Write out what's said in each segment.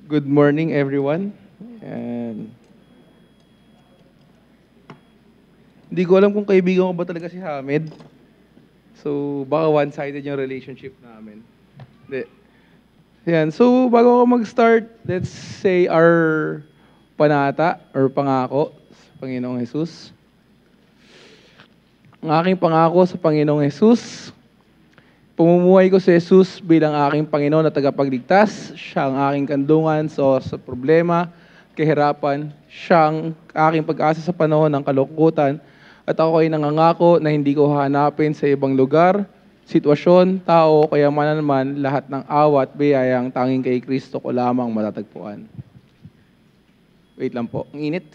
Good morning, everyone. And hindi ko alam kung kaibigan ko ba talaga si Hamid. So, baka one-sided yung relationship namin. Hindi. Yan. So, bago ako mag-start, let's say our panata or pangako sa Panginoong Jesus. Ang aking pangako sa Panginoong Jesus, pamumuhay ko si Jesus bilang aking Panginoon at tagapagligtas. Siya ang aking kandungan sa problema, kahirapan. Siya ang aking pag-asa sa panahon ng kalungkutan. At ako ay nangangako na hindi ko hahanapin sa ibang lugar, sitwasyon, tao, kaya naman lahat ng awa at biyayang tanging kay Kristo ko lamang matatagpuan. Wait lang po. Ang init.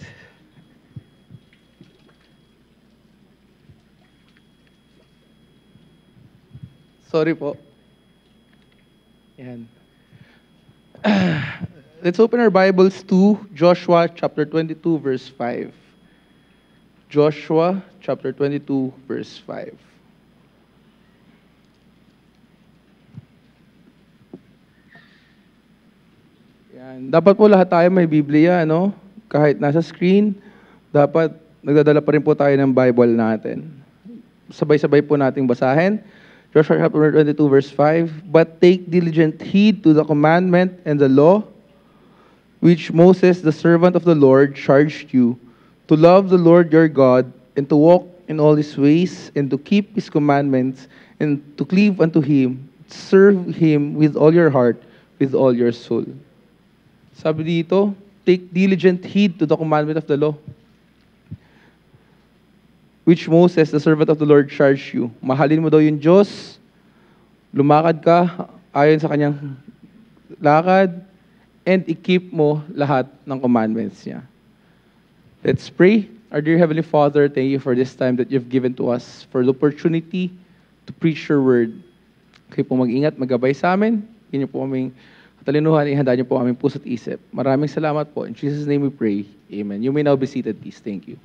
Sorry po. Yan. Let's open our Bibles to Joshua chapter 22 verse 5. Joshua chapter 22 verse 5. Yan. Dapat po lahat tayo may Biblia, no? Kahit nasa screen, dapat nagdadala pa rin po tayo ng Bible natin. Sabay-sabay po nating basahin. Joshua chapter 22 verse 5, "But take diligent heed to the commandment and the law which Moses, the servant of the Lord, charged you, to love the Lord your God, and to walk in all his ways, and to keep his commandments, and to cleave unto him, serve him with all your heart, with all your soul." Sabi dito, take diligent heed to the commandment of the law which Moses, the servant of the Lord, charged you. Mahalin mo daw yung Diyos, lumakad ka ayon sa kanyang lakad, and i-keep mo lahat ng commandments niya. Let's pray. Our dear Heavenly Father, thank you for this time that you've given to us, for the opportunity to preach your word. Kayo po mag-ingat, magabay sa amin. Yan po aming katalinuhan, ihanda niyo po aming puso't isip. Maraming salamat po. In Jesus' name we pray. Amen. You may now be seated, please. Thank you.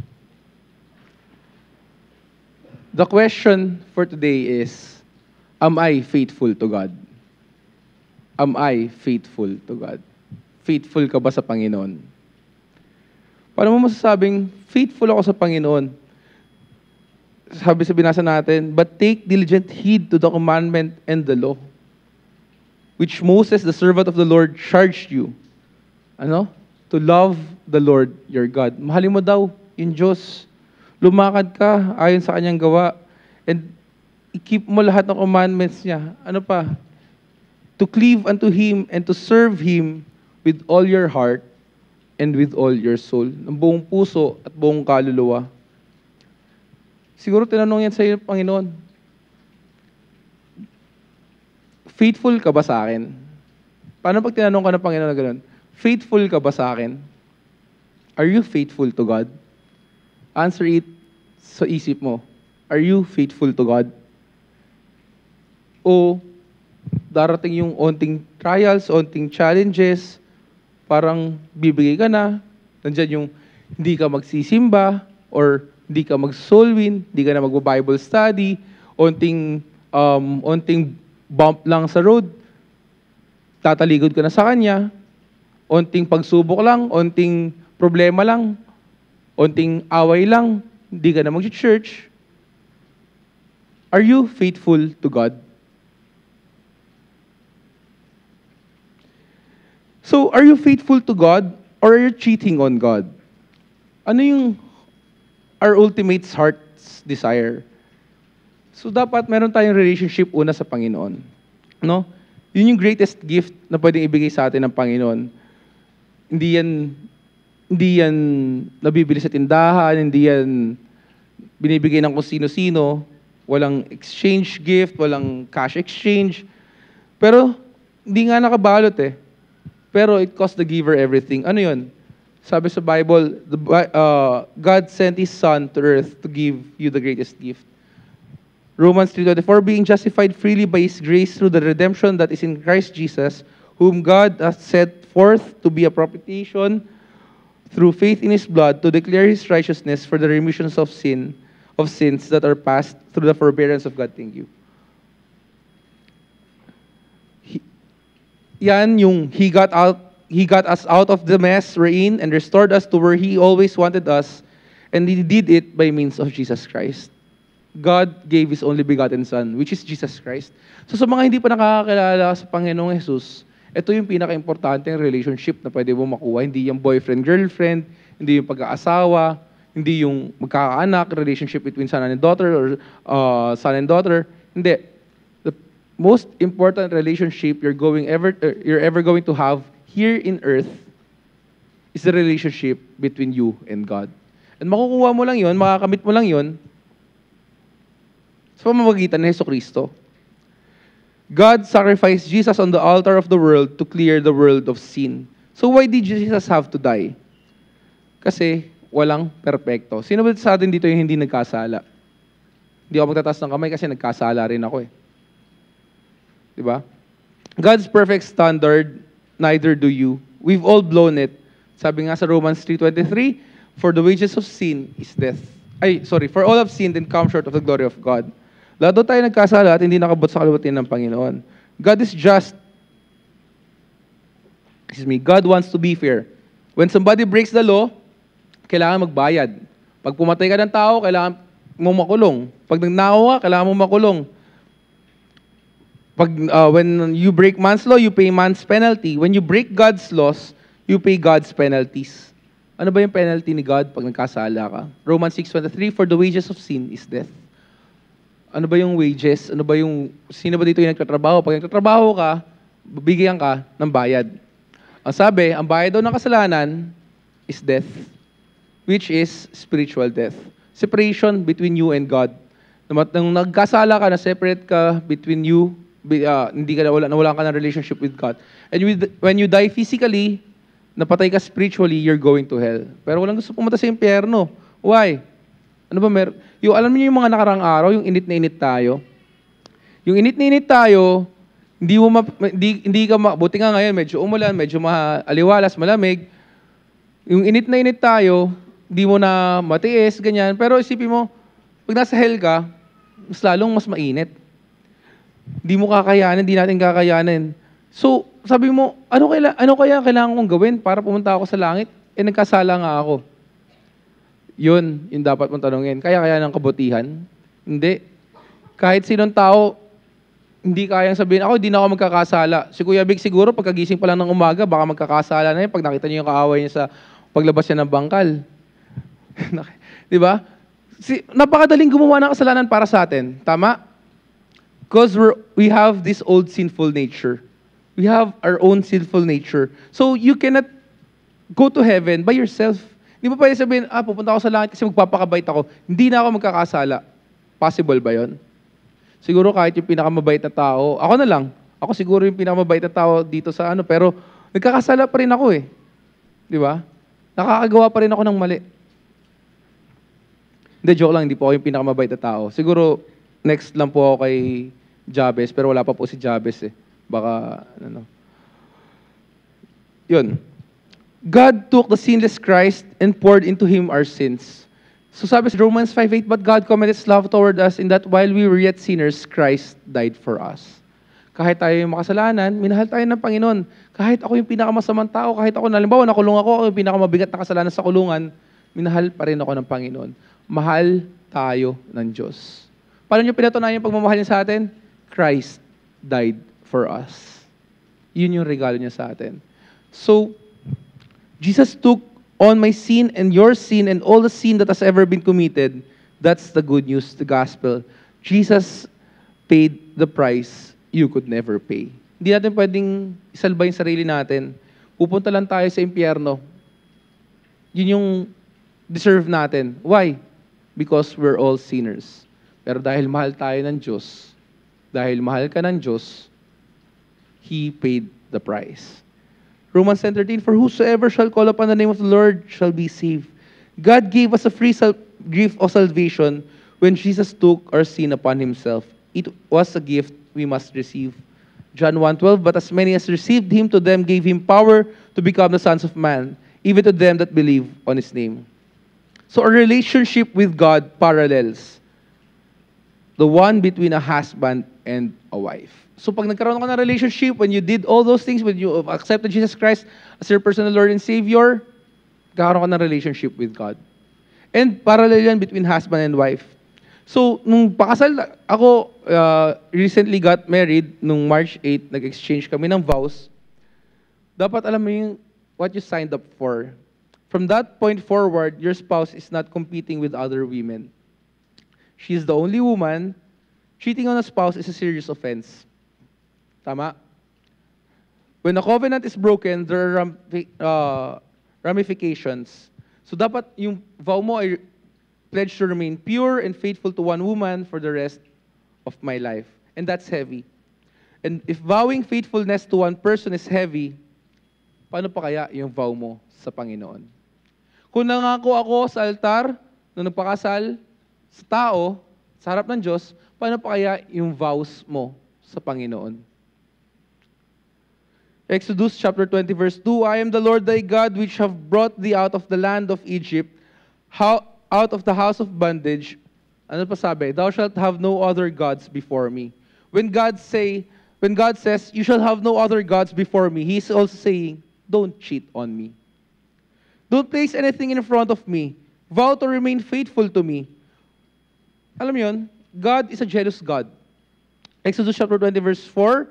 The question for today is, am I faithful to God? Am I faithful to God? Faithful ka ba sa Panginoon? Paano mo masasabing, faithful ako sa Panginoon? Sabi sa binasa natin, "But take diligent heed to the commandment and the law, which Moses, the servant of the Lord, charged you." Ano? To love the Lord your God. Mahalin mo daw yung Diyos. Lumakad ka ayon sa kanyang gawa, and i-keep mo lahat ng commandments niya. Ano pa? To cleave unto Him and to serve Him with all your heart and with all your soul. Ng buong puso at buong kaluluwa. Siguro tinanong yan sa iyo, Panginoon, faithful ka ba sa akin? Paano pag tinanong ka ng Panginoon na gano'n? Faithful ka ba sa akin? Are you faithful to God? Answer it sa isip mo. Are you faithful to God? O darating yung onting trials, onting challenges, parang bibigay ka na, nandiyan yung hindi ka magsisimba, or hindi ka mag-soul win, hindi ka na mag-Bible study, onting bump lang sa road, tataligod ka na sa Kanya, onting pagsubok lang, onting problema lang, onting away lang, hindi ka na mag-church. Are you faithful to God? So, are you faithful to God or are you cheating on God? Ano yung our ultimate heart's desire? So, dapat meron tayong relationship una sa Panginoon. No? Yun yung greatest gift na pwedeng ibigay sa atin ng Panginoon. Hindi yan nabibili sa tindahan, hindi yan binibigay ng kung sino-sino, walang exchange gift, walang cash exchange. Pero, hindi nga nakabalot eh. Pero it cost the giver everything. Ano yun? Sabi sa Bible, God sent His Son to earth to give you the greatest gift. Romans 3:24, "Being justified freely by His grace through the redemption that is in Christ Jesus, whom God hath set forth to be a propitiation through faith in His blood, to declare His righteousness for the remissions of sins that are past through the forbearance of God." Thank you. Yan yung He got out He got us out of the mess we're in and restored us to where He always wanted us. And He did it by means of Jesus Christ. God gave His only begotten Son, which is Jesus Christ. So sa mga hindi pa nakakakilala sa Panginoong Jesus, ito yung pinaka-importanteng relationship na pwede mo makuha. Hindi yung boyfriend-girlfriend, hindi yung pag-aasawa, hindi yung magkakaanak, relationship between son and daughter or son and daughter. Hindi. The most important relationship you're ever going to have here in earth is the relationship between you and God. And makukuha mo lang yun, makakamit mo lang yun sa pamamagitan ni Jesucristo. God sacrificed Jesus on the altar of the world to clear the world of sin. So why did Jesus have to die? Kasi walang perpekto. Sino ba sa atin dito yung hindi nagkasala? Hindi ako magtataas ng kamay kasi nagkasala rin ako eh. Diba? God's perfect standard, neither do you. We've all blown it. Sabi nga sa Romans 3:23, for the wages of sin is death. For all have sinned and come short of the glory of God. Lahat tayo nagkasala at hindi nakabot sa kalwatian ng Panginoon. God is just. God wants to be fair. When somebody breaks the law, kailangan magbayad. Pag pumatay ka ng tao, kailangan mo makulong. Pag nagnakaw ka, kailangan mo makulong. When you break man's law, you pay man's penalty. When you break God's laws, you pay God's penalties. Ano ba yung penalty ni God pag nagkasala ka? Romans 6:23, for the wages of sin is death. Ano ba yung wages? Sino ba dito yung nagtatrabaho? Pag nagtatrabaho ka, bibigyan ka ng bayad. Ang sabi, ang bayad daw ng kasalanan is death, which is spiritual death. Separation between you and God. Nung nagkasala ka, na-separate ka between you, wala ka ng relationship with God. And when you die physically, napatay ka spiritually, you're going to hell. Pero walang gusto pumunta sa impyerno. Why? Ano ba alam niyo yung mga nakarang araw, yung init na init tayo? Yung init na init tayo, buti nga ngayon, medyo umulan, medyo aliwalas, malamig. Yung init na init tayo, hindi mo na matiis, ganyan. Pero isipin mo, pag nasa hell ka, mas mainit. Hindi mo kakayanin, hindi natin kakayanin. So, sabi mo, ano kaya kailangan kong gawin para pumunta ako sa langit? Nagkasala nga ako. Yun, yung dapat mong tanongin. Kaya ng kabutihan? Hindi. Kahit sinong tao, hindi kayang sabihin, hindi na ako magkakasala. Si Kuya Big siguro, pagkagising pa lang ng umaga, baka magkakasala na yun pag nakita niyo yung kaaway niya sa paglabas niya ng bangkal. Di ba? Napakadaling gumawa ng kasalanan para sa atin. Tama? Because we have this old sinful nature. We have our own sinful nature. So you cannot go to heaven by yourself. Hindi mo pwede sabihin, pupunta ako sa langit kasi magpapakabait ako. Hindi na ako magkakasala. Possible ba yon? Siguro kahit yung pinakamabait na tao, ako na lang. Ako siguro yung pinakamabait na tao dito sa pero nagkakasala pa rin ako eh. Di ba? Nakakagawa pa rin ako ng mali. Hindi, joke lang, hindi po ako yung pinakamabait na tao. Siguro, next lang po ako kay Jabez, pero wala pa po si Jabez eh. Baka, Yun. God took the sinless Christ and poured into Him our sins. So sabi sa Romans 5:8, but God commended His love toward us in that while we were yet sinners, Christ died for us. Kahit tayo yung makasalanan, minahal tayo ng Panginoon. Kahit ako yung pinakamasamang tao, kahit ako, nalimbawa, nakulong ako yung pinakamabigat na kasalanan sa kulungan, minahal pa rin ako ng Panginoon. Mahal tayo ng Diyos. Paano niyo pinatunayan yung pagmamahal niya sa atin? Christ died for us. Yun yung regalo niya sa atin. So, Jesus took on my sin and your sin and all the sin that has ever been committed. That's the good news, the gospel. Jesus paid the price you could never pay. Hindi natin pwedeng isalba yung sarili natin. Pupunta lang tayo sa impyerno. Yun yung deserve natin. Why? Because we're all sinners. Pero dahil mahal tayo ng Diyos, dahil mahal ka ng Diyos, He paid the price. Romans 10:13, for whosoever shall call upon the name of the Lord shall be saved. God gave us a free gift of salvation when Jesus took our sin upon Himself. It was a gift we must receive. John 1:12, but as many as received Him, to them gave Him power to become the sons of man, even to them that believe on His name. So our relationship with God parallels the one between a husband and a a wife. So pag nagkaroon ka ng relationship, when you did all those things, when you accepted Jesus Christ as your personal Lord and Savior, nagkaroon ka ng relationship with God. And parallel yan between husband and wife. So, nung pakasal, ako recently got married, nung March 8, nag-exchange kami ng vows. Dapat alam mo yung what you signed up for. From that point forward, your spouse is not competing with other women. She is the only woman. Cheating on a spouse is a serious offense. Tama? When a covenant is broken, there are ramifications. So dapat yung vow mo ay pledge to remain pure and faithful to one woman for the rest of my life. And that's heavy. And if vowing faithfulness to one person is heavy, paano pa kaya yung vow mo sa Panginoon? Kung nangako ako sa altar, nung nagpakasal, sa tao, sa harap ng Diyos, paano pa kaya yung vows mo sa Panginoon? Exodus chapter 20 verse 2, I am the Lord thy God which have brought thee out of the land of Egypt, out of the house of bondage. Ano pa sabi? Thou shalt have no other gods before me. When God says, you shall have no other gods before me, He's also saying, don't cheat on me. Don't place anything in front of me. Vow to remain faithful to me. Alam mo yun, God is a jealous God. Exodus chapter 20 verse 4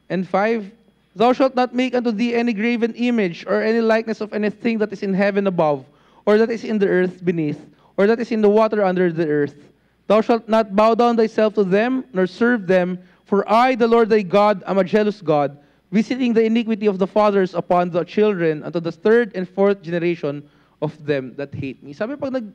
and 5, Thou shalt not make unto thee any graven image or any likeness of anything that is in heaven above, or that is in the earth beneath, or that is in the water under the earth. Thou shalt not bow down thyself to them, nor serve them, for I, the Lord thy God, am a jealous God, visiting the iniquity of the fathers upon the children, unto the third and fourth generation of them that hate me. Sabi, pag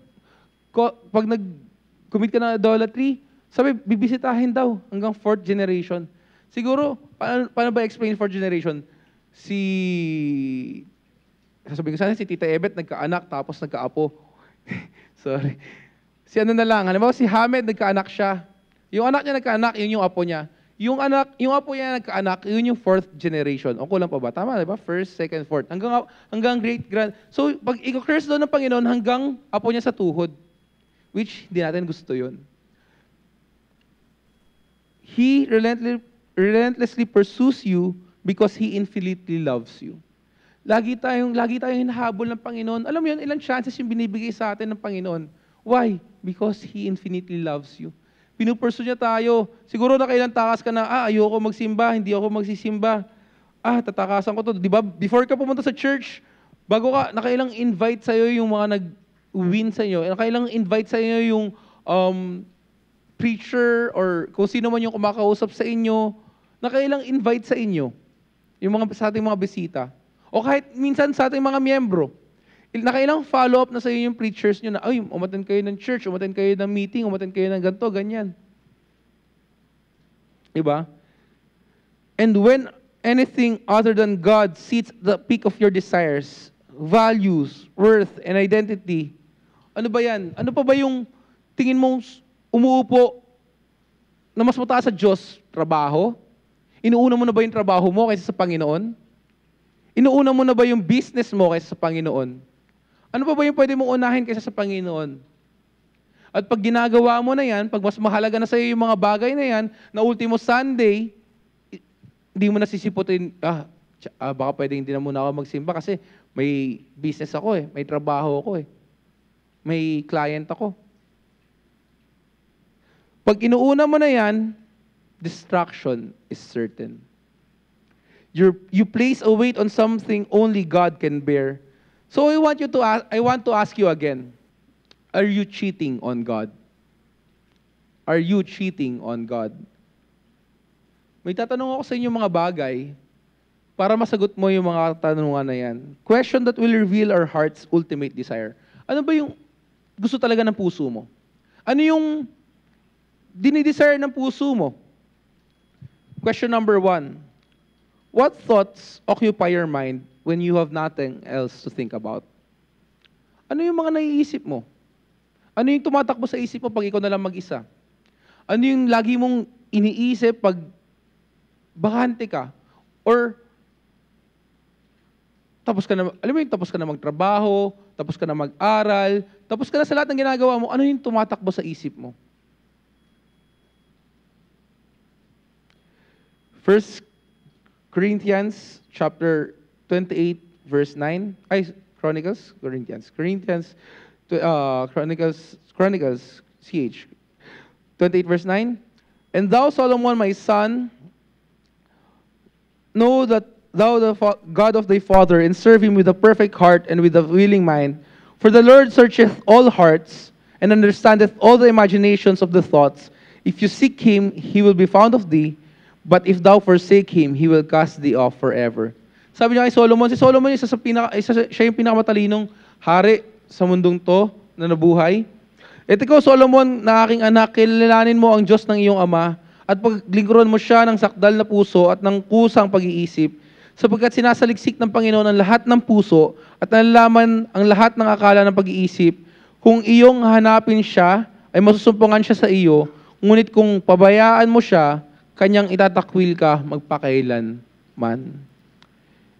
nag-commit ka ng idolatry, sabi, bibisitahin daw hanggang fourth generation. Siguro, paano ba explain fourth generation? Sasabihin ko sana, si Tita Ebet nagkaanak, tapos nagkaapo. Sorry. Si ano na lang, halimbawa si Hamed nagkaanak siya. Yung anak niya nagkaanak, yun yung apo niya. Yung apo niya nagkaanak, yun yung fourth generation. O kulang pa ba? Tama, di ba? First, second, fourth. Hanggang great, grand. So, pag i-curse doon ng Panginoon, hanggang apo niya sa tuhod. Which, hindi natin gusto yun. He relentlessly pursues you because He infinitely loves you. Lagi tayong hinahabol ng Panginoon. Alam mo yun, ilang chances yung binibigay sa atin ng Panginoon. Why? Because He infinitely loves you. Pinupursu niya tayo. Siguro nakailang takas ka na, ayoko magsimba, hindi ako magsisimba. Tatakasan ko to. Di ba? Before ka pumunta sa church, bago ka, nakailang invite sa'yo yung mga nag-win sa'yo. Nakailang invite sa'yo yung preacher or kung sino man yung kumakausap sa inyo, nakailang invite sa inyo, sa ating mga bisita. O kahit minsan sa ating mga miyembro, nakailang follow-up na sa inyo yung preachers nyo na, umattend kayo ng church, umattend kayo ng meeting, umattend kayo ng ganito, ganyan. Diba? And when anything other than God sits at the peak of your desires, values, worth, and identity, ano ba yan? Ano pa ba yung tingin mong umuupo na mas mataas sa Diyos? Trabaho? Inuuna mo na ba yung trabaho mo kaysa sa Panginoon? Inuuna mo na ba yung business mo kaysa sa Panginoon? Ano pa ba yung pwede mong unahin kaysa sa Panginoon? At pag ginagawa mo na yan, pag mas mahalaga na sa iyo yung mga bagay na yan, na ultimo Sunday, hindi mo nasisiputin, baka pwede hindi na muna ako magsimba kasi may business ako may trabaho ako may client ako. Pag inuuna mo na yan, destruction is certain. You place a weight on something only God can bear. So I want to ask you again, are you cheating on God? Are you cheating on God? May tatanong ako sa inyo mga bagay para masagot mo yung mga tanungan na yan. Question that will reveal our heart's ultimate desire. Ano ba yung gusto talaga ng puso mo? Ano yung dinidesire ng puso mo? Question number 1. What thoughts occupy your mind when you have nothing else to think about? Ano yung mga naiisip mo? Ano yung tumatakbo sa isip mo pag ikaw na lang mag-isa? Ano yung lagi mong iniisip pag bakante ka? Or tapos ka na magtrabaho, tapos ka na mag-aral, tapos ka na sa lahat ng ginagawa mo, ano yung tumatakbo sa isip mo? First Corinthians chapter 28, verse 9. Ay, Chronicles? Corinthians. Chronicles, CH. 28, verse 9. And thou, Solomon, my son, know that thou the God of thy father, and serve him with a perfect heart and with a willing mind. For the Lord searcheth all hearts, and understandeth all the imaginations of the thoughts. If you seek him, he will be found of thee. But if thou forsake him, he will cast thee off forever. Sabi niya kay Solomon, si Solomon siya yung pinakamatalinong hari sa mundong to na nabuhay. At ikaw, Solomon, na aking anak, kilalanin mo ang Diyos ng iyong ama at paglingkuran mo siya ng sakdal na puso at ng kusang pag-iisip, sapagkat sinasaliksik ng Panginoon ang lahat ng puso at nalalaman ang lahat ng akala ng pag-iisip. Kung iyong hanapin siya, ay masusumpungan siya sa iyo, ngunit kung pabayaan mo siya, kanyang itatakwil ka magpakailan man.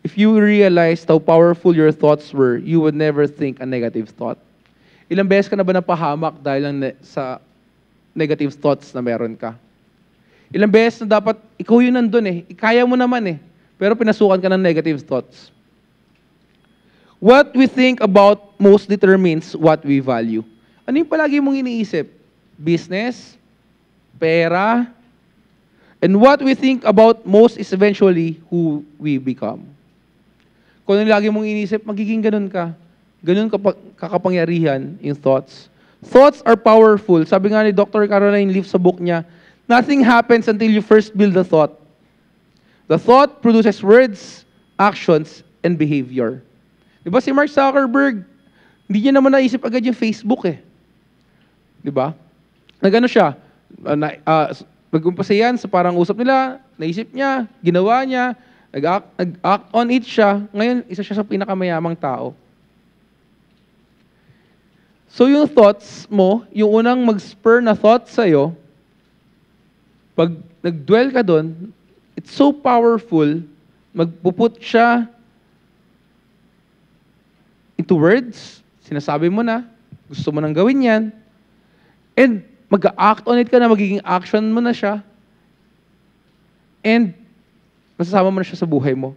If you realized how powerful your thoughts were, you would never think a negative thought. Ilang beses ka na ba napahamak dahil lang sa negative thoughts na meron ka? Ilang beses na dapat, ikaw yun nandun eh. Kaya mo naman eh. Pero pinasukan ka ng negative thoughts. What we think about most determines what we value. Ano yung palagi mong iniisip? Business? Pera? And what we think about most is eventually who we become. Kung ano lagi mong iniisip, magiging ganun ka. Ganun kakapangyarihan yung thoughts. Thoughts are powerful. Sabi nga ni Dr. Caroline Leaf sa book niya, nothing happens until you first build a thought. The thought produces words, actions, and behavior. Di ba si Mark Zuckerberg, hindi niya naman naisip agad yung Facebook eh. Di ba? Nagano siya, nag-umpasa yan sa parang usap nila, naisip niya, ginawa niya, nag-act on it siya, ngayon isa siya sa pinakamayamang tao. So yung thoughts mo, yung unang mag-spur na thought sa'yo, pag nag-dwell ka doon, it's so powerful, magpuput siya into words, sinasabi mo na, gusto mo nang gawin yan, and mag-act on it ka na, magiging action mo na siya, and masasama mo na siya sa buhay mo,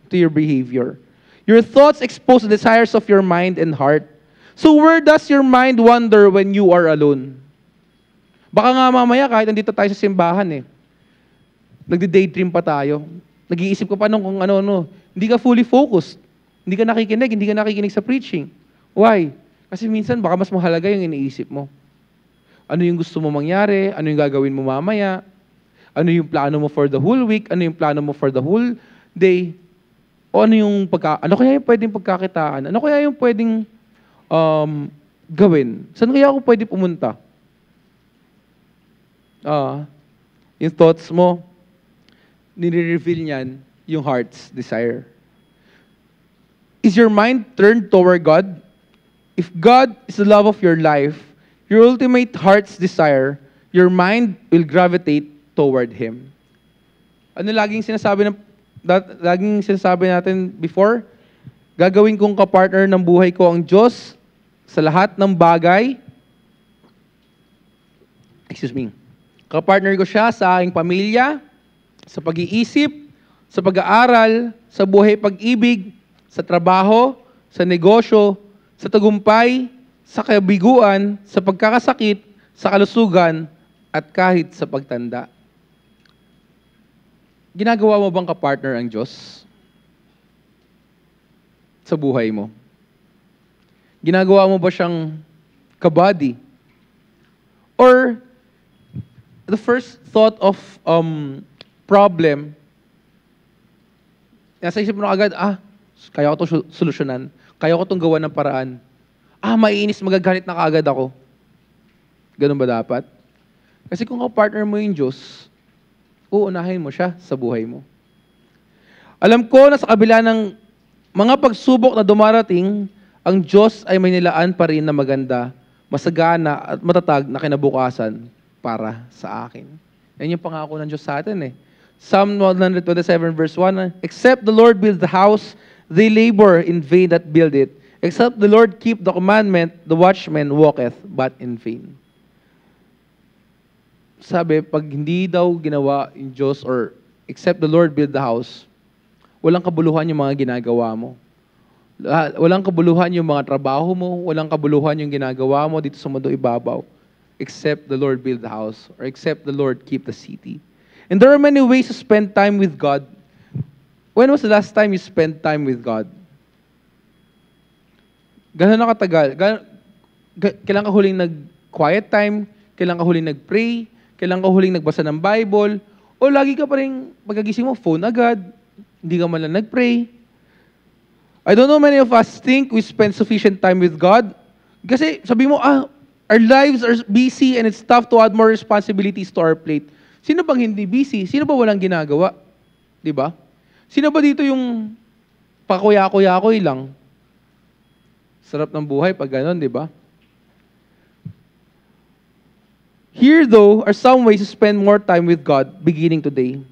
to your behavior. Your thoughts expose the desires of your mind and heart. So where does your mind wander when you are alone? Baka nga mamaya kahit nandito tayo sa simbahan eh, nagdi-daydream pa tayo. Nag-iisip ka pa nung kung ano-ano. Hindi ka fully focused. Hindi ka nakikinig sa preaching. Why? Kasi minsan baka mas mahalaga yung iniisip mo. Ano yung gusto mo mangyari? Ano yung gagawin mo mamaya? Ano yung plano mo for the whole week? Ano yung plano mo for the whole day? O ano yung ano kaya yung pwedeng pagkakitaan? Ano kaya yung pwedeng gawin? Saan kaya ako pwede pumunta? Yung thoughts mo, nire-reveal niyan yung heart's desire. Is your mind turned toward God? If God is the love of your life, your ultimate heart's desire, your mind will gravitate toward Him. Ano laging sinasabi natin before? Gagawin kong kapartner ng buhay ko ang Diyos sa lahat ng bagay. Kapartner ko siya sa aking pamilya, sa pag-iisip, sa pag-aaral, sa buhay pag-ibig, sa trabaho, sa negosyo, sa tagumpay, sa kabiguan, sa pagkakasakit, sa kalusugan, at kahit sa pagtanda. Ginagawa mo bang kapartner ang Diyos sa buhay mo? Ginagawa mo ba siyang kabady? Or the first thought of problem, nasa isip mo na agad, kaya ko ito solusyonan, kaya ko itong gawa ng paraan. Maiinis, magagalit na kaagad ako. Ganun ba dapat? Kasi kung kapartner mo yung Diyos, uunahin mo siya sa buhay mo. Alam ko na sa kabila ng mga pagsubok na dumarating, ang Diyos ay may nilaan pa rin na maganda, masagana at matatag na kinabukasan para sa akin. Yan yung pangako ng Diyos sa atin eh. Psalm 127 verse 1, except the Lord build the house, they labor in vain that build it. Except the Lord keep the commandment, the watchman walketh but in vain. Sabi, pag hindi daw ginawa yung Diyos or except the Lord build the house, walang kabuluhan yung mga ginagawa mo. Walang kabuluhan yung mga trabaho mo, walang kabuluhan yung ginagawa mo dito sa mundo ibabaw, except the Lord build the house, or except the Lord keep the city. And there are many ways to spend time with God. When was the last time you spent time with God? Gano'n na katagal? Kailan ka huling nag-quiet time? Kailan ka huling nag-pray? Kailan ka huling nagbasa ng Bible? O lagi ka pa rin, pagkagising mo, phone agad, hindi ka man lang nag-pray. I don't know, many of us think we spend sufficient time with God. Kasi sabi mo, our lives are busy and it's tough to add more responsibilities to our plate. Sino bang hindi busy? Sino ba walang ginagawa? Di ba? Sino ba dito yung pakuya-kuya-kuy lang? Sarap ng buhay pag gano'n, di ba? Here, though, are some ways to spend more time with God beginning today.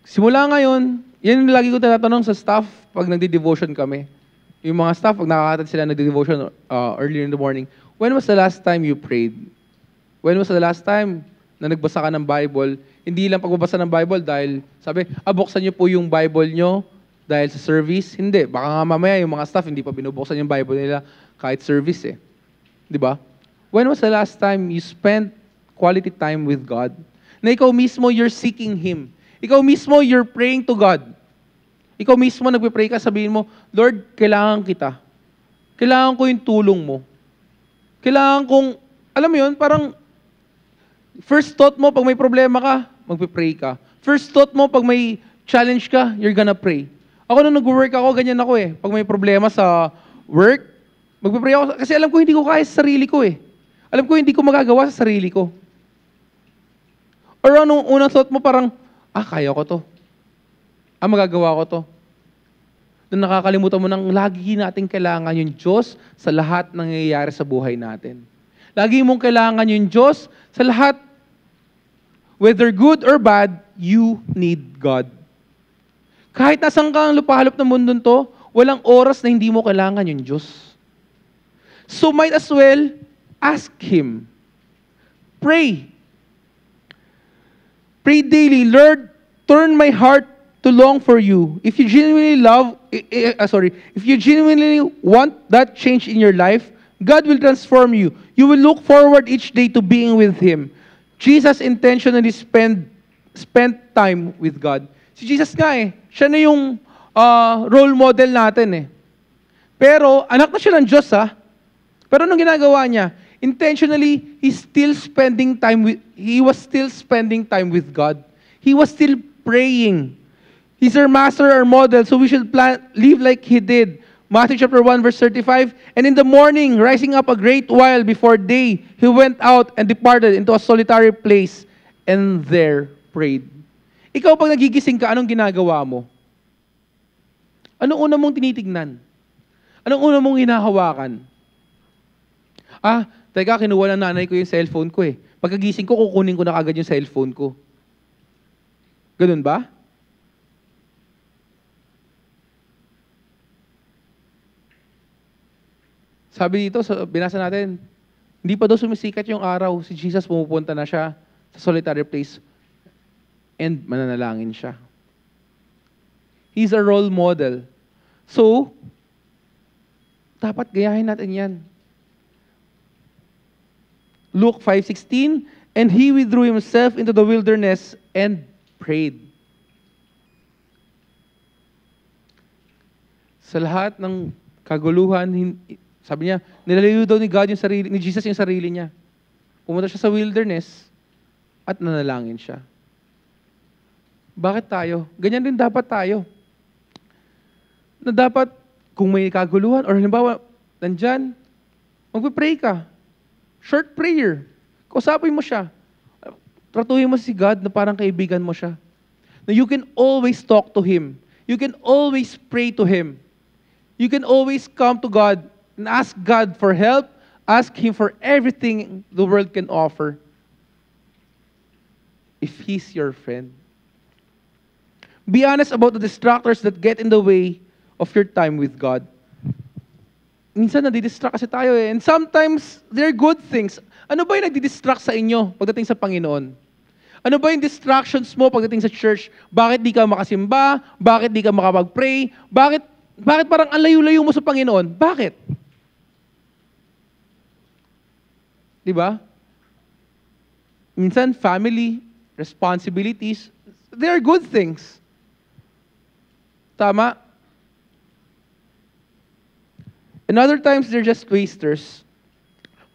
Simula ngayon, yan yung lagi ko tinatanong sa staff pag nagdi-devotion kami. Yung mga staff, pag nakakatad sila nagdi-devotion early in the morning, when was the last time you prayed? When was the last time na nagbasa ka ng Bible? Hindi lang pagbabasa ng Bible dahil sabi, buksan niyo po yung Bible niyo dahil sa service. Hindi. Baka nga mamaya yung mga staff hindi pa binubuksan yung Bible nila kahit service eh. Di ba? When was the last time you spent quality time with God? Na ikaw mismo, you're seeking Him. Ikaw mismo, you're praying to God. Ikaw mismo, nagpe-pray ka, sabihin mo, Lord, kailangan kita. Kailangan ko yung tulong mo. Kailangan kong, alam mo yun, parang first thought mo, pag may problema ka, magpe-pray ka. First thought mo, pag may challenge ka, you're gonna pray. Ako nung nag-work ako, ganyan ako eh. Pag may problema sa work, magpe-pray ako. Kasi alam ko hindi ko kaya sa sarili ko eh. Alam ko hindi ko magagawa sa sarili ko. Or anong unang thought mo parang, kaya ko to. Magagawa ko to. Nung nakakalimutan mo nang lagi nating kailangan yung Diyos sa lahat ng nangyayari sa buhay natin. Lagi mong kailangan yung Diyos sa lahat. Whether good or bad, you need God. Kahit nasan kang lupahalop ng mundo to, walang oras na hindi mo kailangan yung Diyos. So might as well ask Him. Pray. Pray daily, Lord, turn my heart to long for you. If you genuinely if you genuinely want that change in your life, God will transform you. You will look forward each day to being with Him. Jesus intentionally spent time with God. Si Jesus nga eh, siya na yung role model natin eh. Pero anak na siya ng Diyos Pero anong ginagawa niya? Intentionally, he was still spending time with God. He was still praying. He's our master, our model, so we should live like He did. Matthew chapter 1, verse 35, and in the morning, rising up a great while before day, He went out and departed into a solitary place, and there prayed. Ikaw, pag nagigising ka, anong ginagawa mo? Anong una mong tinitignan? Anong una mong hinahawakan? Teka, kinuha ng nanay ko yung cellphone ko eh. Pagkagising ko, kukunin ko na kagad yung cellphone ko. Ganun ba? Sabi dito, binasa natin, hindi pa daw sumisikat yung araw. Si Jesus pumupunta na siya sa solitary place and mananalangin siya. He's a role model. So, dapat gayahin natin yan. Luke 5:16, and He withdrew Himself into the wilderness and prayed. Sa lahat ng kaguluhan, sabi niya, nilalayo daw ni Jesus yung sarili niya. Pumunta siya sa wilderness at nanalangin siya. Bakit tayo? Ganyan din dapat tayo. Na dapat, kung may kaguluhan, or halimbawa, nandyan, magpipray ka. Short prayer. Kausapin mo siya. Tratuhin mo si God na parang kaibigan mo siya. Na you can always talk to Him. You can always pray to Him. You can always come to God and ask God for help. Ask Him for everything the world can offer. If He's your friend. Be honest about the distractors that get in the way of your time with God. Minsan nadidistract kasi tayo eh. And sometimes, they're good things. Ano ba yung nagdidistract sa inyo pagdating sa Panginoon? Ano ba yung distractions mo pagdating sa church? Bakit di ka makasimba? Bakit di ka makapag-pray? Bakit parang ang layo-layo mo sa Panginoon? Bakit? Di ba? Minsan, family, responsibilities, they are good things. Tama? And other times, they're just wasters.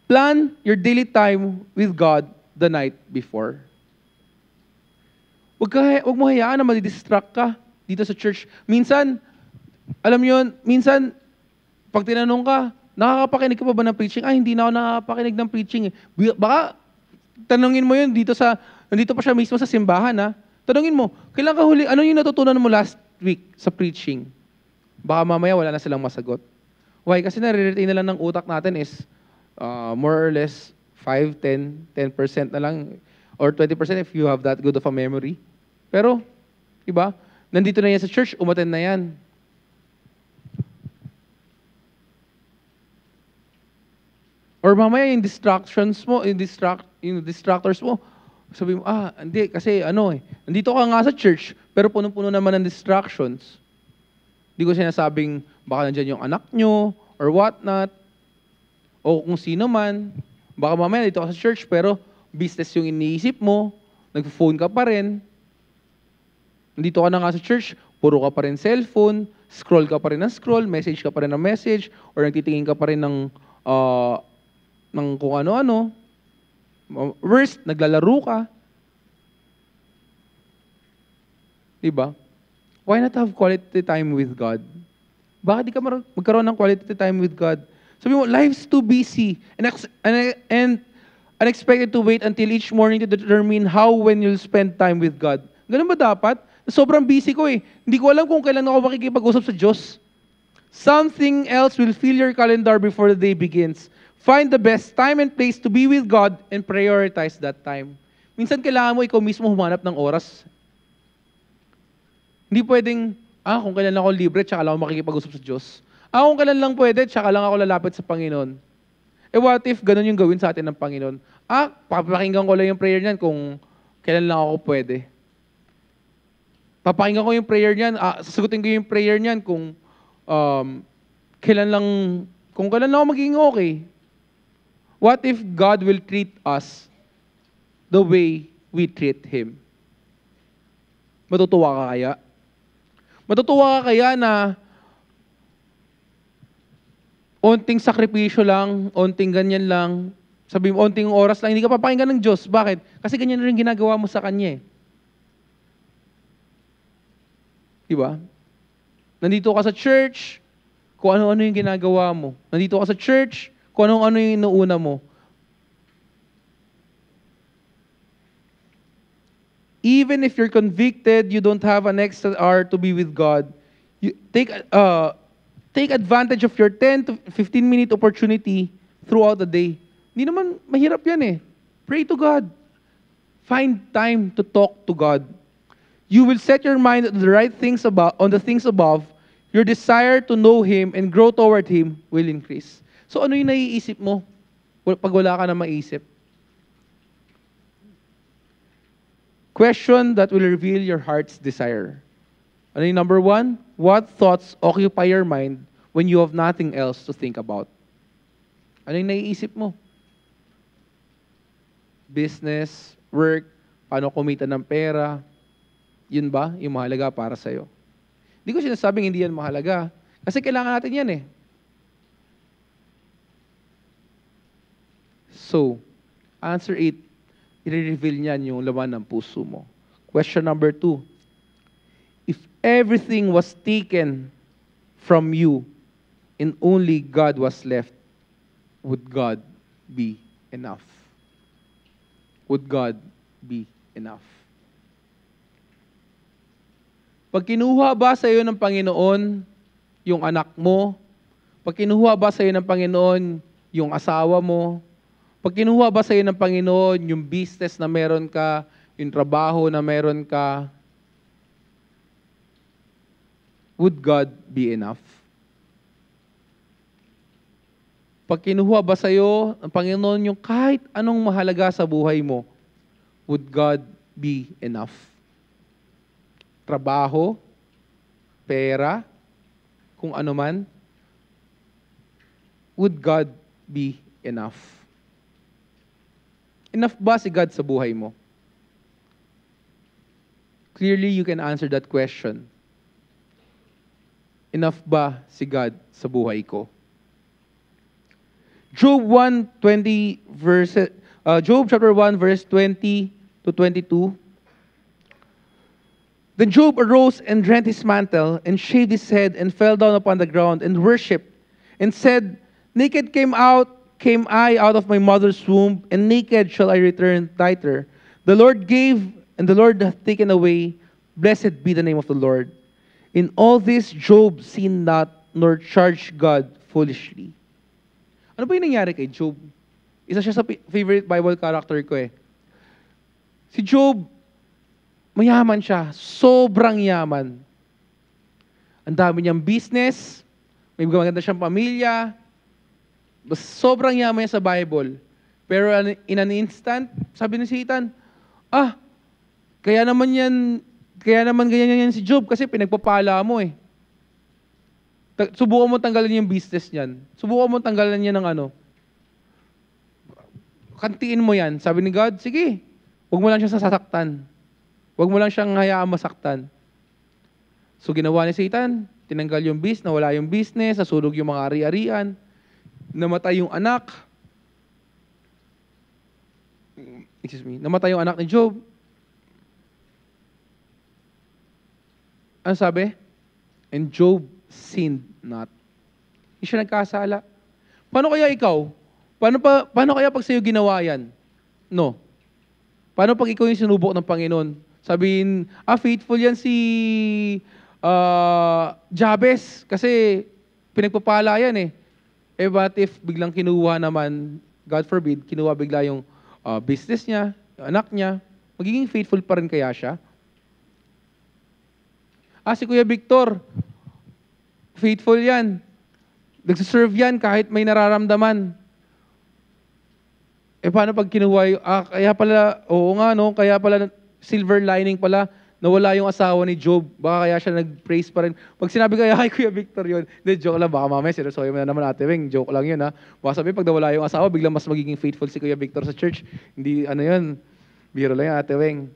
Plan your daily time with God the night before. Huwag mo hayaan na madidistract ka dito sa church. Minsan, alam mo yun, minsan, pag tinanong ka, nakakapakinig ka pa ba ng preaching? Ay, hindi na ako nakakapakinig ng preaching. Baka, tanungin mo yun nandito pa siya mismo sa simbahan, ha? Tanungin mo, kailan ka huli, ano yung natutunan mo last week sa preaching? Baka mamaya wala na silang masagot. Why? Kasi nare-retain na lang ng utak natin is more or less 5, 10% na lang, or 20% if you have that good of a memory. Pero, iba, nandito na yan sa church, umattend na yan. Or mamaya yung distractions mo, yung distractors mo, sabi mo, hindi, kasi nandito ka nga sa church, pero puno-puno naman ng distractions. Hindi ko sinasabing, baka nandyan yung anak nyo, or what not, o kung sino man, baka mamaya dito ka sa church, pero business yung iniisip mo, nag-phone ka pa rin, nandito ka na nga sa church, puro ka pa rin cellphone, scroll ka pa rin ng scroll, message ka pa rin ng message, or nagtitingin ka pa rin ng kung ano-ano. Worst, naglalaro ka. Diba? Why not have quality time with God? Bakit di ka magkaroon ng quality time with God? Sabi mo, life's too busy and unexpected to wait until each morning to determine how when you'll spend time with God. Ganun ba dapat? Sobrang busy ko eh. Hindi ko alam kung kailan ako makikipag-usap sa Diyos. Something else will fill your calendar before the day begins. Find the best time and place to be with God and prioritize that time. Minsan kailangan mo ikaw mismo humanap ng oras. Hindi pwedeng, kung kailan ako libre, tsaka lang ako makikipag-usap sa Diyos. Kung kailan lang pwede, tsaka lang ako lalapit sa Panginoon. What if ganun yung gawin sa atin ng Panginoon? Papakinggan ko lang yung prayer niyan kung kailan lang ako pwede. Papakinggan ko yung prayer niyan, sasagutin ko yung prayer niyan kung kailan lang ako magiging okay. What if God will treat us the way we treat Him? Matutuwa ka kaya? Matutuwa ka kaya na onting sakripisyo lang, onting ganyan lang, sabi mo, onting oras lang, hindi ka papakinggan ng Diyos. Bakit? Kasi ganyan na rin ginagawa mo sa Kanya eh. Diba? Nandito ka sa church, kung ano-ano yung ginagawa mo. Nandito ka sa church, kung ano-ano yung inuuna mo. Even if you're convicted, you don't have an extra hour to be with God, you take advantage of your 10 to 15-minute opportunity throughout the day. Hindi naman mahirap yan eh. Pray to God. Find time to talk to God. You will set your mind on the things above. Your desire to know Him and grow toward Him will increase. So ano yung naiisip mo pag wala ka na maisip? Question that will reveal your heart's desire. Ano yung number 1? What thoughts occupy your mind when you have nothing else to think about? Ano yung naiisip mo? Business, work, paano kumita ng pera, yun ba yung mahalaga para sa'yo? Hindi ko sinasabing hindi yan mahalaga. Kasi kailangan natin yan eh. So, answer 8, i-reveal niyan yung laman ng puso mo. Question number 2, if everything was taken from you and only God was left, would God be enough? Would God be enough? Pag kinuha ba sa iyo ng Panginoon yung anak mo? Pag kinuha ba sa iyo ng Panginoon yung asawa mo? Pag kinuha ba sa iyo ng Panginoon yung business na meron ka, yung trabaho na meron ka, would God be enough? Pag kinuha ba sa iyo ng Panginoon yung kahit anong mahalaga sa buhay mo, would God be enough? Trabaho, pera, kung ano man, would God be enough? Enough ba si God sa buhay mo? Clearly, you can answer that question. Enough ba si God sa buhay ko? Job chapter 1, verse 20 to 22. Then Job arose and rent his mantle and shaved his head and fell down upon the ground and worshipped and said, Naked came I out of my mother's womb, and naked shall I return thither. The Lord gave, and the Lord hath taken away. Blessed be the name of the Lord. In all this, Job sinned not, nor charged God foolishly. Ano ba yung nangyari kay Job? Isa siya sa favorite Bible character ko eh. Si Job, mayaman siya. Sobrang yaman. Ang dami niyang business. May maganda siyang pamilya. Sobrang yaman niya sa Bible. Pero in an instant, sabi ni Satan, kaya naman ganyan yan si Job kasi pinagpapala mo eh. Subukan mo tanggalin yung business niyan. Subukan mo tanggalin niya ng kantiin mo yan. Sabi ni God, sige, huwag mo lang siya sasaktan. Huwag mo lang siyang hayaan masaktan. So ginawa ni Satan, tinanggal yung business, nawala yung business, nasunog yung mga ari-arian, namatay yung anak. Namatay yung anak ni Job. Ano sabi? And Job sinned not. Hindi siya nagkasala. Paano kaya ikaw? Paano kaya pag sa'yo ginawa yan? No. Paano pag ikaw yung sinubok ng Panginoon? Sabihin, faithful yan si Jabez kasi pinagpapala yan eh. But if biglang kinuha naman, God forbid, kinuha bigla yung business niya, yung anak niya, magiging faithful pa rin kaya siya? Si Kuya Victor, faithful yan. Nagsiserve yan kahit may nararamdaman. Paano pag kinuha yung, kaya pala, kaya pala silver lining pala, nawala yung asawa ni Job. Baka kaya siya nag-praise pa rin. Pag sinabi kaya kay Kuya Victor yun, hindi, joke lang, baka mamaya, seryosoy mo na naman Ate Weng, joke lang yun ha. Baka sabi, pag nawala yung asawa, biglang mas magiging faithful si Kuya Victor sa church. Hindi, yun, biro lang yun, Ate Weng.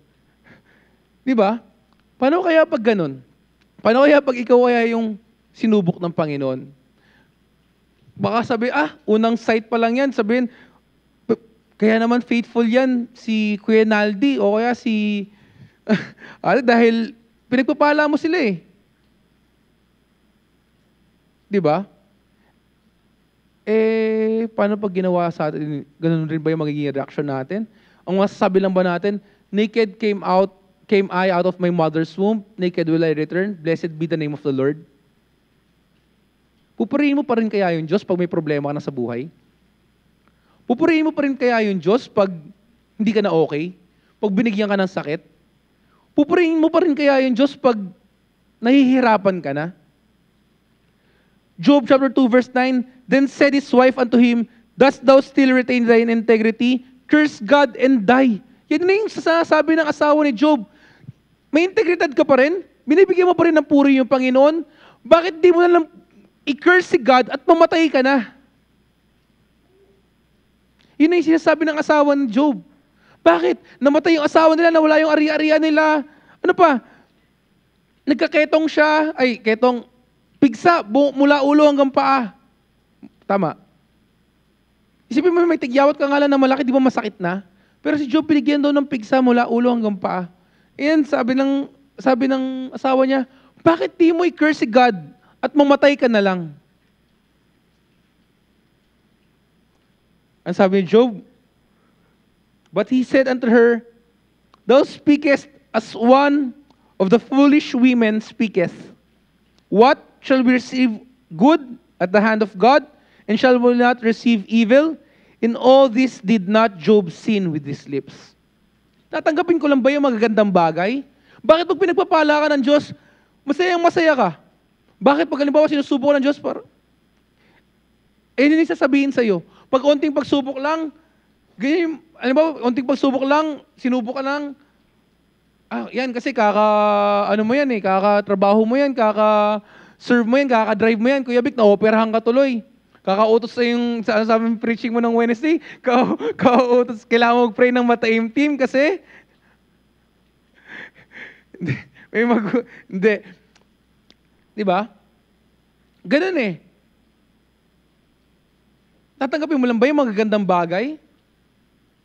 Di ba? Paano kaya pag ganun? Paano kaya pag ikaw kaya yung sinubok ng Panginoon? Baka sabi, unang sight pa lang yan, sabihin, kaya naman faithful yan si Kuya Naldi o kaya si dahil pinagpapala mo sila eh. Di ba? Paano pag ginawa sa atin, ganun rin ba yung magiging reaction natin? Ang masasabi lang ba natin, naked came I out of my mother's womb, naked will I return, blessed be the name of the Lord. Pupurihin mo pa rin kaya yung Diyos pag may problema ka na sa buhay? Pupurihin mo pa rin kaya yung Diyos pag hindi ka na okay? Pag binigyan ka ng sakit? Pupurihin mo pa rin kaya yung Diyos pag nahihirapan ka na? Job chapter 2 verse 9, Then said his wife unto him, Dost thou still retain thine integrity? Curse God and die. Yan na yung sasabi ng asawa ni Job. May integridad ka pa rin? Binibigyan mo pa rin ng puri yung Panginoon? Bakit di mo na lang i-curse si God at mamatay ka na? Yun na yung sinasabi ng asawa ni Job. Bakit? Namatay yung asawa nila, nawala yung ari-arian nila. Ano pa? Nagkaketong siya, pigsa, mula ulo hanggang paa. Tama. Isipin mo, may tigyawat ka nga lang na malaki, di ba masakit na? Pero si Job binigyan daw ng pigsa mula ulo hanggang paa. And sabi ng asawa niya, bakit di mo i-curse si God at mamatay ka na lang? Ang sabi ni Job, But he said unto her, Thou speakest as one of the foolish women speaketh. What? Shall we receive good at the hand of God? And shall we not receive evil? In all this did not Job sin with his lips. Tatanggapin ko lang ba yung magagandang bagay? Bakit pag pinagpapala ka ng Diyos, masaya ka? Bakit pag halimbawa sinusubok ng Diyos, hindi sasabihin sa'yo, pag onting pagsubok lang, ganyan, halimbawa, onting pagsubok lang, sinubok ka lang, Yan kasi ano mo yan eh, kaka-trabaho mo yan, kaka-serve mo yan, kaka-drive mo yan. Kuya Vic, na-operahan ka tuloy. Kaka-utos sa yung, sa preaching mo ng Wednesday, kaka-utos, kailangan mo mag-pray ng mataimtim kasi, hindi. Di ba? Ganun eh. Tatanggapin mo lang ba yung magagandang bagay?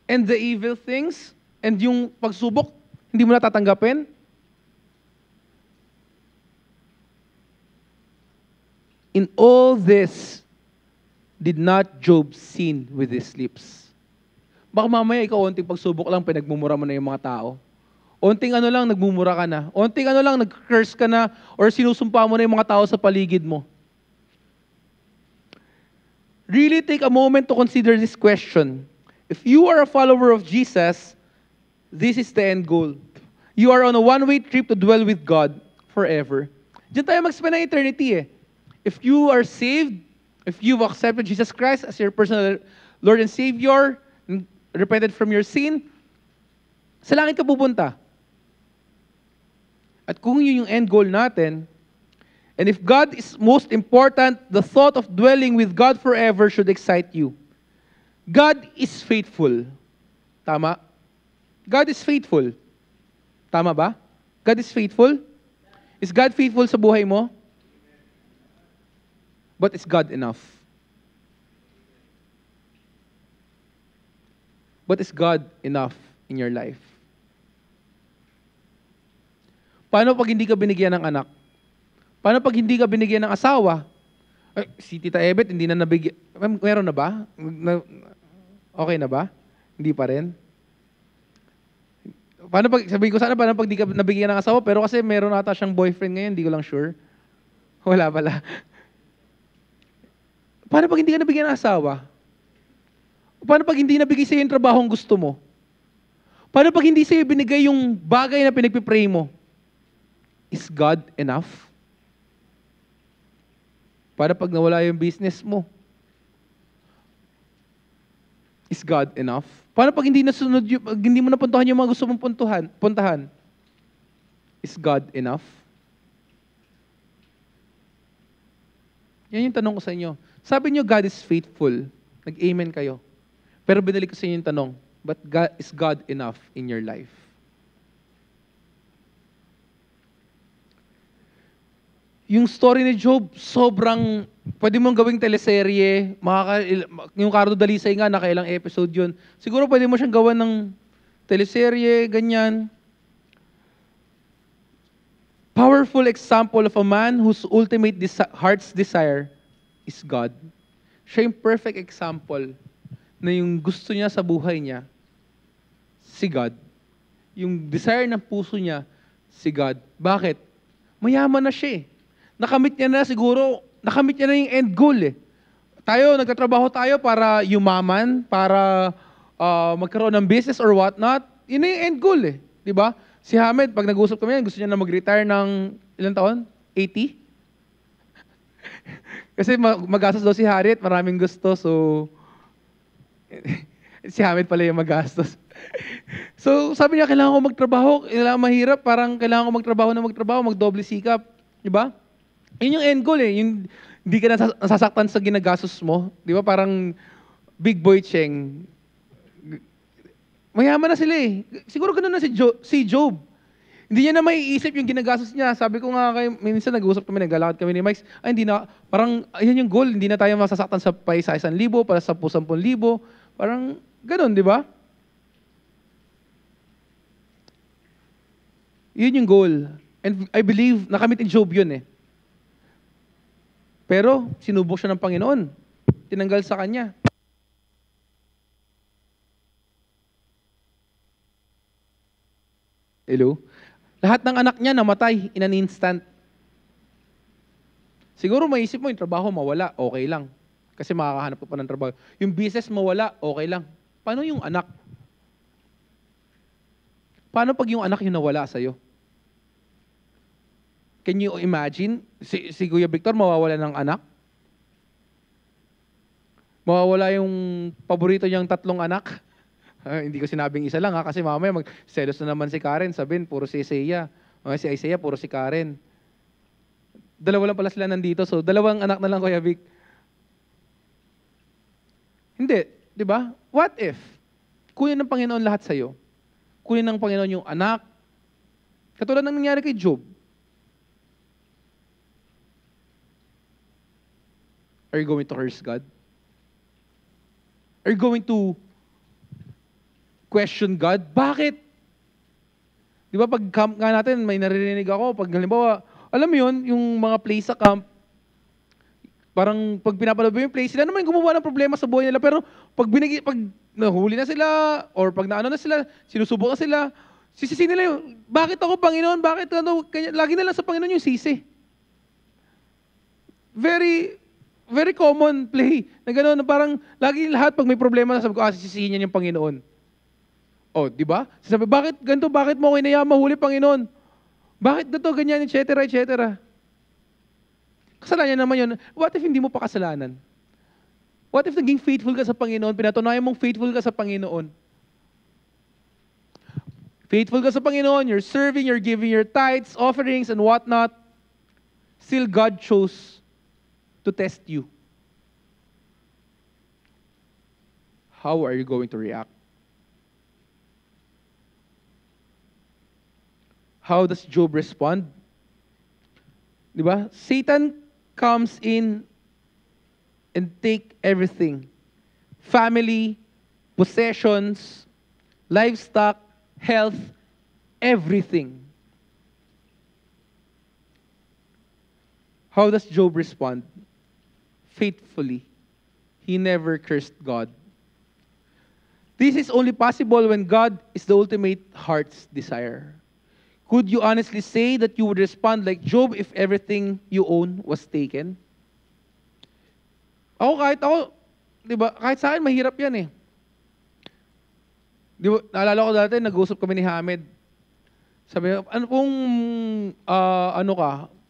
And the evil things? And yung pagsubok, hindi mo na tatanggapin? In all this, did not Job sin with his lips? Baka mamaya ikaw, onting pagsubok lang, pinagmumura mo na yung mga tao. Onting ano lang, nagmumura ka na. Onting ano lang, nag-curse ka na, or sinusumpa mo na yung mga tao sa paligid mo. Really take a moment to consider this question. If you are a follower of Jesus, this is the end goal. You are on a one-way trip to dwell with God forever. Diyan tayo mag-spend ng eternity eh. If you are saved, if you've accepted Jesus Christ as your personal Lord and Savior, and repented from your sin, sa langit ka pupunta. At kung yun yung end goal natin, and if God is most important, the thought of dwelling with God forever should excite you. God is faithful. Tama? God is faithful. Tama ba? God is faithful? Is God faithful sa buhay mo? But is God enough? But is God enough in your life? Paano pag hindi ka binigyan ng anak? Paano pag hindi ka binigyan ng asawa? Si Tita Ebet, hindi na nabigyan. Meron na ba? Okay na ba? Hindi pa rin? Paano pag, sabihin ko sana, paano pag di ka nabigyan ng asawa, pero kasi meron ata siyang boyfriend ngayon, hindi ko lang sure. Wala pala. Paano pag hindi ka nabigyan ng asawa? Paano pag hindi nabigay sa'yo yung trabahong gusto mo? Paano pag hindi sa'yo binigay yung bagay na pinagpipray mo? Is God enough? Paano pag nawala yung business mo? Is God enough? Paano pag hindi nasunod hindi mo napuntahan yung mga gusto mong puntahan? Is God enough? Yan yung tanong ko sa inyo. Sabi niyo, God is faithful. Nag-amen kayo. Pero binalik ko sa inyo yung tanong, but is God enough in your life? Yung story ni Job, sobrang, pwede mong gawing teleserye, yung Cardo Dalisay nga, nakailang episode yun. Siguro pwede mo siyang gawan ng teleserye, ganyan. Powerful example of a man whose ultimate heart's desire is God. Siya yung perfect example na yung gusto niya sa buhay niya, si God. Yung desire ng puso niya, si God. Bakit? Mayaman na siya eh. Nakamit niya na siguro, nakamit niya na yung end goal eh. Tayo, nagtatrabaho tayo para yumaman, para magkaroon ng business or whatnot. Yun na yung end goal eh. Diba? Si Hamed, pag nag-usap kami, gusto niya na mag-retire ng ilang taon? 80? Kasi magastos daw si Harriet, maraming gusto, so si Hamed pala yung magastos. So sabi niya, kailangan ko magtrabaho, kailangan mahirap, parang kailangan ko magtrabaho, magdoble sikap. Diba? Yun yung end goal eh. Yung, hindi ka nasasaktan sa ginagastos mo. Di ba? Parang big boy Cheng. Mayaman na sila eh. Siguro ganun na si Job. Hindi niya na maiisip yung ginagastos niya. Sabi ko nga kayo, minsan nag-uusap kami, naglalakad kami ni Mike. Hindi na, parang, ayan yung goal. Hindi na tayo masasaktan sa paisa 1,000, para sa 10,000. Parang ganun, di ba? Yun yung goal. And I believe, nakamit ni Job yun eh. Pero, sinubok siya ng Panginoon. Tinanggal sa kanya. Hello? Lahat ng anak niya namatay in an instant. Siguro maisip mo yung trabaho mawala, okay lang. Kasi makakahanap ko pa ng trabaho. Yung business mawala, okay lang. Paano yung anak? Paano pag yung anak yung nawala sa'yo? Can you imagine? Si Kuya Victor mawawala ng anak? Mawawala yung paborito niyang 3 anak? Hindi ko sinabing isa lang kasi mamaya mag-selos na naman si Karen, sabihin, puro si Isaiah. Si Isaiah, puro si Karen. Dalawa lang pala sila nandito, so dalawang anak na lang, Kuya Vic. Hindi, di ba? What if? Kunin ng Panginoon lahat sa'yo. Kunin ng Panginoon yung anak. Katulad ng nangyari kay Job. Are you going to curse God? Are you going to question God? Bakit? Di ba pag camp nga natin, may naririnig ako, pag halimbawa, alam mo yun, yung mga place sa camp, parang pag pinapalabo yung place, sila naman yung gumawa ng problema sa buhay nila, pero pag nahuli na sila, or pag naano na sila, sinusubok na sila, sisisi nila yung, bakit ako, Panginoon? Bakit ano? Lagi na lang sa Panginoon yung sisi. Very, very common play. Na gano'n, parang lagi lahat pag may problema, sabi ko, sisihin niya yung Panginoon. Oh, di ba? Sabi, bakit ganito? Bakit mo ako inaya mahuli, Panginoon? Bakit ganito, ganyan, etc., etc. Kasalanan naman yun. What if hindi mo pa kasalanan? What if naging faithful ka sa Panginoon? Pinatunayan mong faithful ka sa Panginoon. Faithful ka sa Panginoon, you're serving, you're giving your tithes, offerings, and whatnot. Still, God chose to test you. How are you going to react? How does Job respond? Di ba? Satan comes in and take everything. Family, possessions, livestock, health, everything. How does Job respond? Faithfully. He never cursed God. This is only possible when God is the ultimate heart's desire. Could you honestly say that you would respond like Job if everything you own was taken? Ako, di ba, kahit sa akin, mahirap yan eh. Di ba, naalala ko dati, nag-usap kami ni Hamed. Sabi niya, ano kung,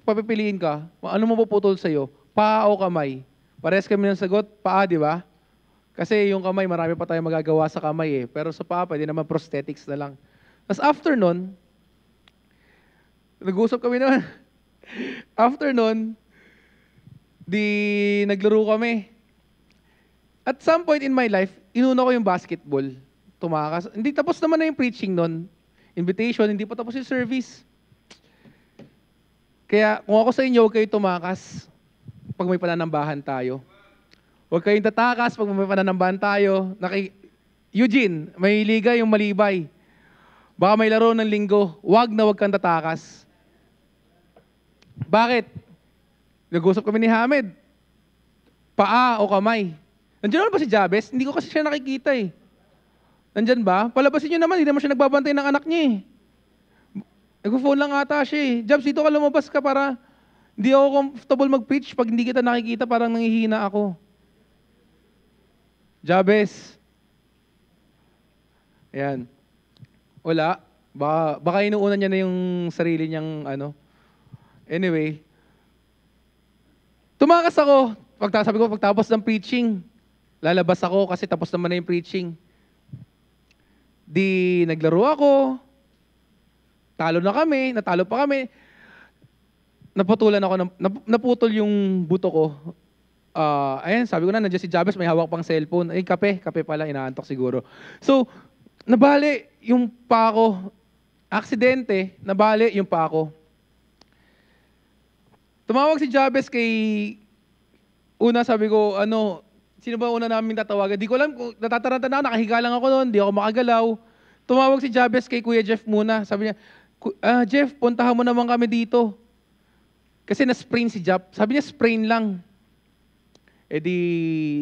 papipiliin ka, ano mo puputol sa'yo? Paa o kamay? Parehas kami ng sagot, paa, di ba? Kasi yung kamay, marami pa tayong magagawa sa kamay eh. Pero sa paa, pwede naman prosthetics na lang. Tapos after nun, nag-usap kami naman. After nun, naglaro kami. At some point in my life, inuna ko yung basketball. Tumakas. Hindi tapos naman na yung preaching nun. Invitation, hindi pa tapos yung service. Kaya kung ako sa inyo, huwag kayo tumakas pag may pananambahan tayo. Huwag kayong tatakas pag may pananambahan tayo. Eugene, may liga yung Malibay. Baka may laro ng linggo. Huwag kang tatakas. Bakit? Nag-usap kami ni Hamed. Paa o kamay? Nandiyan ba si Jabez? Hindi ko kasi siya nakikita eh. Nandiyan ba? Palabasin niyo naman, hindi naman siya nagbabantay ng anak niya eh. Nag-phone lang ata siya eh. Jabs, dito ka lumabas ka para hindi ako comfortable mag-preach pag hindi kita nakikita, parang nangihina ako. Jabez. Ayan. Wala. Baka inuunan niya na yung sarili niyang ano. Anyway, tumakas ako. Sabi ko, pagtapos ng preaching, lalabas ako kasi tapos naman na yung preaching. Naglaro ako. Natalo pa kami. Naputol yung buto ko. Ayan, sabi ko na, nandiyan si Jabez, may hawak pang cellphone. Kape pala, inaantok siguro. So, nabali yung paa ko. Aksidente, nabali yung paa ko. Tumawag si Jabez sabi ko, sino ba una namin tatawagan? Di ko alam, natataranta na ako, nakahiga lang ako noon, di ako makagalaw. Tumawag si Jabez kay Kuya Jeff muna. Sabi niya, Jeff, puntahan mo naman kami dito. Kasi na-sprain si Jeff. Sabi niya, sprain lang.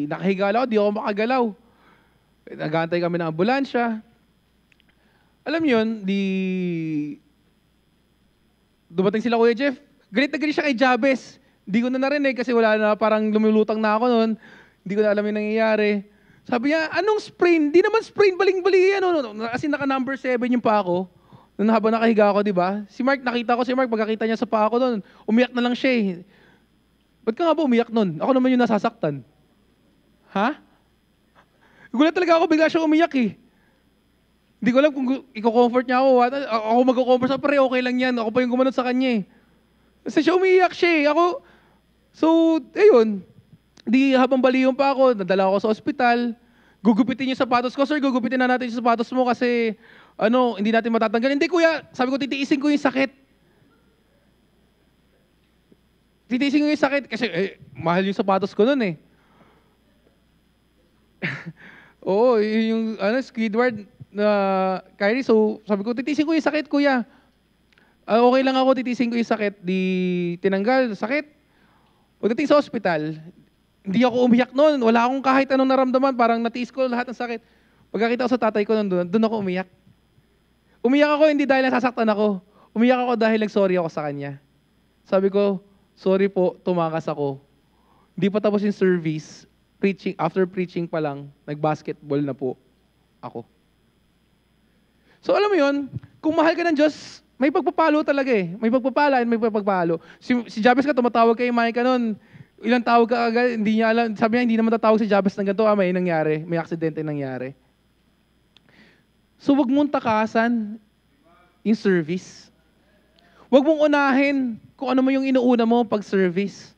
Nakahiga lang ako, di ako makagalaw. Nag-aantay kami ng ambulansya. Alam yun, dumating sila Kuya Jeff. Galit na galit siya kay Jabez. Hindi ko na narinig kasi wala na, parang lumulutang na ako noon. Hindi ko na alam yung nangyayari. Sabi niya, anong sprain? Di naman sprain, baling-bali. Kasi naka-number 7 yung pa ako. Noon habang nakahiga ako, di ba? Nakita ko si Mark, pagkakita niya sa pa ako noon, umiyak na lang siya eh. Ba't ka nga ba umiyak noon? Ako naman yung nasasaktan. Ha? Gulat talaga ako, bigla siya umiyak eh. Hindi ko alam kung i-comfort niya ako. Ako mag-comfort sa pare, okay lang yan. Ako pa yung gumanot sa kanya eh. Kasi siya umiiyak siya eh. Ako, so, ayun. Di habang baliyon pa ako, nadala ako sa ospital. Gugupitin yung sapatos ko. Sir, gugupitin na natin yung sapatos mo kasi hindi natin matatanggal. Hindi kuya, sabi ko titiisin ko yung sakit. Titiisin ko yung sakit kasi mahal yung sapatos ko nun eh. Oo, yung Squidward na Kyrie. So, sabi ko, titiisin ko yung sakit, kuya. Okay lang ako, titiisin ko yung sakit. Di tinanggal, sakit. Pagdating sa ospital, hindi ako umiyak noon. Wala akong kahit anong naramdaman. Parang natiis ko lahat ng sakit. Pagkakita ko sa tatay ko doon ako umiyak. Umiyak ako hindi dahil nasasaktan ako. Umiyak ako dahil nag-sorry ako sa kanya. Sabi ko, sorry po, tumakas ako. Hindi pa tapos yung service. After preaching pa lang, nag-basketball na po ako. So alam mo yun, kung mahal ka ng Diyos, may pagpapalo talaga eh. May pagpapala at may pagpapalo. Si Jabez ka, tumatawag kay Micah noon. Ilang tawag ka agad, hindi niya alam. Sabi niya, hindi naman tatawag si Jabez ng ganito. May nangyari. May aksidente nangyari. So wag mong takasan yung service. Wag mong unahin kung ano mo yung inuuna mo pag service.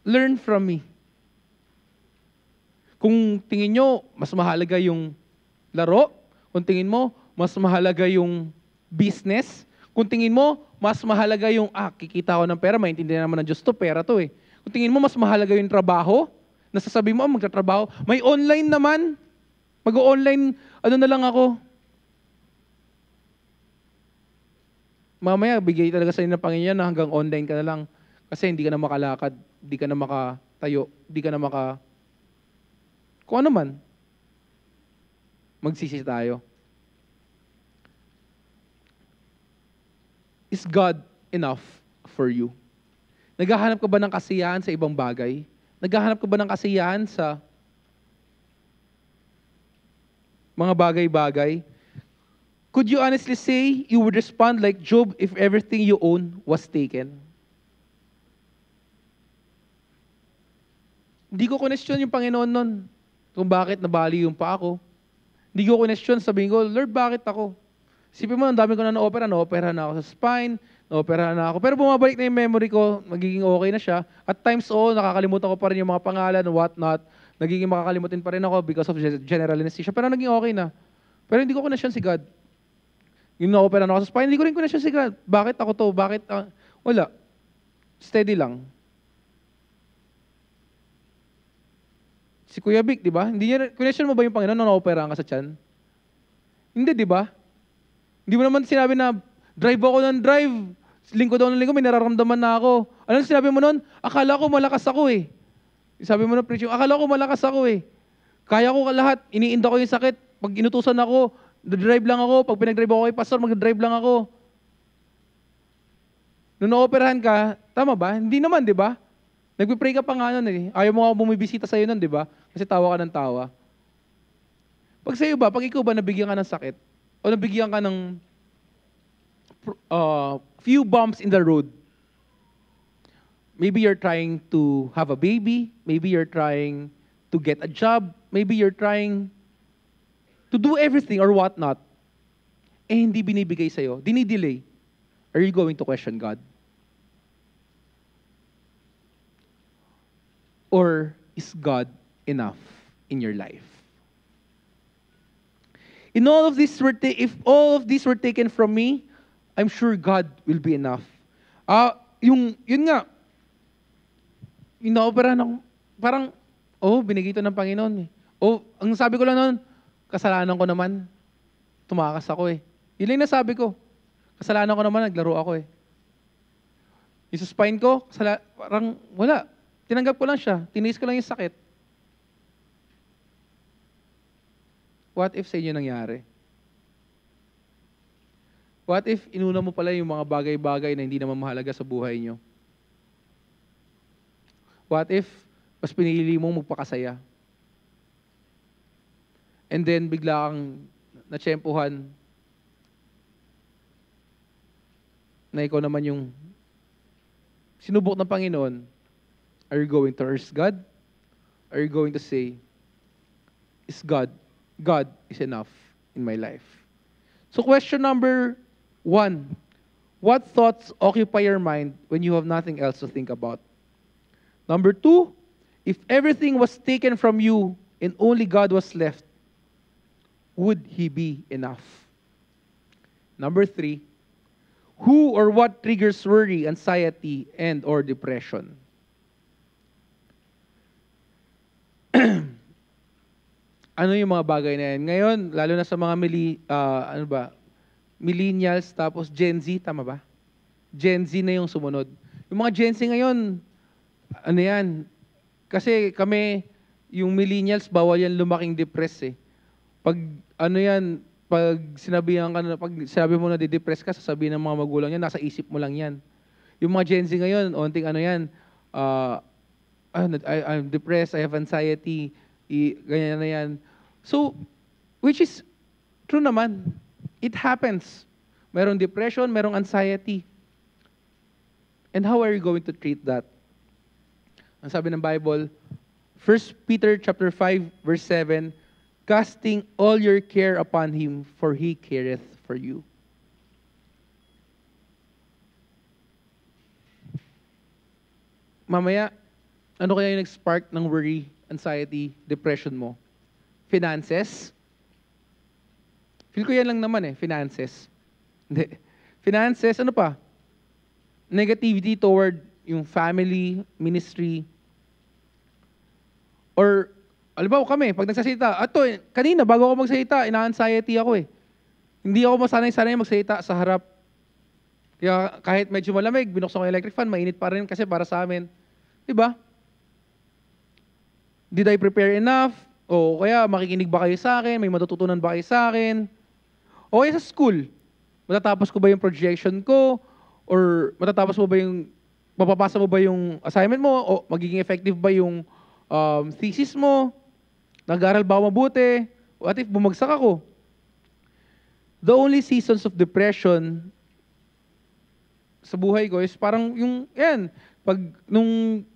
Learn from me. Kung tingin nyo, mas mahalaga yung laro. Kung tingin mo, mas mahalaga yung business. Kung tingin mo, mas mahalaga yung, kikita ko ng pera, maintindihan naman ng Diyos to, pera to eh. Kung tingin mo, mas mahalaga yung trabaho, nasasabi mo, magtatrabaho, may online naman, mag-online, na lang ako. Mamaya, bigay talaga sa'yo ng Panginoon na hanggang online ka na lang. Kasi hindi ka na makalakad, hindi ka na makatayo, hindi ka na kung ano man. Magsisi tayo. Is God enough for you? Naghahanap ka ba ng kasiyahan sa ibang bagay? Naghahanap ka ba ng kasiyahan sa mga bagay-bagay? Could you honestly say you would respond like Job if everything you own was taken? Hindi ko question yung Panginoon nun kung bakit nabali yung pa ako. Hindi ko question, sabihin ko, Lord, bakit ako? Isipin mo, ang dami ko na na-opera na ako sa spine, na-opera na ako. Pero bumabalik na yung memory ko, magiging okay na siya. At times, nakakalimutan ko pa rin yung mga pangalan, what not. Nagiging makakalimutin pa rin ako because of general anesthesia. Pero naging okay na. Pero hindi ko question si God. Yung na-opera na ako sa spine, hindi ko rin question si God. Bakit ako to? Bakit? Wala. Steady lang. Si Kuya Vic, di ba? Hindi niya, question mo ba yung Panginoon nung na-opera ka sa tiyan? Hindi, di ba? Hindi mo naman sinabi na, drive ako ng drive. Linggo daw ng linggo, may nararamdaman na ako. Ano sinabi mo nun? Akala ko malakas ako eh. Sabi mo na, preaching, akala ko malakas ako eh. Kaya ko lahat, iniinda ko yung sakit. Pag inutusan ako, drive lang ako. Pag pinag-drive ako kay pastor, mag-drive lang ako. Nung na-operahan ka, tama ba? Hindi naman, di ba? Nagpipray ka pa nga nun eh. Ayaw mo nga bumibisita sa'yo nun, di ba? Kasi tawa ka ng tawa. Pag sa'yo ba, pag ikaw ba nabigyan ka ng sakit, o nabigyan ka ng few bumps in the road, maybe you're trying to have a baby, maybe you're trying to get a job, maybe you're trying to do everything or whatnot, hindi binibigay sa'yo, dinidelay, are you going to question God? Or is God enough in your life? In all of this, if all of these were taken from me, I'm sure God will be enough. Yun nga, yung naopera ng, parang, binigay ito ng Panginoon eh. Ang sabi ko lang noon, kasalanan ko naman. Tumakas ako eh. Yun lang nasabi ko. Kasalanan ko naman, naglaro ako eh. Yung sa spine ko, parang wala. Tinanggap ko lang siya. Tiniis ko lang yung sakit. What if sa inyo nangyari? What if inuna mo pala yung mga bagay-bagay na hindi naman mahalaga sa buhay nyo? What if mas pinili mong magpakasaya? And then bigla kang natsyempuhan na ikaw naman yung sinubok ng Panginoon. Are you going to curse God? Are you going to say, is God God is enough in my life. So question number 1, what thoughts occupy your mind when you have nothing else to think about? Number 2, if everything was taken from you and only God was left, would He be enough? Number 3, who or what triggers worry, anxiety, and or depression? Ano yung mga bagay na yan? Ngayon, lalo na sa mga millennials, tapos Gen Z, tama ba? Gen Z na yung sumunod. Yung mga Gen Z ngayon, ano yan? Kasi kami, yung millennials, bawal yan lumaking depressed eh. Pag sinabi mo na de-depress ka, sasabihin ng mga magulang niya, nasa isip mo lang yan. Yung mga Gen Z ngayon, onting I'm depressed, I have anxiety, ganyan na yan. So, which is true naman. It happens. Merong depression, merong anxiety. And how are you going to treat that? Ang sabi ng Bible, 1 Peter chapter 5, verse 7, casting all your care upon Him, for He careth for you. Mamaya, ano kaya yung nag-spark ng worry, anxiety, depression mo? Finances? Feel ko yan lang naman finances. Hindi. Finances, ano pa? Negativity toward yung family, ministry. Or, alam kami, pag nagsasalita, kanina, bago ako magsalita, ina-anxiety ako Hindi ako masanay-sanay magsalita sa harap. Kaya kahit medyo malamig, binuksan ko yung electric fan, mainit pa rin kasi para sa amin. Diba? Did I prepare enough? O kaya makikinig ba kayo sa akin? May matututunan ba kayo sa akin? O kaya sa school, matatapos ko ba yung projection ko? Or mapapasa mo ba yung assignment mo? O magiging effective ba yung thesis mo? Nag-aaral ba ako mabuti? What if bumagsak ako? The only seasons of depression sa buhay ko is parang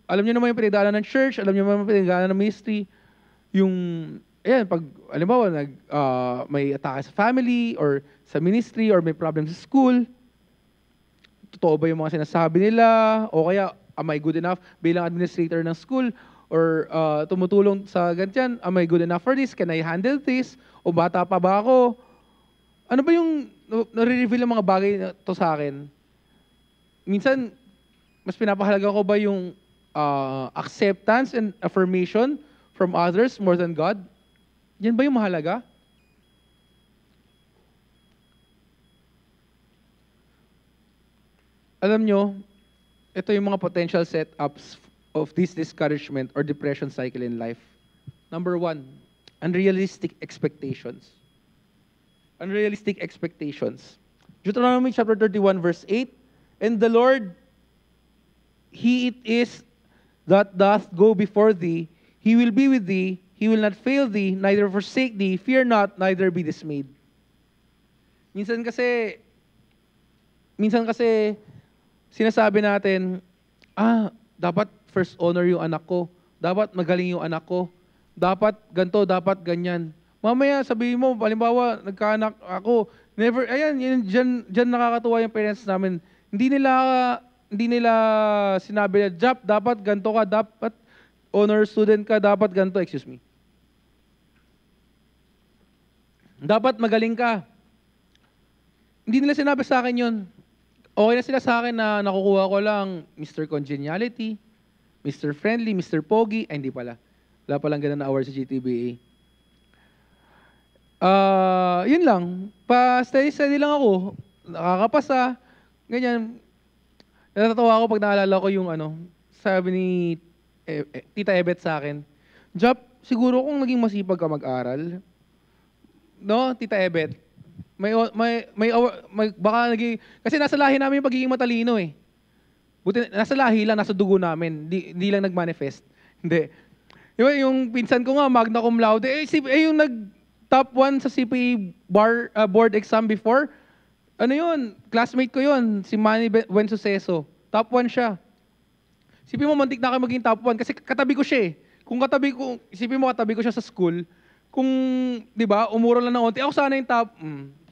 alam niyo naman yung pinagdaanan ng church, alam niyo naman yung pinagdaanan ng ministry, pag, alimbawa, may atake sa family, or sa ministry, or may problem sa school, totoo ba yung mga sinasabi nila, o kaya, am I good enough bilang administrator ng school, or tumutulong sa ganyan, am I good enough for this, can I handle this, o bata pa ba ako? Ano ba yung nare-reveal ng mga bagay na to sa akin? Minsan, mas pinapahalaga ko ba yung acceptance and affirmation from others more than God? Yan ba yung mahalaga? Alam nyo, ito yung mga potential setups of this discouragement or depression cycle in life. Number 1, unrealistic expectations. Unrealistic expectations. Deuteronomy chapter 31, verse 8, and the Lord, He it is that doth go before thee, He will be with thee, He will not fail thee, neither forsake thee, fear not, neither be dismayed. Minsan kasi, sinasabi natin, dapat first honor yung anak ko, dapat magaling yung anak ko, dapat ganto, dapat ganyan. Mamaya sabihin mo, halimbawa, nagkaanak ako, dyan nakakatuwa yung parents namin. Hindi nila sinabi na, dapat ganto ka, dapat honor student ka, dapat ganito, dapat magaling ka. Hindi nila sinabi sa akin yun. Okay na sila sa akin na nakukuha ko lang Mr. Congeniality, Mr. Friendly, Mr. Pogi, hindi pala. Wala palang ganun na award sa GTBA. Yun lang. Pa-steady lang ako. Nakakapasa. Ganyan. Natatawa ako pag naalala ko yung sabi ni Tita Ebet sa akin, Jap, siguro kung naging masipag ka mag-aral, no, Tita Ebet, baka naging, kasi nasa lahi namin yung pagiging matalino Buti, nasa lahi lang, nasa dugo namin, hindi lang nag-manifest. Hindi. Yung pinsan ko nga, magna cum laude, yung nag-top 1 sa CPE board exam before, classmate ko yun, si Manny Buensuceso. Top 1 siya. Isipin mo, mantik na kayo maging top 1 kasi katabi ko siya Isipin mo, katabi ko siya sa school. kung, di ba, umura lang ng onti, ako sana yung top,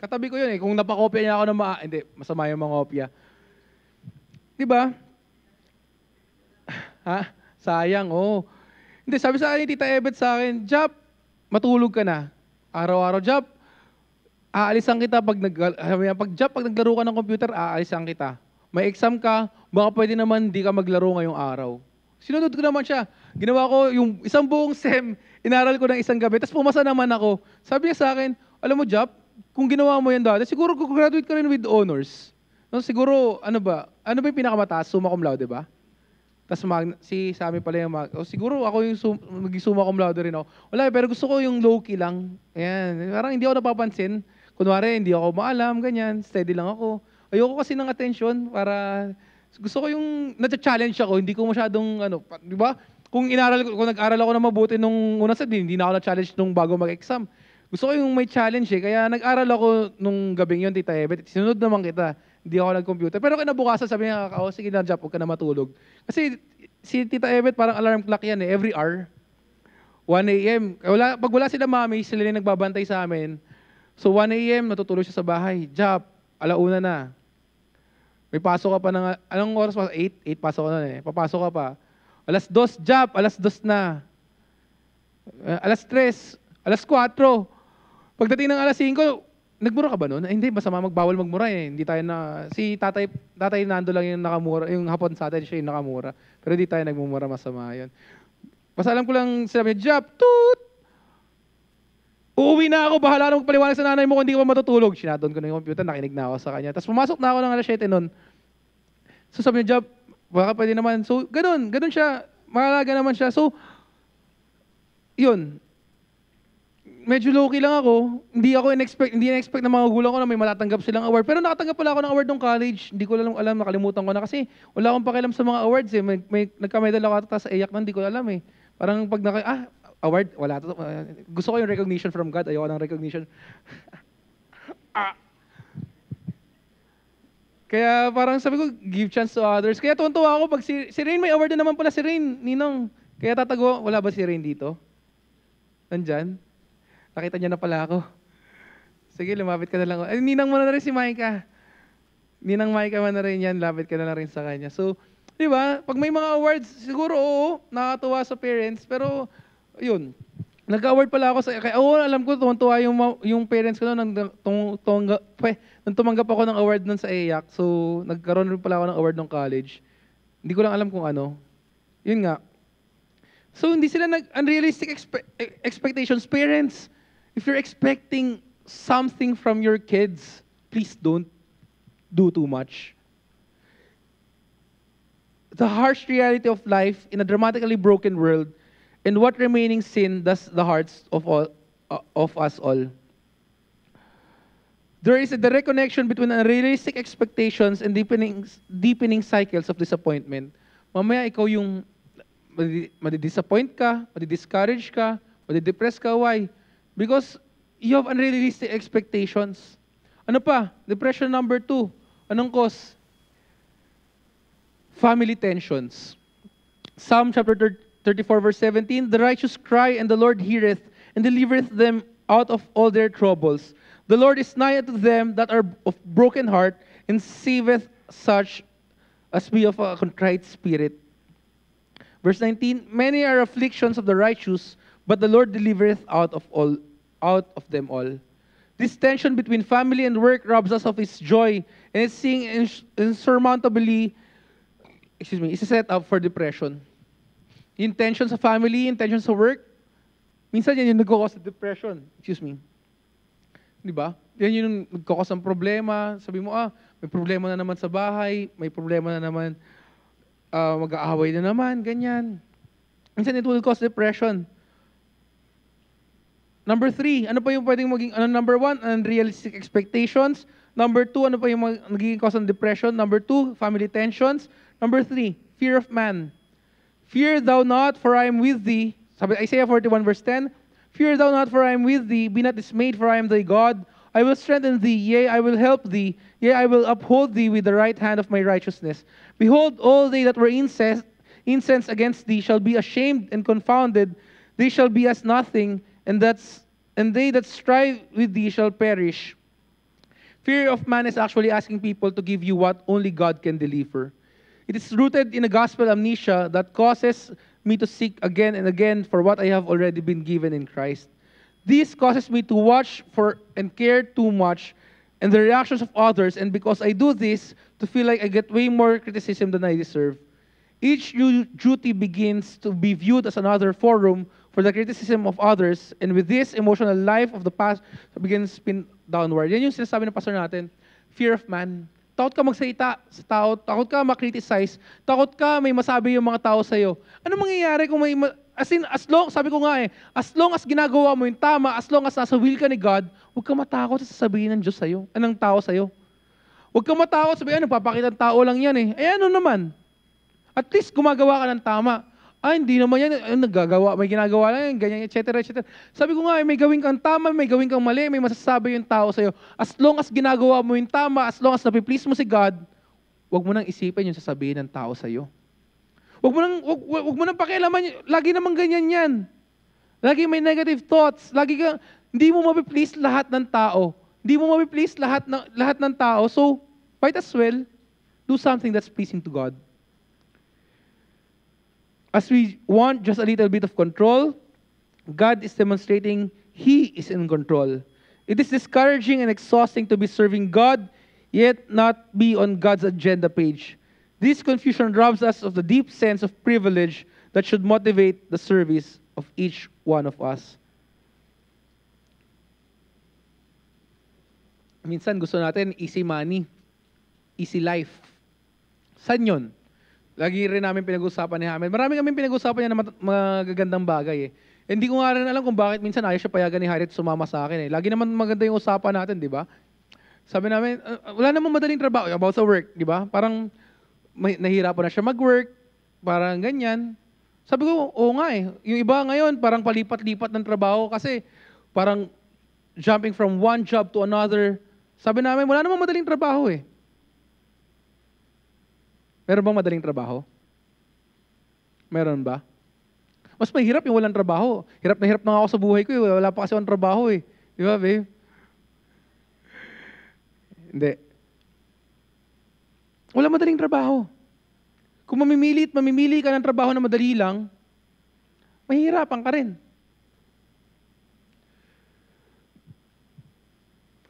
katabi ko yun eh. Kung napakopya niya ako ng hindi, masama yung mga kopya. Di ba? Ha? Sayang, oh. Hindi, sabi sa akin, Tita Evet sa akin, Jap, matulog ka na. Araw-araw, Jap, aalisan kita pag naglaro ka ng computer, aalisan kita. May exam ka, baka pwede naman hindi ka maglaro ngayong araw. Sinunod ko naman siya. Ginawa ko yung isang buong SEM, inaral ko ng isang gabi, tapos pumasa naman ako. Sabi niya sa akin, alam mo, Jap, kung ginawa mo yan dati, siguro graduate ka rin with honors. No, siguro, ano ba yung pinakamataas? Summa cum laude, ba? Tapos si Sammy pala yung siguro ako yung maging summa cum laude rin ako. Wala, pero gusto ko yung low-key lang. Ayan, parang hindi ako napapansin. Kunwari, hindi ako maalam, ganyan. Steady lang ako. Ayoko kasi ng attention para gusto ko yung na-challenge ako. Hindi ko masyadong, di ba? Kung nag-aral ako na mabuti nung unang set, hindi na ako na-challenge nung bago mag-exam. Gusto ko yung may challenge eh. Kaya nag-aral ako nung gabing yun, Tita Evet. Sinunod naman kita. Hindi ako nag-computer. Pero kinabukasan, sabi niya, sige na, Jap, huwag ka na matulog. Kasi si Tita Evet, parang alarm clock yan eh, every hour. 1 a.m. Pag wala sila mami, sila yung nagbabantay sa amin. So 1 a.m., natutulog siya sa bahay. Jap, 1:00 na. May pasok ka pa ng, anong oras pa? 8? 8 pasok ka na eh. Papasok ka pa. 2:00, Jap, 2:00 na. 3:00, 4:00. Pagdating ng 5:00, nagmura ka ba noon? Hindi, masama magbawal magmura eh. Hindi tayo si tatay Nando lang yung nakamura, yung hapon sa atin siya yung nakamura. Pero hindi tayo nagmumura, masama yun. Basta alam ko lang sinabi niya, Jap, toot! Uuwi na ako, bahala na magpaliwanag sa nanay mo kung hindi ka pa matutulog. Sinadon ko na yung computer, nakinig na ako sa kanya. Tapos pumasok na ako ng 7:00 noon. So sabi niya, Jap, baka pwede naman. So ganun siya, mahalaga naman siya. So, yun. Medyo low-key lang ako. Hindi na-expect ng mga gulang ko na may matatanggap silang award. Pero nakatanggap pala ako ng award ng college. Hindi ko alam, nakalimutan ko na. Kasi wala akong pakialam sa mga awards eh. May nagka-medal ako tapos sa iyak na, hindi ko alam eh. Parang pag award, wala to. Gusto ko yung recognition from God. Ayoko ng recognition. Kaya parang sabi ko, give chance to others. Kaya tuwan-tuwa ako pag si Rain, may award na naman pala si Rain, Ninong. Kaya tatago, wala ba si Rain dito? Nandyan? Nakita niya na pala ako. Sige, lumapit ka na lang. Ay, ninang mo na rin si Micah. Ninang Micah mo na rin yan, lapit ka na rin sa kanya. So, di ba, pag may mga awards, siguro oo, nakakatuwa sa parents, pero, yun, nag-award pala ako sa, kaya alam ko, tuwan-tuwa yung parents ko nung tumanggap ako ng award nun sa EYAC. So, nagkaroon rin pala ako ng award ng college. Hindi ko lang alam kung ano. Yun nga. So, hindi sila unrealistic expectations. Parents, if you're expecting something from your kids, please don't do too much. The harsh reality of life in a dramatically broken world, and what remaining sin does the hearts of us all. There is a direct connection between unrealistic expectations and deepening cycles of disappointment. Mamaya ikaw yung madidisappoint ka, madidiscourage ka, madidepress ka. Why? Because you have unrealistic expectations. Ano pa? Depression number 2. Anong cause? Family tensions. Psalm chapter 34 verse 17, the righteous cry and the Lord heareth and delivereth them out of all their troubles. The Lord is nigh unto them that are of broken heart and saveth such as be of a contrite spirit. Verse 19, many are afflictions of the righteous, but the Lord delivereth out of them all. This tension between family and work robs us of its joy, and it's seeing insurmountably, is a set up for depression. Yung tension sa family, yung tension sa work, minsan yan yung nagkakos sa depression. Di ba? Yan yung nagkakos ng problema. Sabi mo, may problema na naman sa bahay, may problema na naman, mag-aaway na naman, ganyan. Minsan it will cause depression. Number 3, ano pa yung pwedeng maging, number 1, unrealistic expectations. Number 2, ano pa yung nagiging cause ng depression. Number 2, family tensions. Number 3, fear of man. Fear thou not, for I am with thee. Sabi Isaiah 41 verse 10, fear thou not, for I am with thee. Be not dismayed, for I am thy God. I will strengthen thee, yea, I will help thee. Yea, I will uphold thee with the right hand of my righteousness. Behold, all they that were incensed against thee shall be ashamed and confounded. They shall be as nothing, and that's and they that strive with thee shall perish. Fear of man is actually asking people to give you what only God can deliver. It is rooted in a gospel amnesia that causes me to seek again and again for what I have already been given in Christ. This causes me to watch for and care too much and the reactions of others, and because I do this, to feel like I get way more criticism than I deserve. Each new duty begins to be viewed as another forum for the criticism of others, and with this, emotional life of the past begins spin downward. Yan yung sinasabi ng pastor natin, fear of man. Takot ka magsalita sa tao, takot ka makriticize, takot ka may masabi yung mga tao sa'yo. Ano mangyayari kung may, as long, sabi ko nga as long as ginagawa mo yung tama, as long as nasa will ka ni God, huwag ka matakot sa sasabihin ng Diyos sa'yo, ng tao sa'yo. Huwag ka matakot, sabihin, nagpapakita ng tao lang yan eh. Eh ano naman? At least gumagawa ka ng tama. Ay, hindi naman yan, naggagawa, may ginagawa lang yan, ganyan, etc., etc. Sabi ko nga, may gawin kang tama, may gawin kang mali, may masasabi yung tao sa'yo. As long as ginagawa mo yung tama, as long as napiplease mo si God, huwag mo nang isipin yung sasabihin ng tao sa'yo. Huwag mo nang pakialaman, lagi naman ganyan yan. Lagi may negative thoughts, lagi ka, hindi mo mapiplease lahat ng tao. Hindi mo mapiplease lahat ng tao, so, might as well, do something that's pleasing to God. As we want just a little bit of control, God is demonstrating He is in control. It is discouraging and exhausting to be serving God, yet not be on God's agenda page. This confusion robs us of the deep sense of privilege that should motivate the service of each one of us. Minsan gusto natin easy money, easy life. Saan yun? Lagi rin namin pinag-usapan ni Hamel. Marami kami pinag-usapan niya na magagandang bagay eh. Hindi ko nga rin alam kung bakit minsan ayaw siya payagan ni Harriet sumama sa akin eh. Lagi naman maganda yung usapan natin, di ba? Sabi namin, wala namang madaling trabaho about sa work, di ba? Parang nahihirapan na siya mag-work, parang ganyan. Sabi ko, oo nga eh. Yung iba ngayon, parang palipat-lipat ng trabaho kasi parang jumping from one job to another. Sabi namin, wala namang madaling trabaho eh. Meron bang madaling trabaho? Meron ba? Mas mahirap yung walang trabaho. Hirap na nga ako sa buhay ko eh. Wala pa kasi akong trabaho eh. Di ba, babe? Hindi. Wala madaling trabaho. Kung mamimili ka ng trabaho na madali lang, mahihirapan ka rin.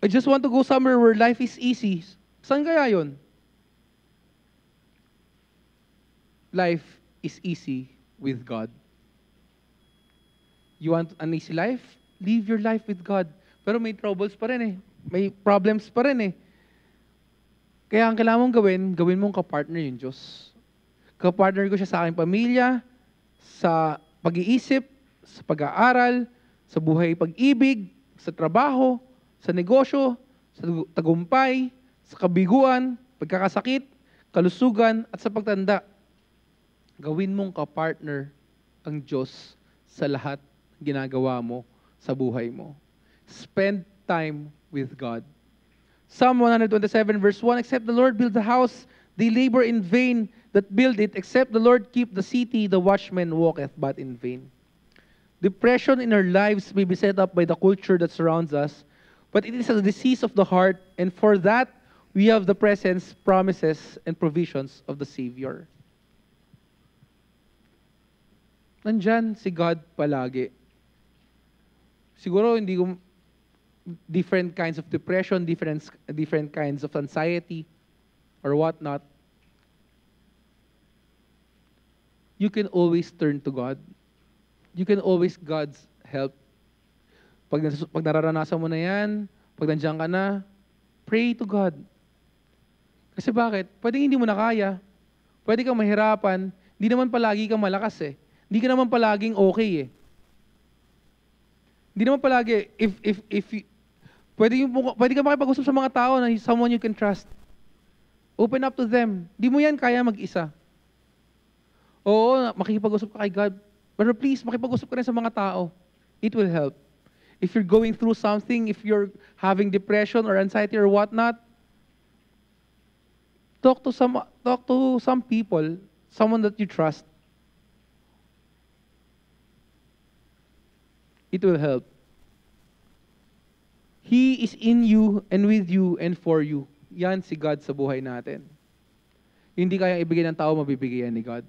I just want to go somewhere where life is easy. Saan kaya yun? Life is easy with God. You want an easy life? Live your life with God. Pero may troubles pa rin eh. May problems pa rin eh. Kaya ang kailangan mong gawin mong kapartner yung Diyos. Kapartner ko siya sa aking pamilya, sa pag-iisip, sa pag-aaral, sa buhay pag-ibig, sa trabaho, sa negosyo, sa tagumpay, sa kabiguan, pagkakasakit, kalusugan, at sa pagtanda. Gawin mong kapartner ang Diyos sa lahat ng ginagawa mo sa buhay mo. Spend time with God. Psalm 127 verse 1, except the Lord build the house, they labor in vain that build it. Except the Lord keep the city, the watchman walketh but in vain. Depression in our lives may be set up by the culture that surrounds us, but it is a disease of the heart, and for that, we have the presence, promises, and provisions of the Savior. Nandyan si God palagi. Siguro hindi ko different kinds of depression, different kinds of anxiety, or whatnot. You can always turn to God. You can always God's help. Pag nararanasan mo na yan, pag nandiyan ka na, pray to God. Kasi bakit? Pwedeng hindi mo na kaya. Pwede kang mahirapan. Hindi naman palagi kang malakas eh. Hindi ka naman palaging okay eh. Hindi naman palagi, pwede ka makipag-usap sa mga tao na someone you can trust. Open up to them. Hindi mo yan kaya mag-isa. Oo, makikipag-usap ka kay God. But please, makipag-usap ka rin sa mga tao. It will help. If you're going through something, if you're having depression or anxiety or whatnot, talk to some people, someone that you trust. It will help. He is in you and with you and for you. Yan si God sa buhay natin. Hindi kayang ibigay ng tao, mabibigay yan ni God.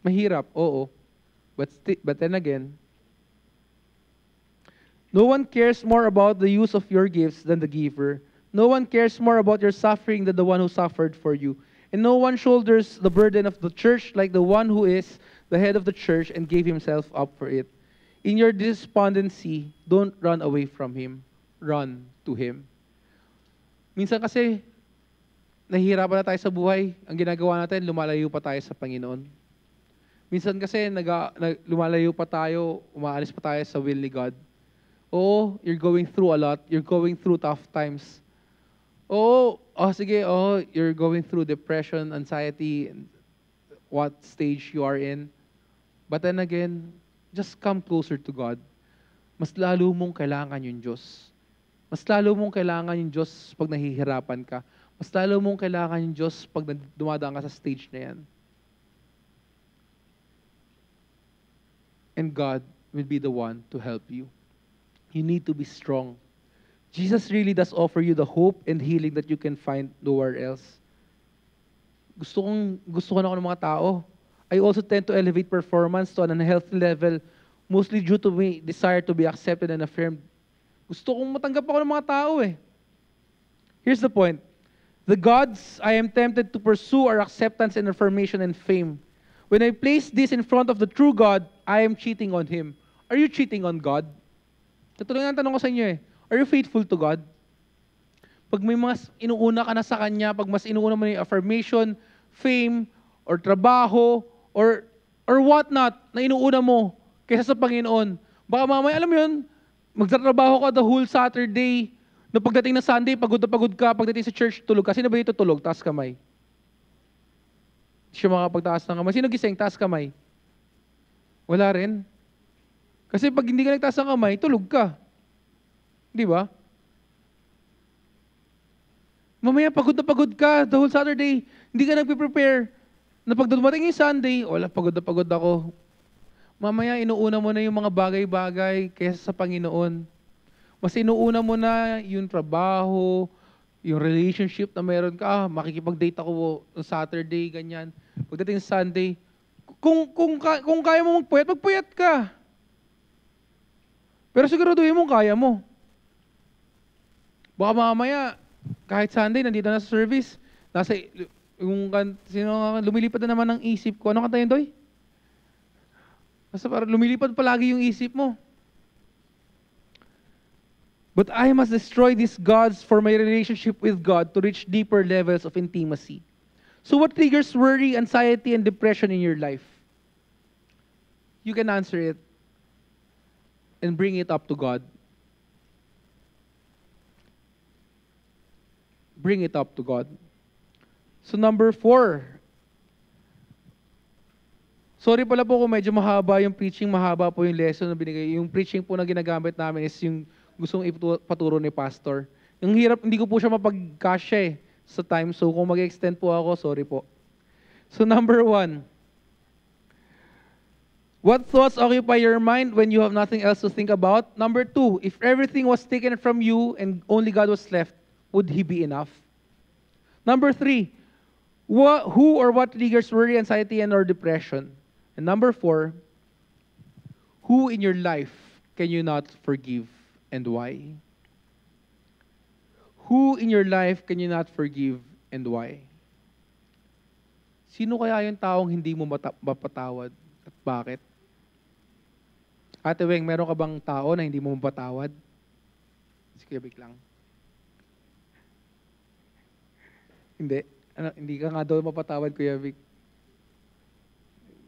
Mahirap, oo. But then again, no one cares more about the use of your gifts than the giver. No one cares more about your suffering than the one who suffered for you. And no one shoulders the burden of the church like the one who is the head of the church and gave himself up for it. In your despondency, don't run away from Him. Run to Him. Minsan kasi, nahihirapan na tayo sa buhay. Ang ginagawa natin, lumalayo pa tayo sa Panginoon. Minsan kasi, lumalayo pa tayo, umaalis pa tayo sa will ni God. Oo, you're going through a lot. You're going through tough times. Oo, you're going through depression, anxiety, and what stage you are in. But then again, just come closer to God. Mas lalo mong kailangan yung Diyos. Mas lalo mong kailangan yung Diyos pag nahihirapan ka. Mas lalo mong kailangan yung Diyos pag dumadaan ka sa stage na yan. And God will be the one to help you. You need to be strong. Jesus really does offer you the hope and healing that you can find nowhere else. Gusto ko na ako ng mga tao. I also tend to elevate performance to an unhealthy level, mostly due to my desire to be accepted and affirmed. Gusto kong matanggap ako ng mga tao eh. Here's the point. The gods I am tempted to pursue are acceptance and affirmation and fame. When I place this in front of the true God, I am cheating on Him. Are you cheating on God? Tutuloy nga ang tanong ko sa inyo eh. Are you faithful to God? Pag may mas inuuna ka na sa Kanya, pag mas inuuna mo na yung affirmation, fame, or trabaho, or what not, na inuuna mo kaysa sa Panginoon, baka mamaya, alam mo yun, magtatrabaho ka the whole Saturday, na pagdating na Sunday, pagod na pagod ka, pagdating sa church, tulog ka. Sino ba dito tulog? Taas kamay. Hindi siya makapagtaas ng kamay. Sino gising? Taas kamay. Wala rin. Kasi pag hindi ka nagtaas ng kamay, tulog ka. Di ba? Mamaya pagod na pagod ka the whole Saturday, hindi ka nagpe-prepare. Na pag dumating yung Sunday, wala, pagod na pagod ako. Mamaya inuuna mo na yung mga bagay-bagay kaysa sa Panginoon. Mas inuuna mo na yung trabaho, yung relationship na meron ka. Makikipag-date ako on Saturday, ganyan. Pagdating sa Sunday, kung kaya mo magpuyat ka. Pero siguraduhin mo kaya mo. Baka mamaya, kahit Sunday, nandito na sa service, nasa, lumilipad na naman ng isip ko. Ano kanta yun, Doy? Basta parang lumilipad palagi yung isip mo. But I must destroy these gods for my relationship with God to reach deeper levels of intimacy. So what triggers worry, anxiety, and depression in your life? You can answer it and bring it up to God. Bring it up to God. So number 4. Sorry pala po kung medyo mahaba yung preaching, mahaba po yung lesson na binigay. Yung preaching po na ginagamit namin is yung gustong ipaturo ni Pastor. Yung hirap, hindi ko po siya mapagkasya sa time. So kung mag-extend po ako, sorry po. So number 1. What thoughts occupy your mind when you have nothing else to think about? Number 2. If everything was taken from you and only God was left, would He be enough? Number 3. Who or what triggers worry, anxiety, and or depression? And number 4. Who in your life can you not forgive and why? Who in your life can you not forgive and why? Sino kaya yung taong hindi mo mapatawad at bakit? Ate Weng, meron ka bang tao na hindi mo mapatawad? Sige, big lang. Hindi. Hindi ka nga daw mapatawad, Kuya Vic.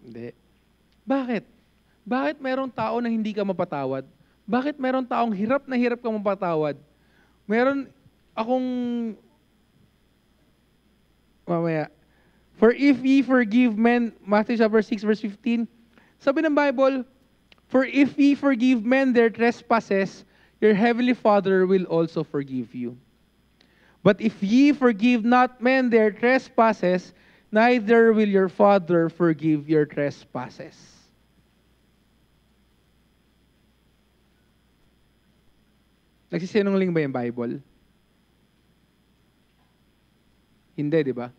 Hindi. Bakit? Bakit merong tao na hindi ka mapatawad? Bakit merong taong hirap na hirap ka mapatawad? Meron akong mamaya. For if ye forgive men, Matthew chapter 6 verse 15, sabi ng Bible, for if ye forgive men their trespasses, your heavenly Father will also forgive you. But if ye forgive not men their trespasses, neither will your Father forgive your trespasses. Nagsisinungaling ba yung Bible? Hindi, di ba?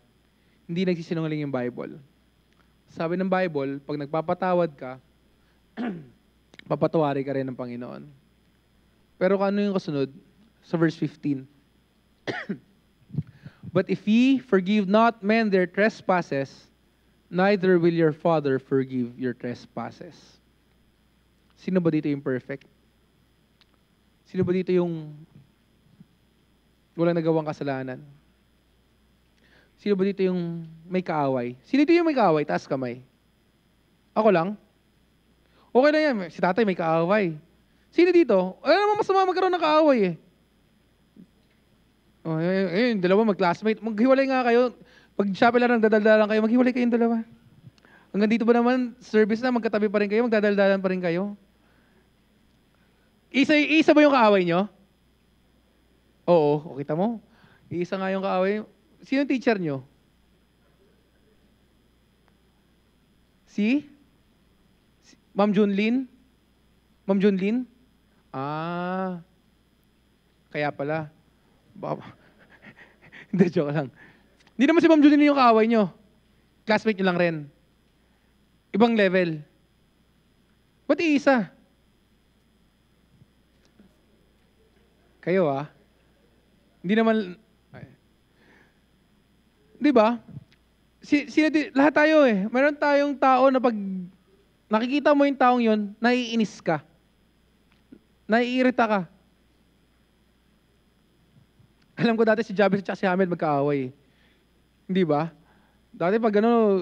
Hindi nagsisinungaling yung Bible. Sabi ng Bible, pag nagpapatawad ka, papatawari ka rin ng Panginoon. Pero ano yung kasunod? Sa verse 15. But if ye forgive not men their trespasses, neither will your Father forgive your trespasses. Sino ba dito yung perfect? Sino ba dito yung walang nagawang kasalanan? Sino ba dito yung may kaaway? Sino dito yung may kaaway? Taas kamay. Ako lang? Okay lang yan. Si tatay may kaaway. Sino dito? Ano naman masama magkaroon ng kaaway eh. Oh, yung dalawa mag-classmate. Maghiwalay nga kayo. Pag Shopee lang nagdadaldalan kayo, maghiwalay kayong dalawa. Hanggang dito ba naman, service na, magkatabi pa rin kayo, magdadaldalan pa rin kayo? Isa ba yung kaaway nyo? Oo, kita mo. Isa nga yung kaaway. Sino yung teacher nyo? Si Ma'am Junlin? Ma'am Junlin? Ah, kaya pala. Hindi, joke lang. Hindi naman si Ma'am Junlin yung kaaway nyo. Classmate nyo lang rin. Ibang level. Ba't iisa? Kayo Hindi naman... Di ba? Lahat tayo Meron tayong tao na pag nakikita mo yung taong yun, naiinis ka. Naiirita ka. Alam ko dati si Jabez at si Hamid magkaaway. Hindi ba? Dati pag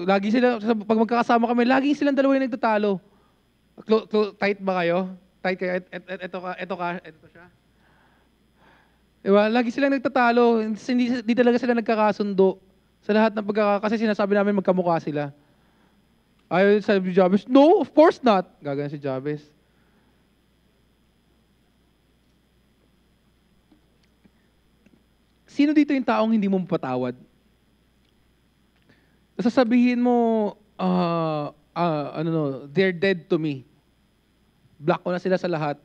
lagi sila, pag magkakasama kami, lagi silang dalawa yung nagtatalo. Tight ba kayo? Tight kayo? Ito siya. Diba? Lagi silang nagtatalo. Hindi talaga sila nagkakasundo. Sa lahat ng kasi sinasabi namin magkamukha sila. Ayaw sabi si Jabez, no, of course not. Gagana si Jabez. Sino dito yung taong hindi mo mapatawad? Sasabihin mo, they're dead to me. Block ko na sila sa lahat.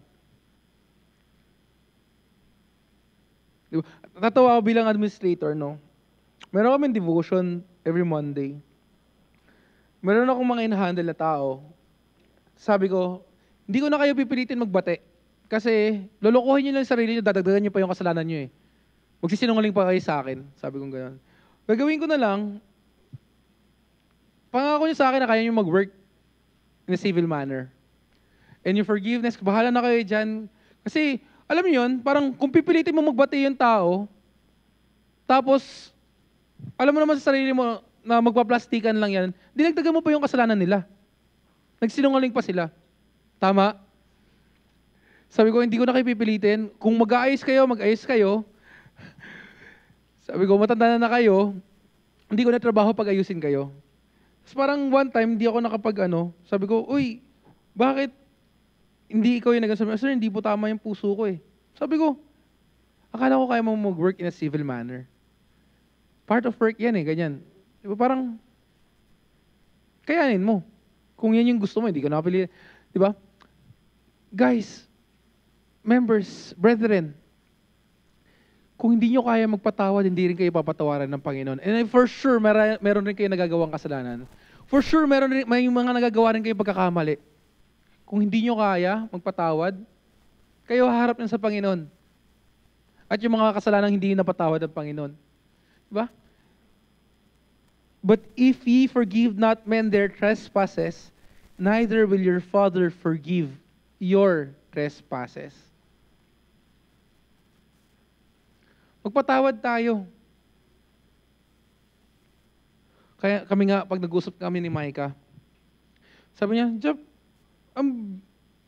Diba? Tatawa ako bilang administrator, no? Meron kaming devotion every Monday. Meron akong mga in-handle na tao. Sabi ko, hindi ko na kayo pipilitin magbate. Kasi lolokohin nyo lang yung sarili nyo, dadagdagan nyo pa yung kasalanan nyo Magsisinungaling pa kayo sa akin. Sabi ko gano'n. Gagawin ko na lang, pangako nyo sa akin na kaya nyo mag-work in a civil manner. And yung forgiveness, bahala na kayo dyan. Kasi, alam niyo yun, parang kung pipilitin mo magbati yung tao, tapos, alam mo naman sa sarili mo na magpaplastikan lang yan, dinagdagan mo pa yung kasalanan nila. Nagsinungaling pa sila. Tama? Sabi ko, hindi ko na kayo pipilitin. Kung mag-aayos kayo, mag-ayos kayo. Sabi ko, matanda na kayo, hindi ko na trabaho pag-ayusin kayo. Tapos parang one time, hindi ako sabi ko, uy, bakit hindi ikaw yung nagsasabi? Sir, hindi po tama yung puso ko Sabi ko, akala ko kaya mo mag-work in a civil manner. Part of work yan ganyan. Diba parang, kayanin mo. Kung yan yung gusto mo, hindi ka napili. Diba? Guys, members, brethren, kung hindi nyo kaya magpatawad, hindi rin kayo papatawaran ng Panginoon. And for sure, meron rin kayo nagagawang kasalanan. For sure, may mga nagagawa rin kayo pagkakamali. Kung hindi nyo kaya magpatawad, kayo haharap na sa Panginoon. At yung mga kasalanan hindi napatawad ng Panginoon. Diba? But if ye forgive not men their trespasses, neither will your Father forgive your trespasses. Magpatawad tayo. Kaya kami nga, pag nag-usap kami ni Micah, sabi niya, Job, ang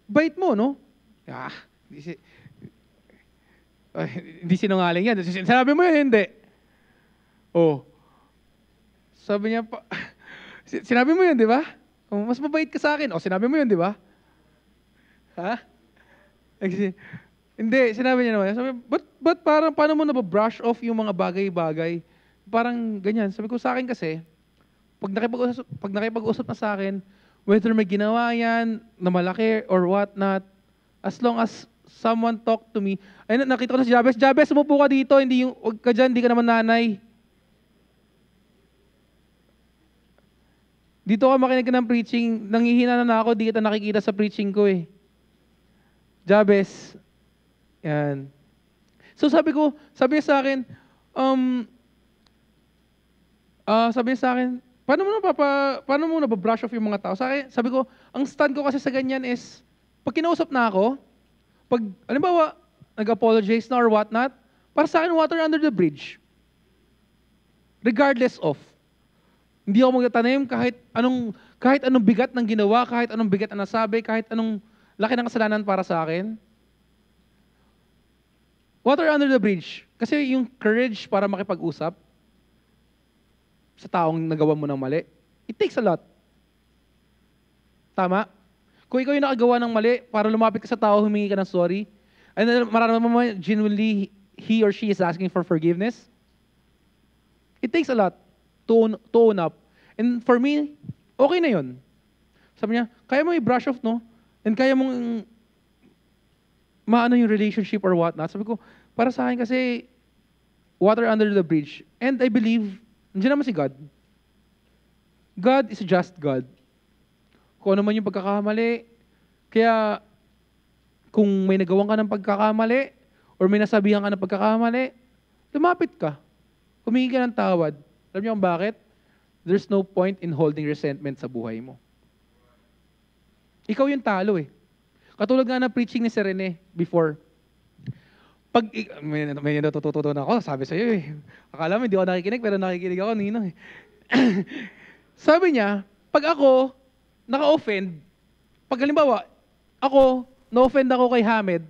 bait mo, no? Hindi sinungaling yan. Sinabi mo yun, hindi. Sabi niya, sinabi mo yun, di ba? Mas mabait ka sa akin. Sinabi mo yun, di ba? Ha? Hindi, sinabi niya naman. Sabi, but parang, paano mo nababrush off yung mga bagay-bagay? Parang ganyan. Sabi ko sa akin kasi, pag nakipag-usap na sa akin, whether may ginawa yan na malaki or what not, as long as someone talk to me. Ay, nakita ko na si Jabez. Jabez, umupo ka dito. Hindi yung, huwag ka dyan, hindi ka naman nanay. Dito ka makinig ka ng preaching. Nangihina na ako, di kita nakikita sa preaching ko eh. Jabez. Yan. So sabi niya sa akin, paano mo nababrush off yung mga tao? Sabi ko, ang stand ko kasi sa ganyan is, pag kinausap na ako, pag, alimbawa, nag-apologize na or whatnot, para sa akin, water under the bridge. Regardless of. Hindi ako magtatanim kahit anong bigat ng ginawa, kahit anong bigat na nasabi, kahit anong laki ng kasalanan para sa akin. Water under the bridge. Kasi yung courage para makipag-usap sa taong nagawa mo ng mali, it takes a lot. Tama? Kung ikaw yung nakagawa ng mali, para lumapit ka sa tao, humingi ka ng sorry, and then mararamdaman mo genuinely he or she is asking for forgiveness, it takes a lot to own up. And for me, okay na yun. Sabi niya, kaya mo i-brush off, no? And kaya mong maano yung relationship or whatnot. Sabi ko, para sa akin kasi, water under the bridge. And I believe, nandiyan naman si God. God is a just God. Kung ano man yung pagkakamali, kaya kung may nagawang ka ng pagkakamali, or may nasabihan ka ng pagkakamali, lumapit ka. Humingi ka ng tawad. Alam niyo kung bakit? There's no point in holding resentment sa buhay mo. Ikaw yung talo eh. Katulad nga ng preaching ni Sir Rene before. May natututo na ako, sabi sa iyo eh. Akala mo hindi ako nakikinig, pero nakikinig ako, Ninong eh. Sabi niya, pag ako naka-offend, pag halimbawa, ako, na-offend ako kay Hamed,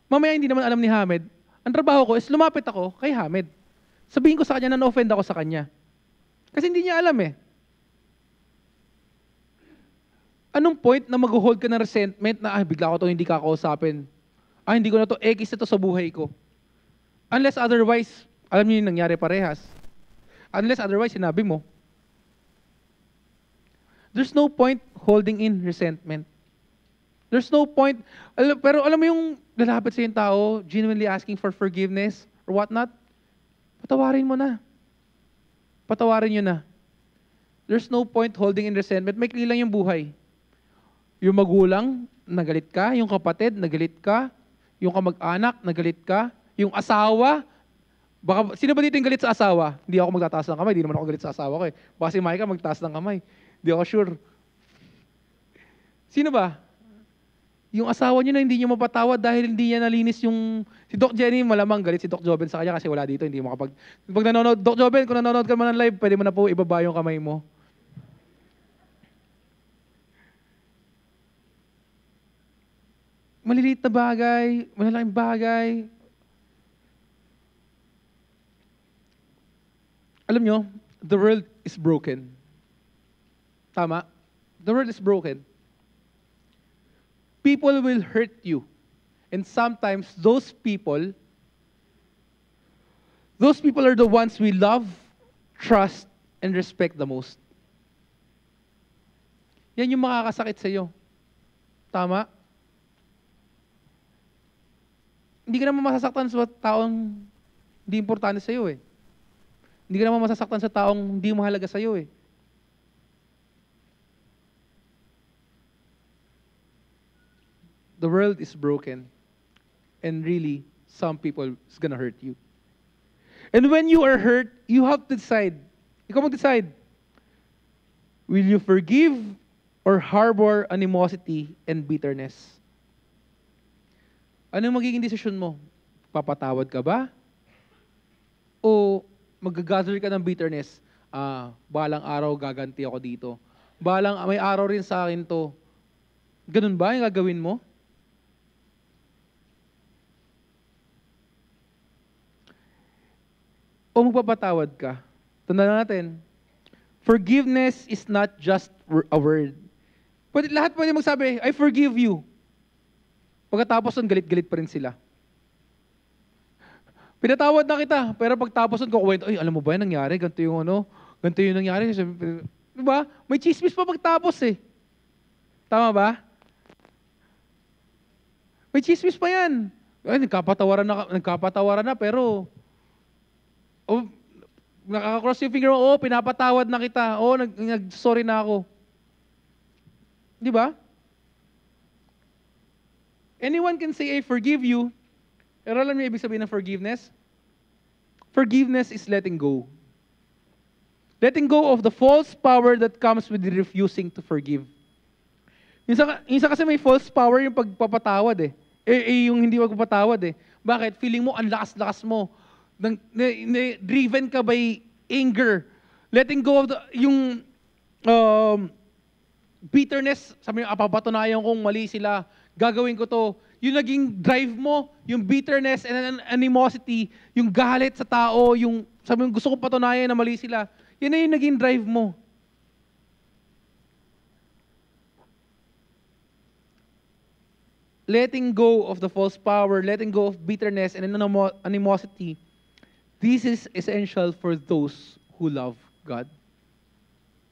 mamaya hindi naman alam ni Hamed, ang trabaho ko is lumapit ako kay Hamed. Sabihin ko sa kanya na na-offend ako sa kanya. Kasi hindi niya alam eh. Anong point na mag-hold ka ng resentment na bigla ko ito hindi kakausapin? Hindi ko na ito, X ito sa buhay ko. Unless otherwise, alam niyo yung nangyari parehas. Unless otherwise, sinabi mo. There's no point holding in resentment. There's no point, pero alam mo yung lalapit sa yung tao, genuinely asking for forgiveness or whatnot, patawarin mo na. Patawarin nyo na. There's no point holding in resentment. Maikli lang yung buhay. Yung magulang, nagalit ka. Yung kapatid, nagalit ka. Yung kamag-anak, nagalit ka. Yung asawa, sino ba dito yung galit sa asawa? Hindi ako magtataas ng kamay. Hindi naman ako galit sa asawa ko eh. Baka si Micah magtaas ng kamay. Hindi ako sure. Sino ba? Yung asawa niyo na hindi niyo mapatawad dahil hindi niya nalinis yung... Si Doc Jenny, malamang galit si Doc Joben sa kanya kasi wala dito, hindi makapag... Pag nanonood, Doc Joben, kung nanonood ka man ng live, pwede mo na po ibaba yung kamay mo. Maliliit na bagay, malalaking bagay. Alam nyo, the world is broken. Tama? The world is broken. People will hurt you. And sometimes those people are the ones we love, trust, and respect the most. Yan yung makakasakit sa iyo. Tama? Hindi ka naman masasaktan sa taong hindi importante sa iyo eh. Hindi ka naman masasaktan sa taong hindi mahalaga sa iyo eh. The world is broken. And really, some people is gonna hurt you. And when you are hurt, you have to decide. Ikaw mag-decide. Will you forgive or harbor animosity and bitterness? Ano yung magiging desisyon mo? Papatawad ka ba? O mag-gather ka ng bitterness? Balang araw gaganti ako dito. May araw rin sa akin to. Ganun ba yung gagawin mo? O magpapatawad ka? Tandaan natin, forgiveness is not just a word. Lahat pwede magsabi, I forgive you. Pagkatapos nun, galit-galit pa rin sila. Pinatawad na kita, pero pagtapos nun, kukwento, ay, alam mo ba yan nangyari? Ganito yung nangyari. Diba? May chismis pa pagtapos eh. Tama ba? May chismis pa yan. Ay, nagkapatawaran na, pero, oh, nakaka-cross yung finger mo, oh, pinapatawad na kita, oh, nag-sorry na ako. Di ba? Anyone can say, I forgive you. Pero alam niyo ibig sabihin ng forgiveness? Forgiveness is letting go. Letting go of the false power that comes with refusing to forgive. Minsan kasi may false power yung pagpapatawad eh. Yung hindi magpapatawad eh. Bakit? Feeling mo, ang lakas-lakas mo. Driven ka by anger. Letting go of yung bitterness. Sabi mo, papatunayan kong mali sila. Gagawin ko to. Yung naging drive mo, yung bitterness and animosity, yung galit sa tao, yung sabi mo, gusto ko patunayan na mali sila. Yan na yung naging drive mo. Letting go of the false power, letting go of bitterness and animosity, this is essential for those who love God.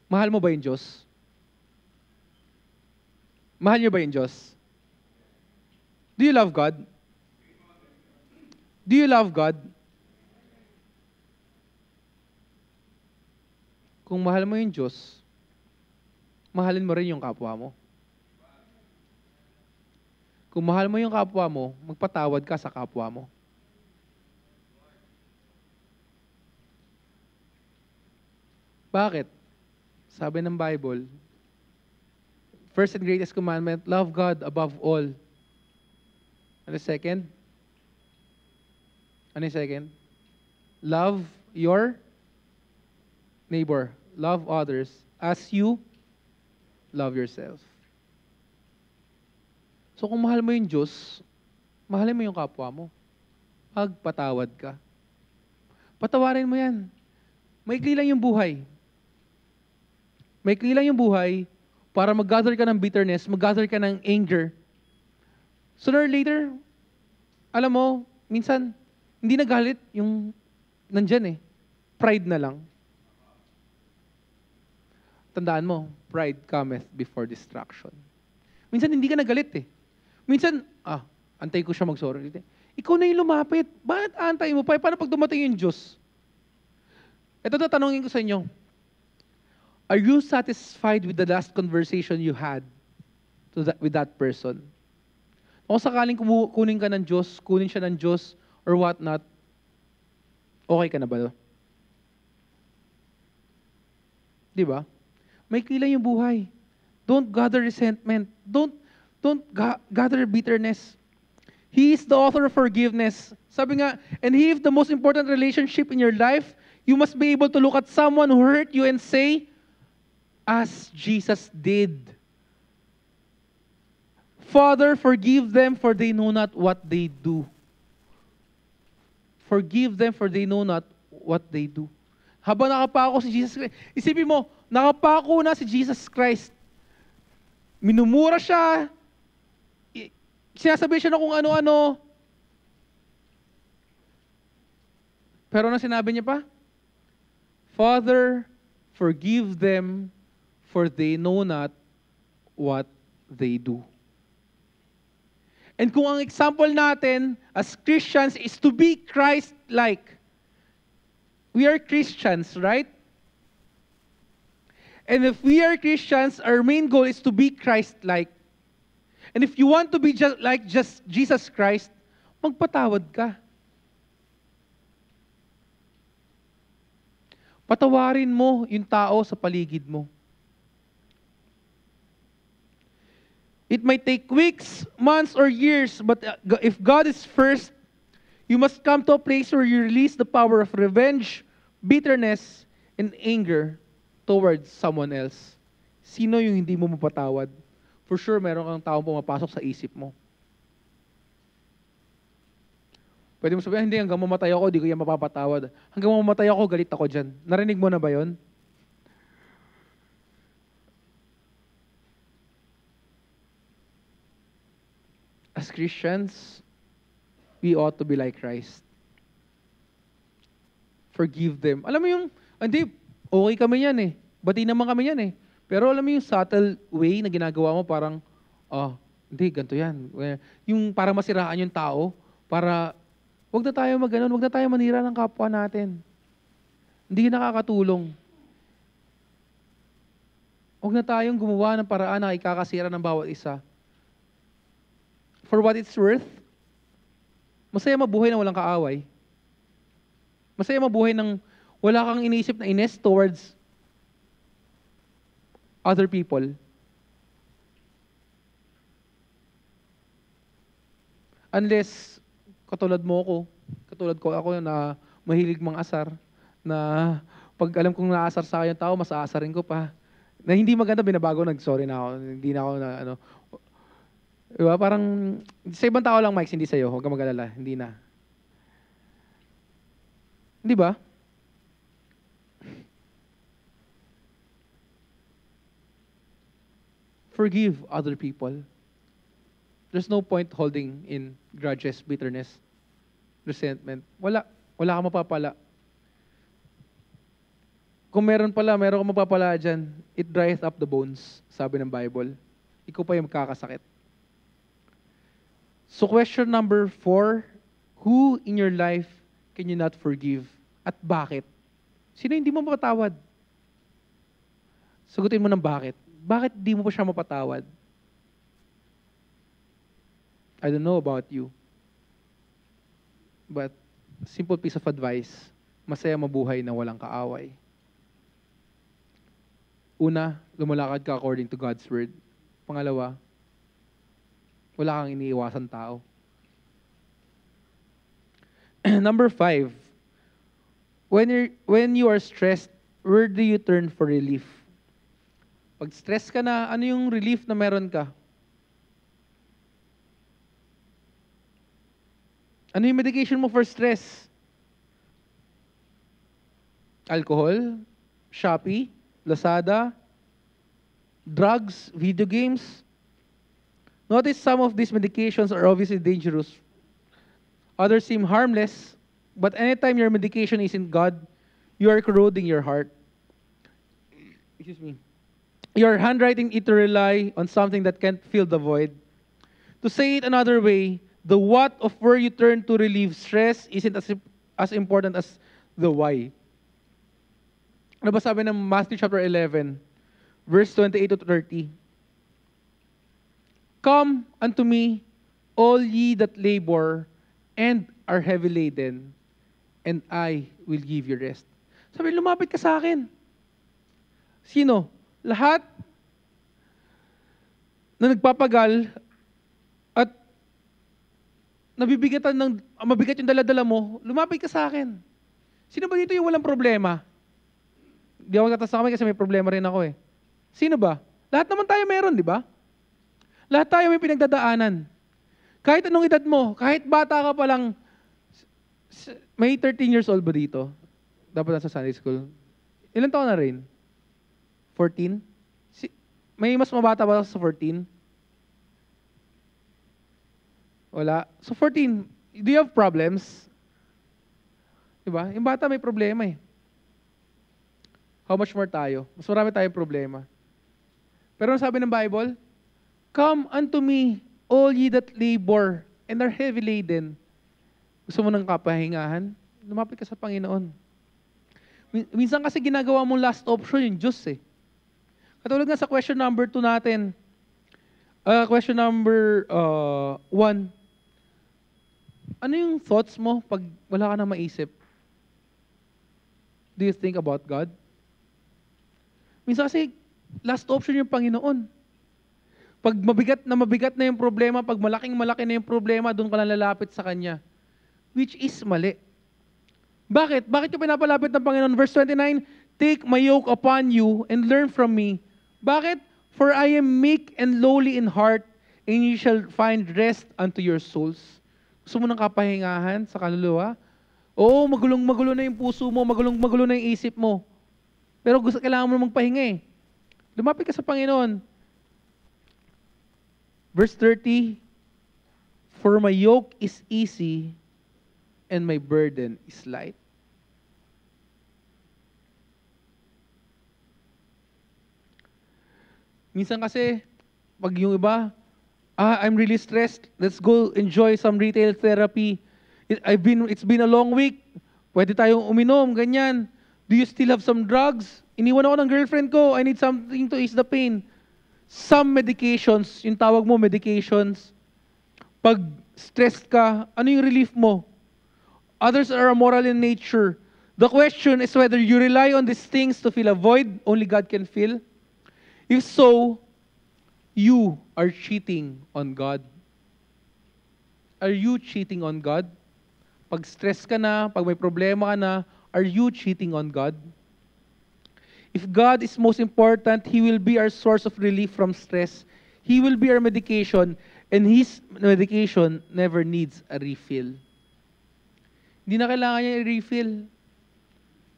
Mahal mo ba yung Diyos? Mahal niyo ba yung Diyos? Do you love God? Do you love God? Kung mahal mo yung Diyos, mahalin mo rin yung kapwa mo. Kung mahal mo yung kapwa mo, magpatawad ka sa kapwa mo. Bakit? Sabi ng Bible, first and greatest commandment, love God above all. Ano second? Ano second? Love your neighbor. Love others as you love yourself. So kung mahal mo yung Diyos, mahalin mo yung kapwa mo. Magpatawad ka. Patawarin mo yan. Maikli lang yung buhay. Maikli lang yung buhay para mag-gather ka ng bitterness, mag-gather ka ng anger. Sooner or later, alam mo, minsan, hindi nagalit yung nandyan eh. Pride na lang. Tandaan mo, pride cometh before destruction. Minsan hindi ka nagalit eh. Minsan, antay ko siya mag-sorry. Ikaw na yung lumapit. Bakit antay mo pa? Paano pag dumating yung Diyos? Ito na tanongin ko sa inyo. Are you satisfied with the last conversation you had with that person? Kung sakaling kunin ka ng Diyos, kunin siya ng Diyos, or what not, okay ka na ba? Di ba? May kilay yung buhay. Don't gather resentment. Don't gather bitterness. He is the author of forgiveness. Sabi nga, and He is the most important relationship in your life. You must be able to look at someone who hurt you and say, as Jesus did. Father, forgive them for they know not what they do. Forgive them for they know not what they do. Habang nakapako si Jesus Christ, isipin mo, nakapako na si Jesus Christ. Minumura siya, sinasabi siya na kung ano-ano. Pero ano sinabi niya pa? Father, forgive them for they know not what they do. And kung ang example natin as Christians is to be Christ-like, we are Christians, right? And if we are Christians, our main goal is to be Christ-like. And if you want to be just Jesus Christ, magpatawad ka. Patawarin mo yung tao sa paligid mo. It might take weeks, months, or years, but if God is first, you must come to a place where you release the power of revenge, bitterness, and anger towards someone else. Sino yung hindi mo mapatawad? For sure, meron kang taong pumapasok sa isip mo. Pwede mo sabihin, hindi, hanggang mamatay ako, di ko yan mapapatawad. Hanggang mamatay ako, galit ako dyan. Narinig mo na ba yon? As Christians, we ought to be like Christ. Forgive them. Alam mo yung, hindi, okay kami yan eh. Bati naman kami yan eh. Pero alam mo yung subtle way na ginagawa mo parang, Hindi, ganito yan. Yung para masiraan yung tao, para wag na tayo mag-ganon, wag na tayo manira ng kapwa natin. Hindi nakakatulong. Wag na tayong gumawa ng paraan na ikakasira ng bawat isa. For what it's worth, masaya mabuhay na walang kaaway. Masaya mabuhay ng wala kang iniisip na ines towards other people. Unless, katulad ko ako na mahilig mang asar, na pag alam kong naasar sa akin yung tao, mas aasarin ko pa. Na hindi maganda, binabago, nag-sorry na ako. Hindi na ako na, ano. Diba? Parang, sa ibang tao lang, Mike, hindi sa'yo. Huwag ka mag-alala. Hindi na. Di ba? Forgive other people. There's no point holding in grudges, bitterness, resentment. Wala kang mapapala. Kung meron kang mapapala dyan, it dries up the bones, sabi ng Bible. Ikaw pa yung magkakasakit. So question number 4, who in your life can you not forgive? At bakit? Sino hindi mo mapatawad? Sagutin mo ng bakit. Bakit di mo pa siya mapatawad? I don't know about you. But, simple piece of advice, masaya mabuhay na walang kaaway. Una, lumalakad ka according to God's word. Pangalawa, wala kang iniiwasan tao. Number 5, when you are stressed, where do you turn for relief? Pag stress ka na, ano yung relief na meron ka? Ano yung medication mo for stress? Alcohol? Shopee? Lazada? Drugs? Video games? Notice some of these medications are obviously dangerous. Others seem harmless, but anytime your medication isn't God, you are corroding your heart. Excuse me. Your handwriting it to rely on something that can't fill the void. To say it another way, the what of where you turn to relieve stress isn't as important as the why. Ano ba sabi ng Matthew chapter 11, verse 28 to 30? Come unto me, all ye that labor and are heavy laden, and I will give you rest. Sabi, lumapit ka sa akin. Sino? Lahat na nagpapagal at mabigat yung dala-dala mo, lumapit ka sa akin. Sino ba dito yung walang problema? Di ako tatasakami kasi may problema rin ako eh. Sino ba? Lahat naman tayo meron, di ba? Lahat tayo may pinagdadaanan. Kahit anong edad mo, kahit bata ka pa lang, may 13 years old ba dito? Dapat nasa Sunday school. Ilan taon na rin? 14? May mas mabata ba sa 14? Wala. So 14, do you have problems? Diba? Yung bata may problema eh. How much more tayo? Mas marami tayong problema. Pero ang sabi ng Bible, come unto me, all ye that labor and are heavy laden. Gusto mo ng kapahingahan? Lumapit ka sa Panginoon. Minsan kasi ginagawa mong last option yung Diyos eh. Katulad nga sa question number 2 natin. Question number 1. Ano yung thoughts mo pag wala ka na maisip? Do you think about God? Minsan kasi last option yung Panginoon. Pag mabigat na yung problema, pag malaki na yung problema, doon ka lang lalapit sa Kanya. Which is mali. Bakit? Bakit yung pinapalapit ng Panginoon? Verse 29, take my yoke upon you and learn from me. Bakit? For I am meek and lowly in heart, and you shall find rest unto your souls. Gusto mo ng kapahingahan sa kaluluwa? Oo, magulong-magulo na yung puso mo, magulong-magulo na yung isip mo. Pero kailangan mo na magpahinga eh. Lumapit ka sa Panginoon. Verse 30, for my yoke is easy and my burden is light. Minsan kasi, pag yung iba, I'm really stressed. Let's go enjoy some retail therapy. It's been a long week. Pwede tayong uminom, ganyan. Do you still have some drugs? Iniwan ako ng girlfriend ko. I need something to ease the pain. Some medications, yung tawag mo, medications. Pag stressed ka, ano yung relief mo? Others are immoral in nature. The question is whether you rely on these things to fill a void only God can fill. If so, you are cheating on God. Are you cheating on God? Pag stress ka na, pag may problema ka na, are you cheating on God? If God is most important, He will be our source of relief from stress. He will be our medication, and His medication never needs a refill. Hindi na kailangan niya i-refill.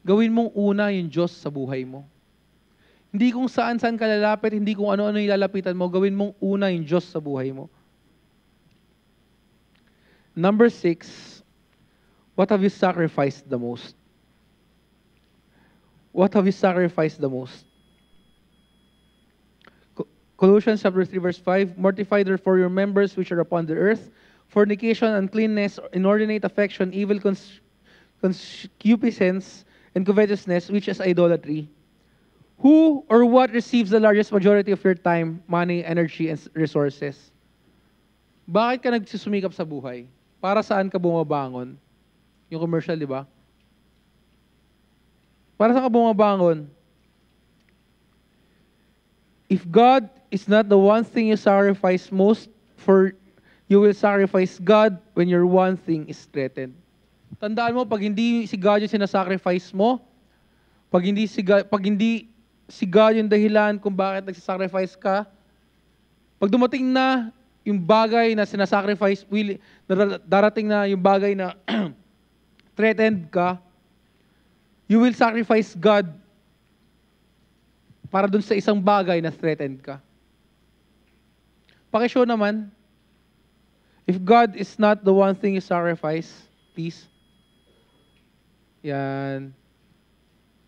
Gawin mong una yung Diyos sa buhay mo. Hindi kung saan-saan ka lalapit, hindi kung ano-ano ilalapitan mo, gawin mong una yung Diyos sa buhay mo. Number 6, what have you sacrificed the most? What have you sacrificed the most? Colossians chapter 3 verse 5, mortify therefore your members which are upon the earth, fornication, uncleanness, inordinate affection, evil concupiscence, and covetousness, which is idolatry. Who or what receives the largest majority of your time, money, energy, and resources? Bakit ka nagsusumikap sa buhay? Para saan ka bumabangon? Yung commercial, di ba? Para saan ka bumabangon? If God is not the one thing you sacrifice most for, you will sacrifice God when your one thing is threatened. Tandaan mo, pag hindi si God yung sinasacrifice mo, pag hindi si God yung dahilan kung bakit nagsasacrifice ka, pag dumating na yung bagay na sinasacrifice, darating na yung bagay na threatened ka, you will sacrifice God para dun sa isang bagay na threatened ka. Pakishow naman, if God is not the one thing you sacrifice, please. Yan.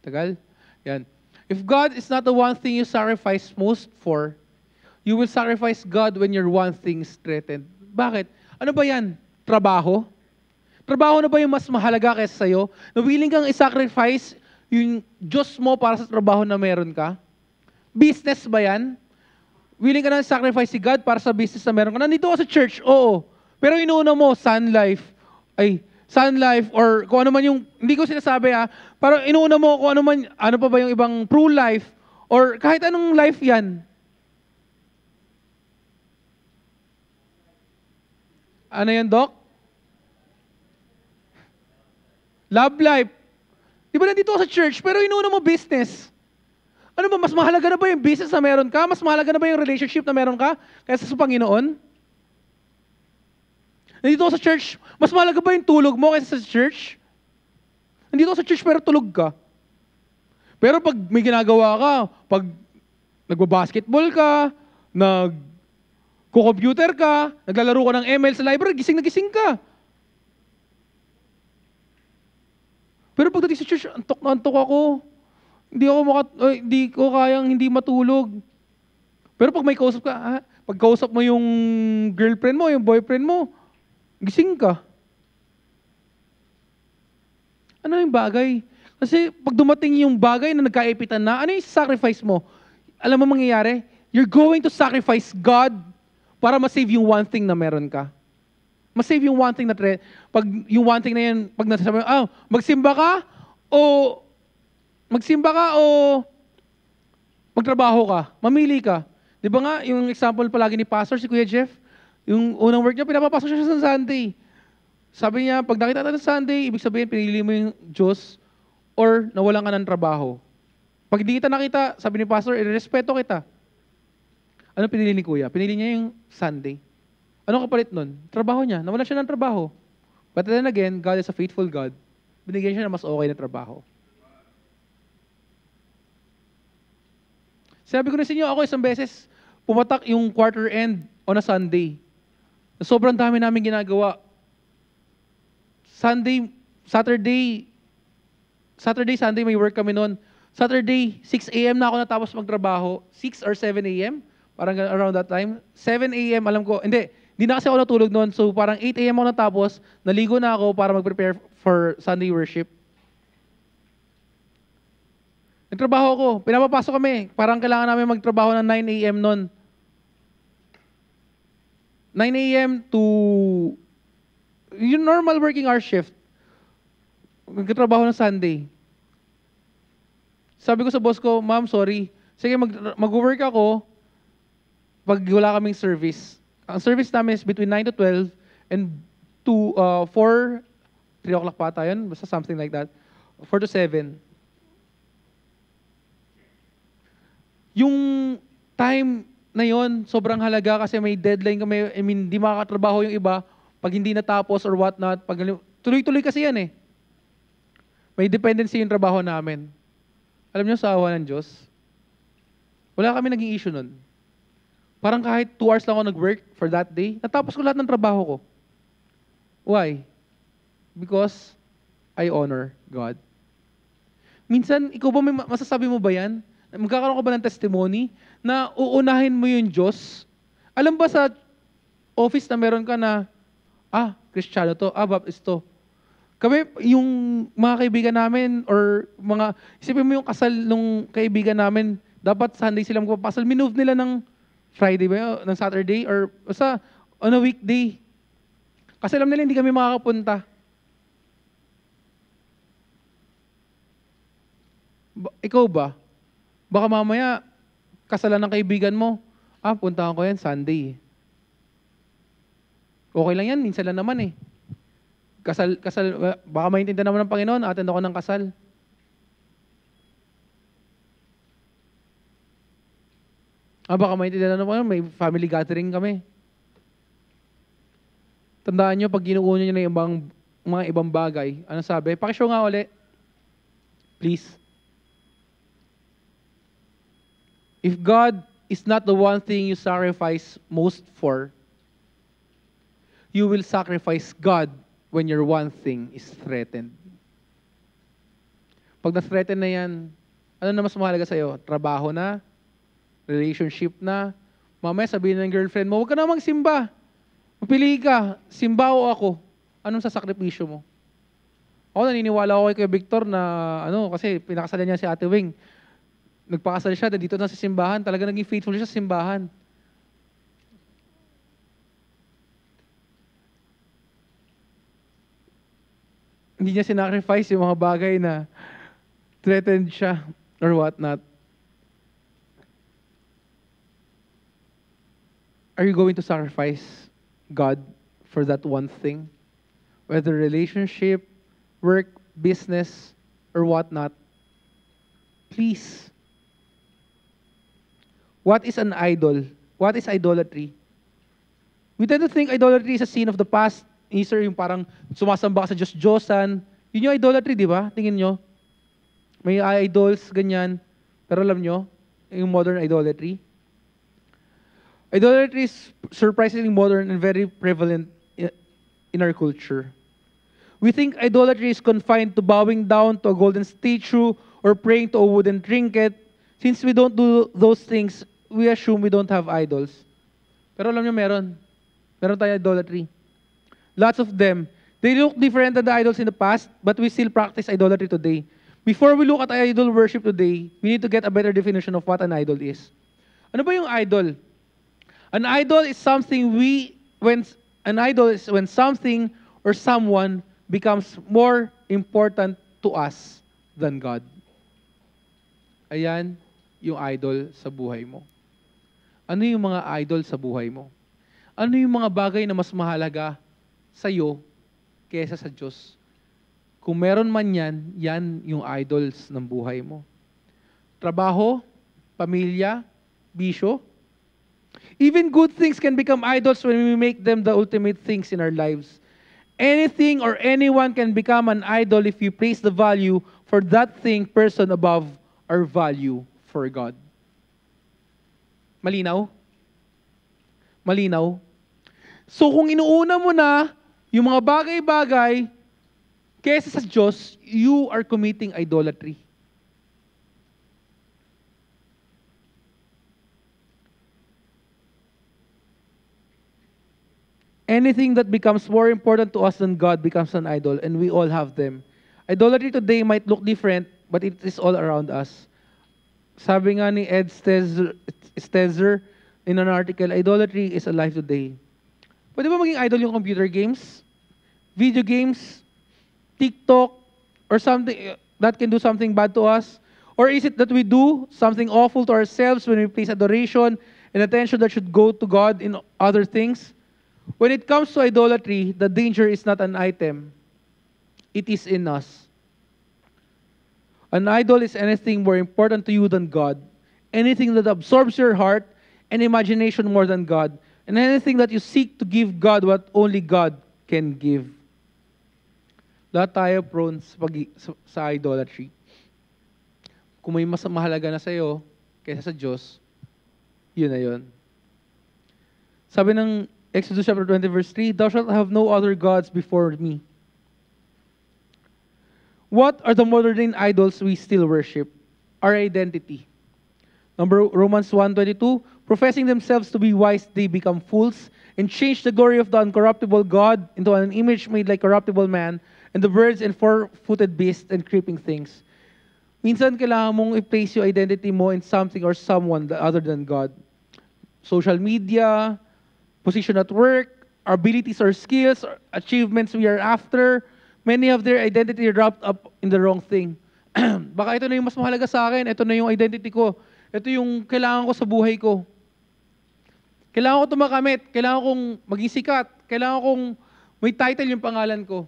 Tagal? Yan. If God is not the one thing you sacrifice most for, you will sacrifice God when your one thing is threatened. Bakit? Ano ba yan? Trabaho? Trabaho na ba yung mas mahalaga kaysa sa'yo? Na willing kang i-sacrifice yung Diyos mo para sa trabaho na meron ka? Business ba yan? Willing ka na i-sacrifice si God para sa business na meron ka? Nandito ka sa church, oo. Pero inuuna mo, Sun Life, or kung ano man yung, hindi ko sinasabi pero inuuna mo kung ano pa ba yung ibang pro-life, or kahit anong life yan. Ano yan, Doc? Love life. Di ba nandito ka sa church, pero inuuna mo business. Ano ba, mas mahalaga na ba yung business na meron ka? Mas mahalaga na ba yung relationship na meron ka kaysa sa Panginoon? Nandito ako sa church, mas mahalaga ba yung tulog mo kaysa sa church? Nandito ako sa church pero tulog ka. Pero pag may ginagawa ka, pag nagbabasketball ka, nagko-computer ka, naglalaro ka ng ML sa library, gising na gising ka. Pero pagdating sa church, antok na antok ako. Hindi ko kayang hindi matulog. Pero pag may kausap ka, pag kausap mo yung girlfriend mo, yung boyfriend mo, gising ka. Ano yung bagay? Kasi pag dumating yung bagay na nagkaipitan na, ano yung sacrifice mo? Alam mo mangyayari? You're going to sacrifice God para ma-save yung one thing na meron ka. Ma-save yung one thing na pag yung one thing na yan, pag nasasabi mo, magsimba ka o magtrabaho ka. Mamili ka. Di ba nga, yung example palagi ni Pastor, si Kuya Jeff, yung unang work niya, pinapapasok siya sa Sunday. Sabi niya, pag nakita tayo sa Sunday, ibig sabihin, pinili mo yung Diyos or nawalan ka ng trabaho. Pag di kita nakita, sabi ni Pastor, irespeto kita. Ano pinili ni Kuya? Pinili niya yung Sunday. Anong kapalit nun? Trabaho niya. Nawalan siya ng trabaho. But then again, God is a faithful God. Binigyan siya ng mas okay na trabaho. Sabi ko na sa inyo, ako isang beses, pumatak yung quarter end on a Sunday. Sobrang dami namin ginagawa. Saturday, Sunday may work kami noon. Saturday, 6 a.m. na ako natapos magtrabaho. 6 or 7 a.m. Parang around that time. 7 a.m. alam ko, hindi na kasi ako natulog noon. So parang 8 a.m. ako natapos, naligo na ako para mag-prepare for Sunday worship. Nagtrabaho ako, pinapapasok kami. Parang kailangan namin magtrabaho ng 9 a.m. noon. 9 a.m. to yung normal working hour shift. Nagtatrabaho ng Sunday. Sabi ko sa boss ko, ma'am, sorry. Sige, mag-work ako pag wala kaming service. Ang service namin is between 9 to 12 and 4, 3 o'clock pa tayo yun. Basta something like that. 4 to 7. Yung time na yon sobrang halaga kasi may deadline kami. I mean, di makakatrabaho yung iba pag hindi natapos or whatnot. Tuloy-tuloy kasi yan eh. May dependency yung trabaho namin. Alam niyo, sa awa ng Diyos, wala kami naging issue nun. Parang kahit 2 hours lang ako nag-work for that day, natapos ko lahat ng trabaho ko. Why? Because I honor God. Minsan, ikaw ba masasabi mo ba yan? Magkakaroon ka ba ng testimony na uunahin mo yung Diyos? Alam ba sa office na meron ka na, Kristiyano to, Baptist to. Kami, yung mga kaibigan namin, or isipin mo yung kasal nung kaibigan namin, dapat Sunday sila magpapasal. Minove nila ng Friday ba, ng Saturday, or basta on a weekday. Kasi alam nila hindi kami makakapunta. Ikaw ba? Baka mamaya, kasalan ng kaibigan mo, puntahan ko yan Sunday. Okay lang yan, minsan lang naman eh. Kasal, baka maintindihan naman ng Panginoon, attend ako ng kasal. Baka maintindihan naman ng Panginoon, may family gathering kami. Tandaan nyo, pag ginuuna nyo na yung mga ibang bagay, ano sabi? Pakishow nga uli. Please. If God is not the one thing you sacrifice most for, you will sacrifice God when your one thing is threatened. Pag na-threaten na yan, ano na mas mahalaga sa'yo? Trabaho na? Relationship na? Mamaya sabihin ng girlfriend mo, huwag ka na magsimba. Mapili ka, simba o ako. Anong sasakripisyo mo? Ako naniniwala ako kay Victor na, kasi pinakasalan niya si Ate Wing. Nagpakasal siya, dito na sa simbahan. Talaga naging faithful siya sa simbahan. Hindi niya sinacrifice yung mga bagay na threatened siya or whatnot. Are you going to sacrifice God for that one thing? Whether relationship, work, business, or whatnot. Please. What is an idol? What is idolatry? We tend to think idolatry is a sin of the past. Sir, yung parang sumasamba ka sa Diyos-Diyosan. Yun yung idolatry, di ba? Tingin nyo. May idols, ganyan. Pero alam nyo, yung modern idolatry. Idolatry is surprisingly modern and very prevalent in our culture. We think idolatry is confined to bowing down to a golden statue or praying to a wooden trinket. Since we don't do those things, we assume we don't have idols. Pero alam nyo, meron. Meron tayong idolatry. Lots of them. They look different than the idols in the past, but we still practice idolatry today. Before we look at idol worship today, we need to get a better definition of what an idol is. Ano ba yung idol? An idol is when something or someone becomes more important to us than God. Ayan yung idol sa buhay mo. Ano yung mga idol sa buhay mo? Ano yung mga bagay na mas mahalaga sa'yo kesa sa Diyos? Kung meron man yan, yan yung idols ng buhay mo. Trabaho, pamilya, bisyo. Even good things can become idols when we make them the ultimate things in our lives. Anything or anyone can become an idol if you place the value for that thing, person above our value for God. Malinaw? Malinaw? So kung inuuna mo na yung mga bagay-bagay kesa sa Diyos, you are committing idolatry. Anything that becomes more important to us than God becomes an idol, and we all have them. Idolatry today might look different, but it is all around us. Sabi nga ni Ed Stetzer in an article, idolatry is alive today. Pwede ba maging idol yung computer games, video games, TikTok, or something that can do something bad to us? Or is it that we do something awful to ourselves when we place adoration and attention that should go to God in other things? When it comes to idolatry, the danger is not an item. It is in us. An idol is anything more important to you than God, anything that absorbs your heart and imagination more than God, and anything that you seek to give God what only God can give. Lahat tayo prone sa idolatry. Kung may mas mahalaga na sa'yo kaysa sa Diyos, yun na yun. Sabi ng Exodus chapter 20 verse 3, "Thou shalt have no other gods before me." What are the modern idols we still worship? Our identity. Romans 1:22, "Professing themselves to be wise, they become fools, and change the glory of the uncorruptible God into an image made like corruptible man, and the birds and four-footed beasts and creeping things." Minsan kailangan mong i-place yung identity mo in something or someone other than God. Social media, position at work, our abilities or skills, or achievements we are after, many of their identity wrapped up in the wrong thing. Baka ito na yung mas mahalaga sa akin, ito na yung identity ko, ito yung kailangan ko sa buhay ko. Kailangan ko ito makamit, kailangan kong maging sikat, kailangan kong may title yung pangalan ko.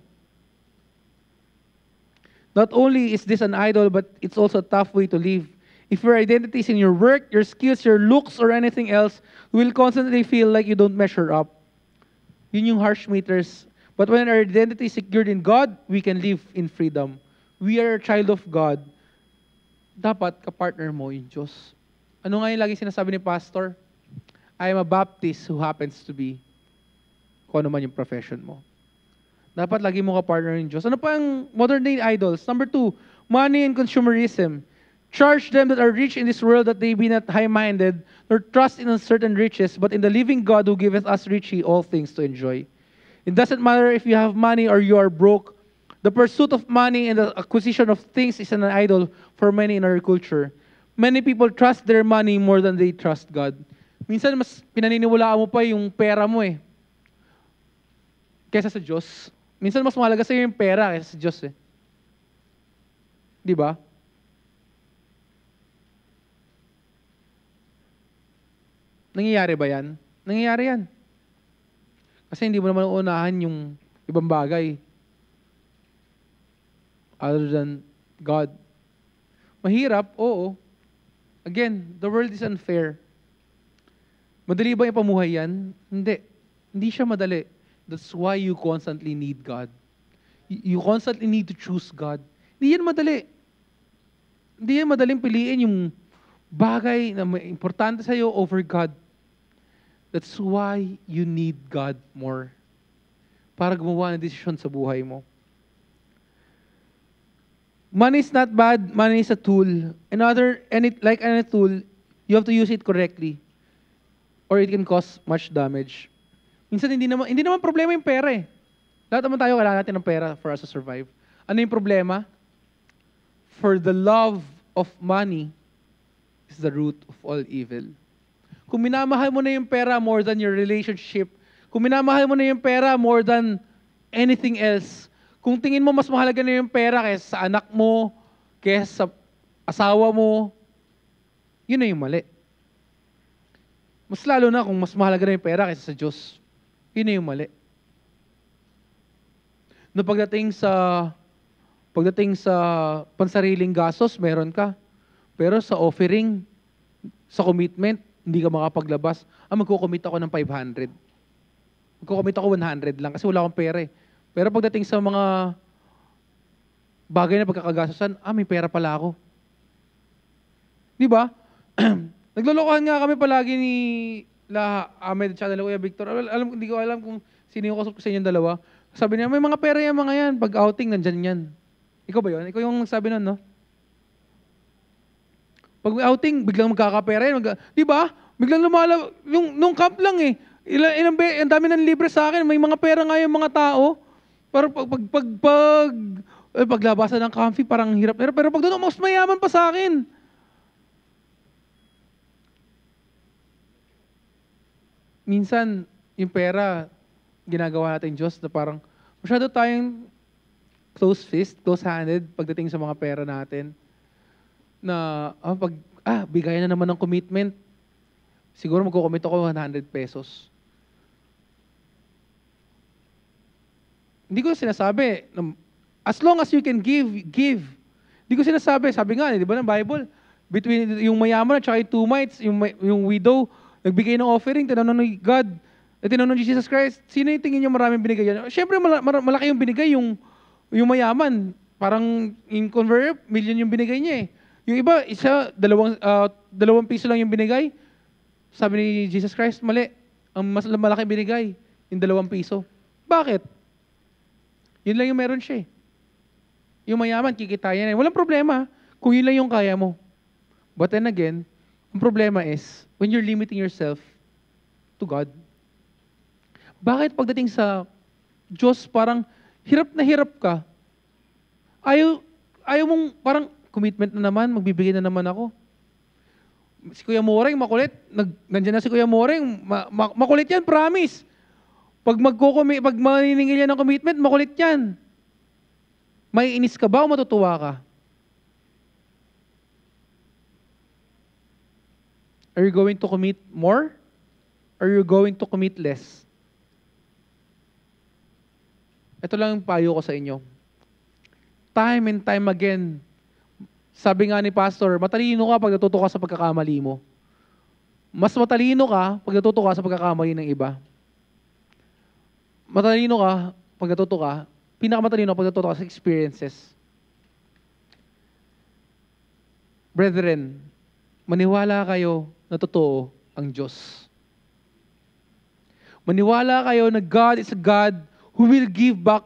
Not only is this an idol, but it's also a tough way to live. If your identity is in your work, your skills, your looks, or anything else, you will constantly feel like you don't measure up. Yun yung harsh meters. But when our identity is secured in God, we can live in freedom. We are a child of God. Dapat kapartner mo yung Diyos. Ano nga yung lagi sinasabi ni Pastor? I am a Baptist who happens to be kung ano man yung profession mo. Dapat lagi mo ka-partner ng Diyos. Ano pa ang modern day idols? Number 2, money and consumerism. Charge them that are rich in this world that they be not high-minded, nor trust in uncertain riches, but in the living God who giveth us richly all things to enjoy. It doesn't matter if you have money or you are broke. The pursuit of money and the acquisition of things is an idol for many in our culture. Many people trust their money more than they trust God. Minsan mas pinaniniwalaan mo pa yung pera mo kaysa sa Diyos. Minsan mas mahalaga sa iyo yung pera kaysa sa Diyos Di ba? Nangyayari ba yan? Nangyayari yan. Kasi hindi mo naman uunahan yung ibang bagay other than God. Mahirap, oo. Again, the world is unfair. Madali ba ipamuhay yan? Hindi. Hindi siya madali. That's why you constantly need God. You constantly need to choose God. Hindi yan madali. Hindi yan madaling piliin yung bagay na may importante sa'yo over God. That's why you need God more. Para gumawa ng desisyon sa buhay mo. Money is not bad. Money is a tool. Like any tool, you have to use it correctly. Or it can cause much damage. Minsan hindi naman problema yung pera Lahat naman tayo kailangan natin ng pera for us to survive. Ano yung problema? For the love of money is the root of all evil. Kung minamahal mo na yung pera more than your relationship, kung minamahal mo na yung pera more than anything else, kung tingin mo mas mahalaga na yung pera kaysa sa anak mo, kaysa sa asawa mo, yun na yung mali. Mas lalo na kung mas mahalaga na yung pera kaysa sa Diyos. Yun na yung mali. No, pagdating sa pansariling gastos, meron ka. Pero sa offering, sa commitment, hindi ka makapaglabas. Magko-commit ako ng 500. Magko-commit ako 100 lang kasi wala akong pera Pero pagdating sa mga bagay na pagkakagastosan, may pera pala ako. Di ba? Naglolokohan nga kami palagi ni Ahmed at Kuya Victor. Hindi ko alam kung sino yung kasok sa inyong dalawa. Sabi niya, may mga pera yung mga yan. Pag outing, nandyan yan. Ikaw ba yun? Ikaw yung sabi nun, no? Pag outing, biglang magkakapera yan. Di ba? Biglang nung camp lang Ang dami ng libre sa akin. May mga pera nga yung mga tao. Pero paglabasan ng comfy, parang hirap. Pero pag doon, mas mayaman pa sa akin. Minsan, yung pera, ginagawa natin Diyos na parang masyado tayong close fist, close-handed pagdating sa mga pera natin. Na, bigay na naman ng commitment. Siguro magkukomit ako 100 pesos. Hindi ko sinasabi, as long as you can give, give. Hindi ko sinasabi, sabi nga, di ba ng Bible, between yung mayaman at saka yung two mites, yung widow, nagbigay ng offering, tinanong ni God, tinanong ni Jesus Christ, sino yung tingin niyo maraming binigay yan? Siyempre, malaki yung binigay, yung mayaman. Parang in convert, million yung binigay niya eh. Yung iba, dalawang piso lang yung binigay. Sabi ni Jesus Christ, mali. Ang mas malaki binigay, yung 2 piso. Bakit? Yun lang yung meron siya eh. Yung mayaman, kikitayan eh. Walang problema kung yun lang yung kaya mo. But then again, ang problema is, when you're limiting yourself to God, bakit pagdating sa Diyos, parang hirap na hirap ka? Ayaw mong parang commitment na naman, magbibigay na naman ako. Si Kuya Moreng, makulit. Nandiyan na si Kuya Moreng, makulit yan, promise. Pag maniningil yan ng commitment, makulit yan. May inis ka ba o matutuwa ka? Are you going to commit more? Or are you going to commit less? Ito lang yung payo ko sa inyo. Time and time again, sabi nga ni Pastor, matalino ka pag natuto ka sa pagkakamali mo. Mas matalino ka pag natuto ka sa pagkakamali ng iba. Matalino ka pag natuto ka, pinakamatalino pag natuto ka sa experiences. Brethren, maniwala kayo na totoo ang Diyos. Maniwala kayo na God is a God who will give back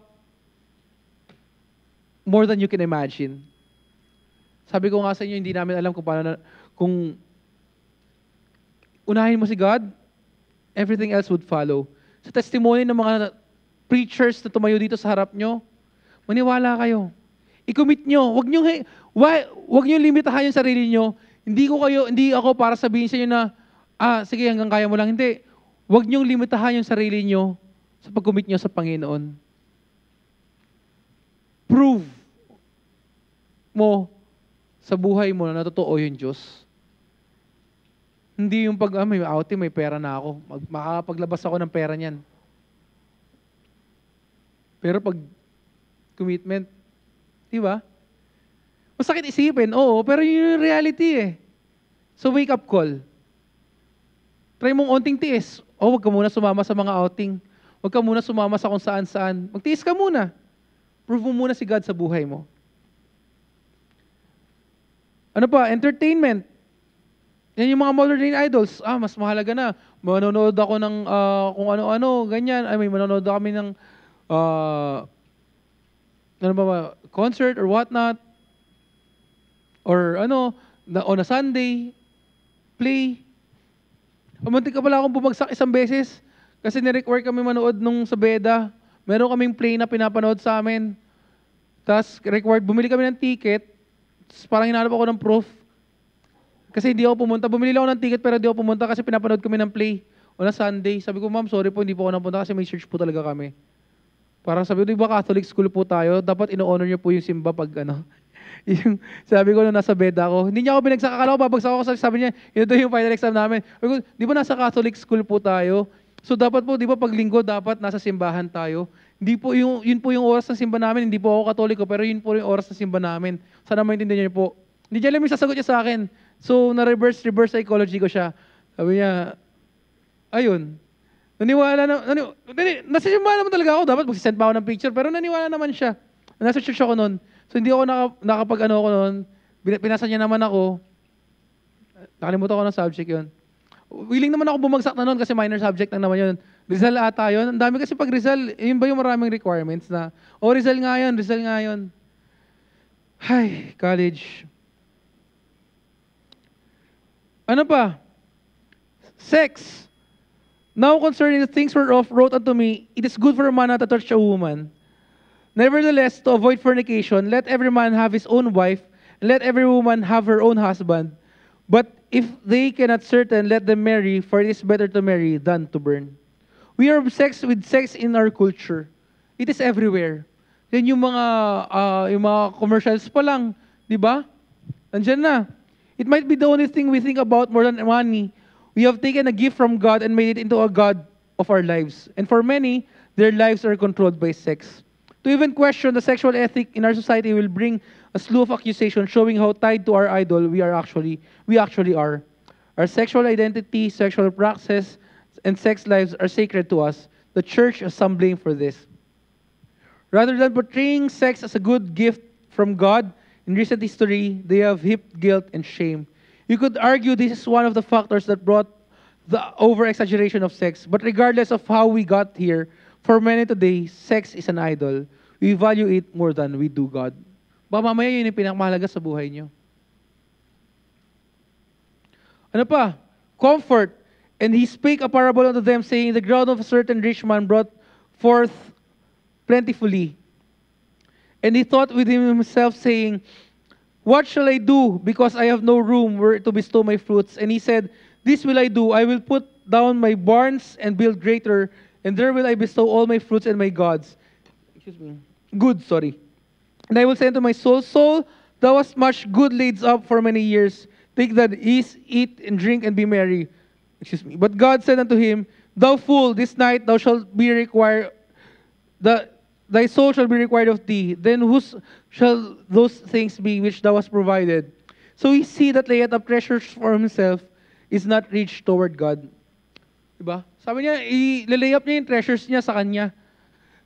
more than you can imagine. Sabi ko nga sa inyo, hindi namin alam kung unahin mo si God, everything else would follow. Sa testimony ng mga preachers na tumayo dito sa harap nyo, maniwala kayo. I-commit nyo. Huwag nyo limitahan yung sarili nyo. Hindi ako para sabihin sa inyo na, sige, hanggang kaya mo lang. Hindi. Huwag nyo limitahan yung sarili nyo sa pag-commit nyo sa Panginoon. Prove mo sa buhay mo na totoo yung Diyos. Hindi yung may outing, may pera na ako. Makakapaglabas ako ng pera niyan. Pero pag commitment, di ba? Masakit isipin, oo, pero yun yung reality eh. So wake up call. Try mong onting tiis. Huwag ka muna sumama sa mga outing. Huwag ka muna sumama sa kung saan-saan. Magtiis ka muna. Prove mo muna si God sa buhay mo. Ano pa? Entertainment. Yan yung mga modern idols. Mas mahalaga na. Manonood ako ng kung ano-ano, ganyan. May manonood kami ng concert or whatnot. Or on a Sunday, play. Muntik ka pala akong bumagsak isang beses kasi ni-require kami manood nung sa Beda. Meron kaming play na pinapanood sa amin. Tapos required, bumili kami ng ticket. Parang hinanap ako ng proof. Kasi hindi ako pumunta. Bumili ako ng ticket pero hindi ako pumunta kasi pinapanood kami ng play on a Sunday. Sabi ko, ma'am, sorry po, hindi po ako napunta kasi may church po talaga kami. Parang sabi ko, di ba Catholic school po tayo? Dapat ino-honor niyo po yung simba pag yung, sabi ko nung nasa bed ako, hindi niya ako binagsak. Akala ko babagsak ako. Sabi niya, ito yung final exam namin. Sabi ko, di ba nasa Catholic school po tayo? So dapat po, di ba pag linggo, dapat nasa simbahan tayo? Hindi po yun po yung oras ng simba namin. Hindi po ako Katoliko, pero yun po yung oras ng simba namin. Sana maintindihan niyo po. Hindi niya alam yung sasagot niya sa akin. So, reverse psychology ko siya. Sabi niya, ayun. Naniwala na, nasisimba naman talaga ako. Dapat magsisend pa ako ng picture, pero naniwala naman siya. Nasa church ako noon. So, hindi ako nakapag ako noon. Pinasa niya naman ako. Nakalimutan ko ng subject yun. Willing naman ako bumagsak na noon kasi minor subject lang naman yun. Rizal ata yun. Ang dami kasi pag Rizal, yun ba yung maraming requirements na, Rizal nga yun. Ay, college. Ano pa? Sex. Now concerning the things whereof wrote unto me, it is good for a man not to touch a woman. Nevertheless, to avoid fornication, let every man have his own wife, and let every woman have her own husband. But if they cannot certain, let them marry, for it is better to marry than to burn. We are obsessed with sex in our culture. It is everywhere. Yan yung mga commercials pa lang, di ba? Nandyan na. It might be the only thing we think about more than money. We have taken a gift from God and made it into a God of our lives. And for many, their lives are controlled by sex. To even question the sexual ethic in our society will bring a slew of accusations showing how tied to our idol we actually are. Our sexual identity, sexual practices, and sex lives are sacred to us. The church has some blame for this. Rather than portraying sex as a good gift from God, in recent history, they have heaped guilt and shame. You could argue this is one of the factors that brought the over-exaggeration of sex. But regardless of how we got here, for many today, sex is an idol. We value it more than we do God. Baka mamaya yun yung pinakamahalaga sa buhay nyo. Ano pa? Comfort. And he spake a parable unto them, saying, the ground of a certain rich man brought forth plentifully. And he thought within himself, saying, what shall I do, because I have no room where to bestow my fruits? And he said, this will I do. I will put down my barns and build greater, and there will I bestow all my fruits and my goods. And I will say unto my soul, soul, thou hast much good laid up for many years. Take that ease, eat, and drink, and be merry. But God said unto him, thou fool, this night thou shalt be required, thy soul shall be required of thee. Then whose shall those things be which thou hast provided? So he see that layeth up treasures for himself is not rich toward God. Diba? Sabi niya, i-lay up niya yung treasures niya sa kanya.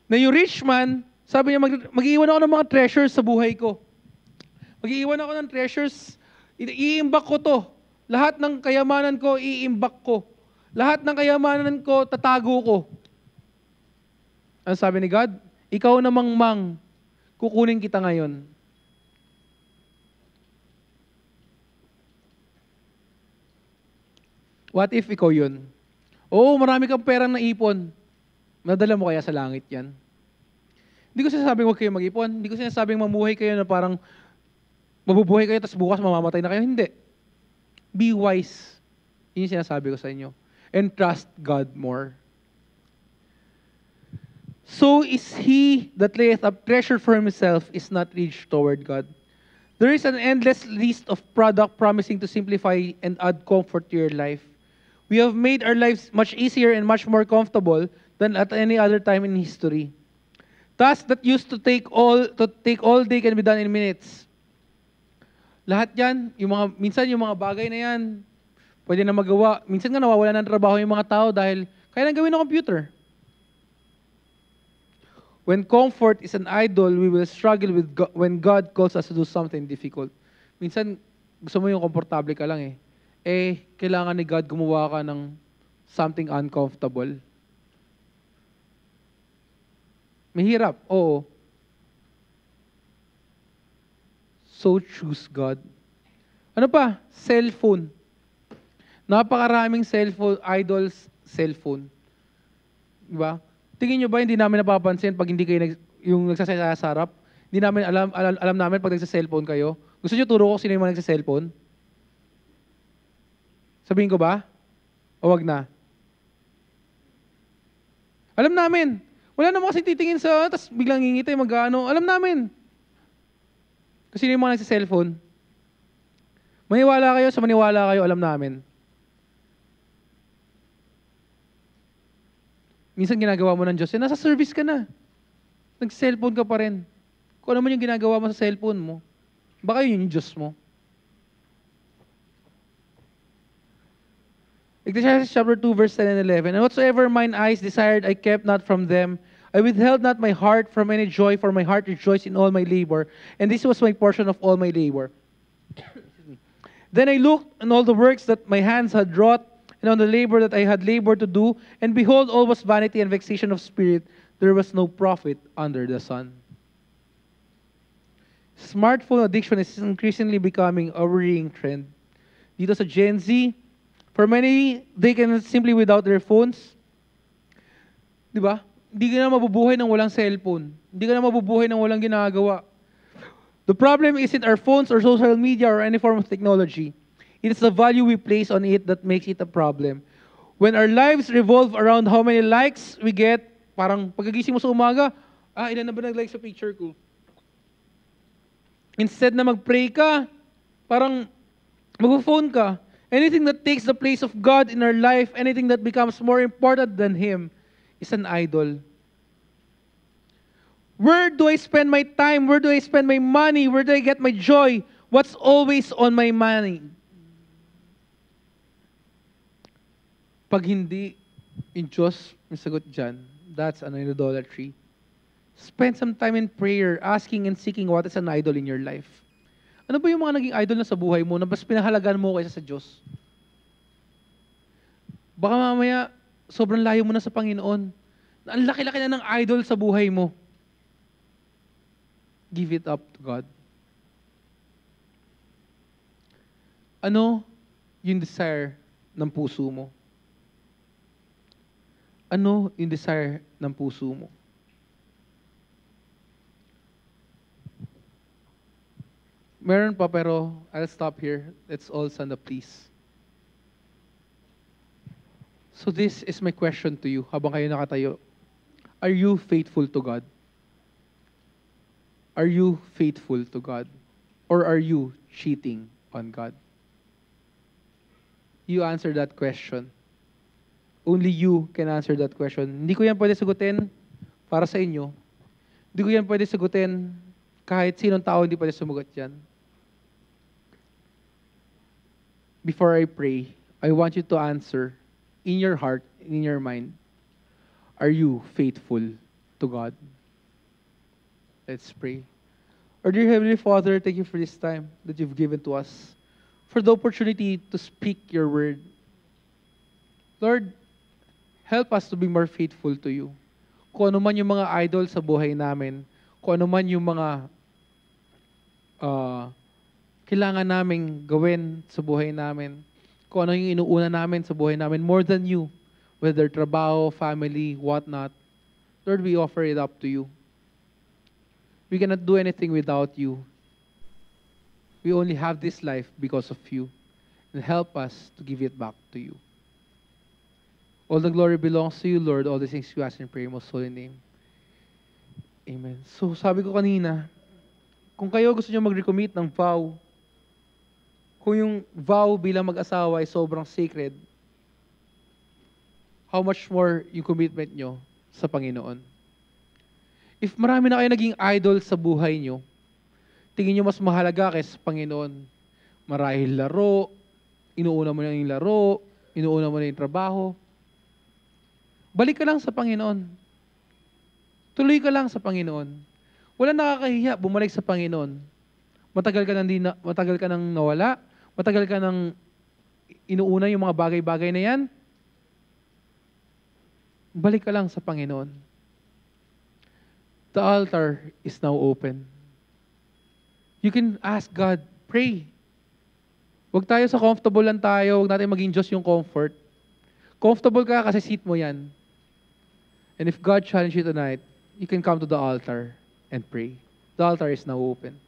Na yung rich man, sabi niya, mag-iwan ako ng mga treasures sa buhay ko. Mag-iwan ako ng treasures, iimbak ko to. Lahat ng kayamanan ko, iimbak ko. Lahat ng kayamanan ko, tatago ko. Ano sabi ni God? Ikaw namang kukunin kita ngayon. What if ikaw yun? Oo, marami kang perang naipon. Nadala mo kaya sa langit yan? Hindi ko sinasabing huwag kayo mag-ipon. Hindi ko sinasabing mamuhay kayo na parang mabubuhay kayo tapos bukas mamamatay na kayo. Hindi. Be wise. Yun yung sinasabi ko sa inyo. And trust God more. So is he that layeth up treasure for himself is not rich toward God. There is an endless list of product promising to simplify and add comfort to your life. We have made our lives much easier and much more comfortable than at any other time in history. Tasks that used to take all day can be done in minutes. Lahat yan, minsan yung mga bagay na yan, pwede na magawa. Minsan nga nawawala ng trabaho yung mga tao dahil kaya nang gawin ng computer. When comfort is an idol, we will struggle when God calls us to do something difficult. Minsan, gusto mo yung komportable ka lang kailangan ni God gumawa ka ng something uncomfortable. Mahirap, oo. So choose God. Ano pa? Cellphone. Napakaraming idols, cellphone. Diba? Tingin nyo ba hindi namin napapansin pag hindi kayo yung nagsasaya sa harap? Hindi namin alam namin pag nagsa-cellphone kayo. Gusto nyo turo ko sino yung mga nagsa-cellphone? Sabihin ko ba? O wag na? Alam namin. Wala naman kasi titingin sa, tapos biglang ngingitay, mag-ano. Alam namin. Kasi sino yung mga nagsa-cellphone? Maniwala kayo, sa maniwala kayo, alam namin. Minsan ginagawa mo ng Diyos, nasa service ka na. Nag-cellphone ka pa rin. Kung ano man yung ginagawa mo sa cellphone mo, baka yun yung Diyos mo. Ecclesiastes chapter 2, verse 10 and 11. And whatsoever mine eyes desired, I kept not from them. I withheld not my heart from any joy, for my heart rejoiced in all my labor. And this was my portion of all my labor. Then I looked on all the works that my hands had wrought, and on the labor that I had labored to do, and behold, all was vanity and vexation of spirit. There was no profit under the sun. Smartphone addiction is increasingly becoming a worrying trend. Dito sa Gen Z, for many, they can simply without their phones. Di ba? Hindi ka na mabubuhay ng walang cellphone. Hindi ka na mabubuhay ng walang ginagawa. The problem isn't our phones or social media or any form of technology. It is the value we place on it that makes it a problem. When our lives revolve around how many likes we get, parang pagkagising mo sa umaga, ilan na ba nag-like sa picture ko? Instead na mag-pray ka, parang mag-phone ka. Anything that takes the place of God in our life, anything that becomes more important than Him, is an idol. Where do I spend my time? Where do I spend my money? Where do I get my joy? What's always on my mind? Pag hindi in Diyos yung sagot dyan, that's an idolatry. Spend some time in prayer, asking and seeking what is an idol in your life. Ano ba yung mga naging idol na sa buhay mo na mas pinahalagan mo kaysa sa Diyos? Baka mamaya, sobrang layo mo na sa Panginoon. Ang laki-laki na ng idol sa buhay mo. Give it up to God. Ano yung desire ng puso mo? Ano yung desire ng puso mo? Meron pa pero I'll stop here. Let's all stand up, please. So this is my question to you habang kayo nakatayo. Are you faithful to God? Are you faithful to God? Or are you cheating on God? You answer that question. Only you can answer that question. Hindi ko yan pwede sagutin para sa inyo. Hindi ko yan pwede sagutin kahit sinong tao hindi pwede sumagot yan. Before I pray, I want you to answer in your heart, in your mind, are you faithful to God? Let's pray. Our dear Heavenly Father, thank you for this time that you've given to us, for the opportunity to speak your word. Lord, help us to be more faithful to you. Kung ano man yung mga idol sa buhay namin, kung ano man yung mga kailangan naming gawin sa buhay namin, kung ano yung inuuna namin sa buhay namin, more than you, whether trabaho, family, whatnot, Lord, we offer it up to you. We cannot do anything without you. We only have this life because of you. And help us to give it back to you. All the glory belongs to you, Lord. All the things we ask in prayer, most holy name. Amen. So, sabi ko kanina, kung kayo gusto nyo mag-recommit ng vow, kung yung vow bilang mag-asawa ay sobrang sacred, how much more yung commitment nyo sa Panginoon? If marami na kayo naging idol sa buhay nyo, tingin nyo mas mahalaga kaysa sa Panginoon. Marahil laro, inuuna mo na yung laro, inuuna mo na yung trabaho. Balik ka lang sa Panginoon. Tuloy ka lang sa Panginoon. Walang nakakahiya, bumalik sa Panginoon. Matagal ka nang nawala, matagal ka nang inuuna yung mga bagay-bagay na yan. Balik ka lang sa Panginoon. The altar is now open. You can ask God, pray. Huwag tayo sa comfortable lang tayo, huwag natin maging Diyos yung comfort. Comfortable ka kasi seat mo yan. And if God challenge you tonight, you can come to the altar and pray. The altar is now open.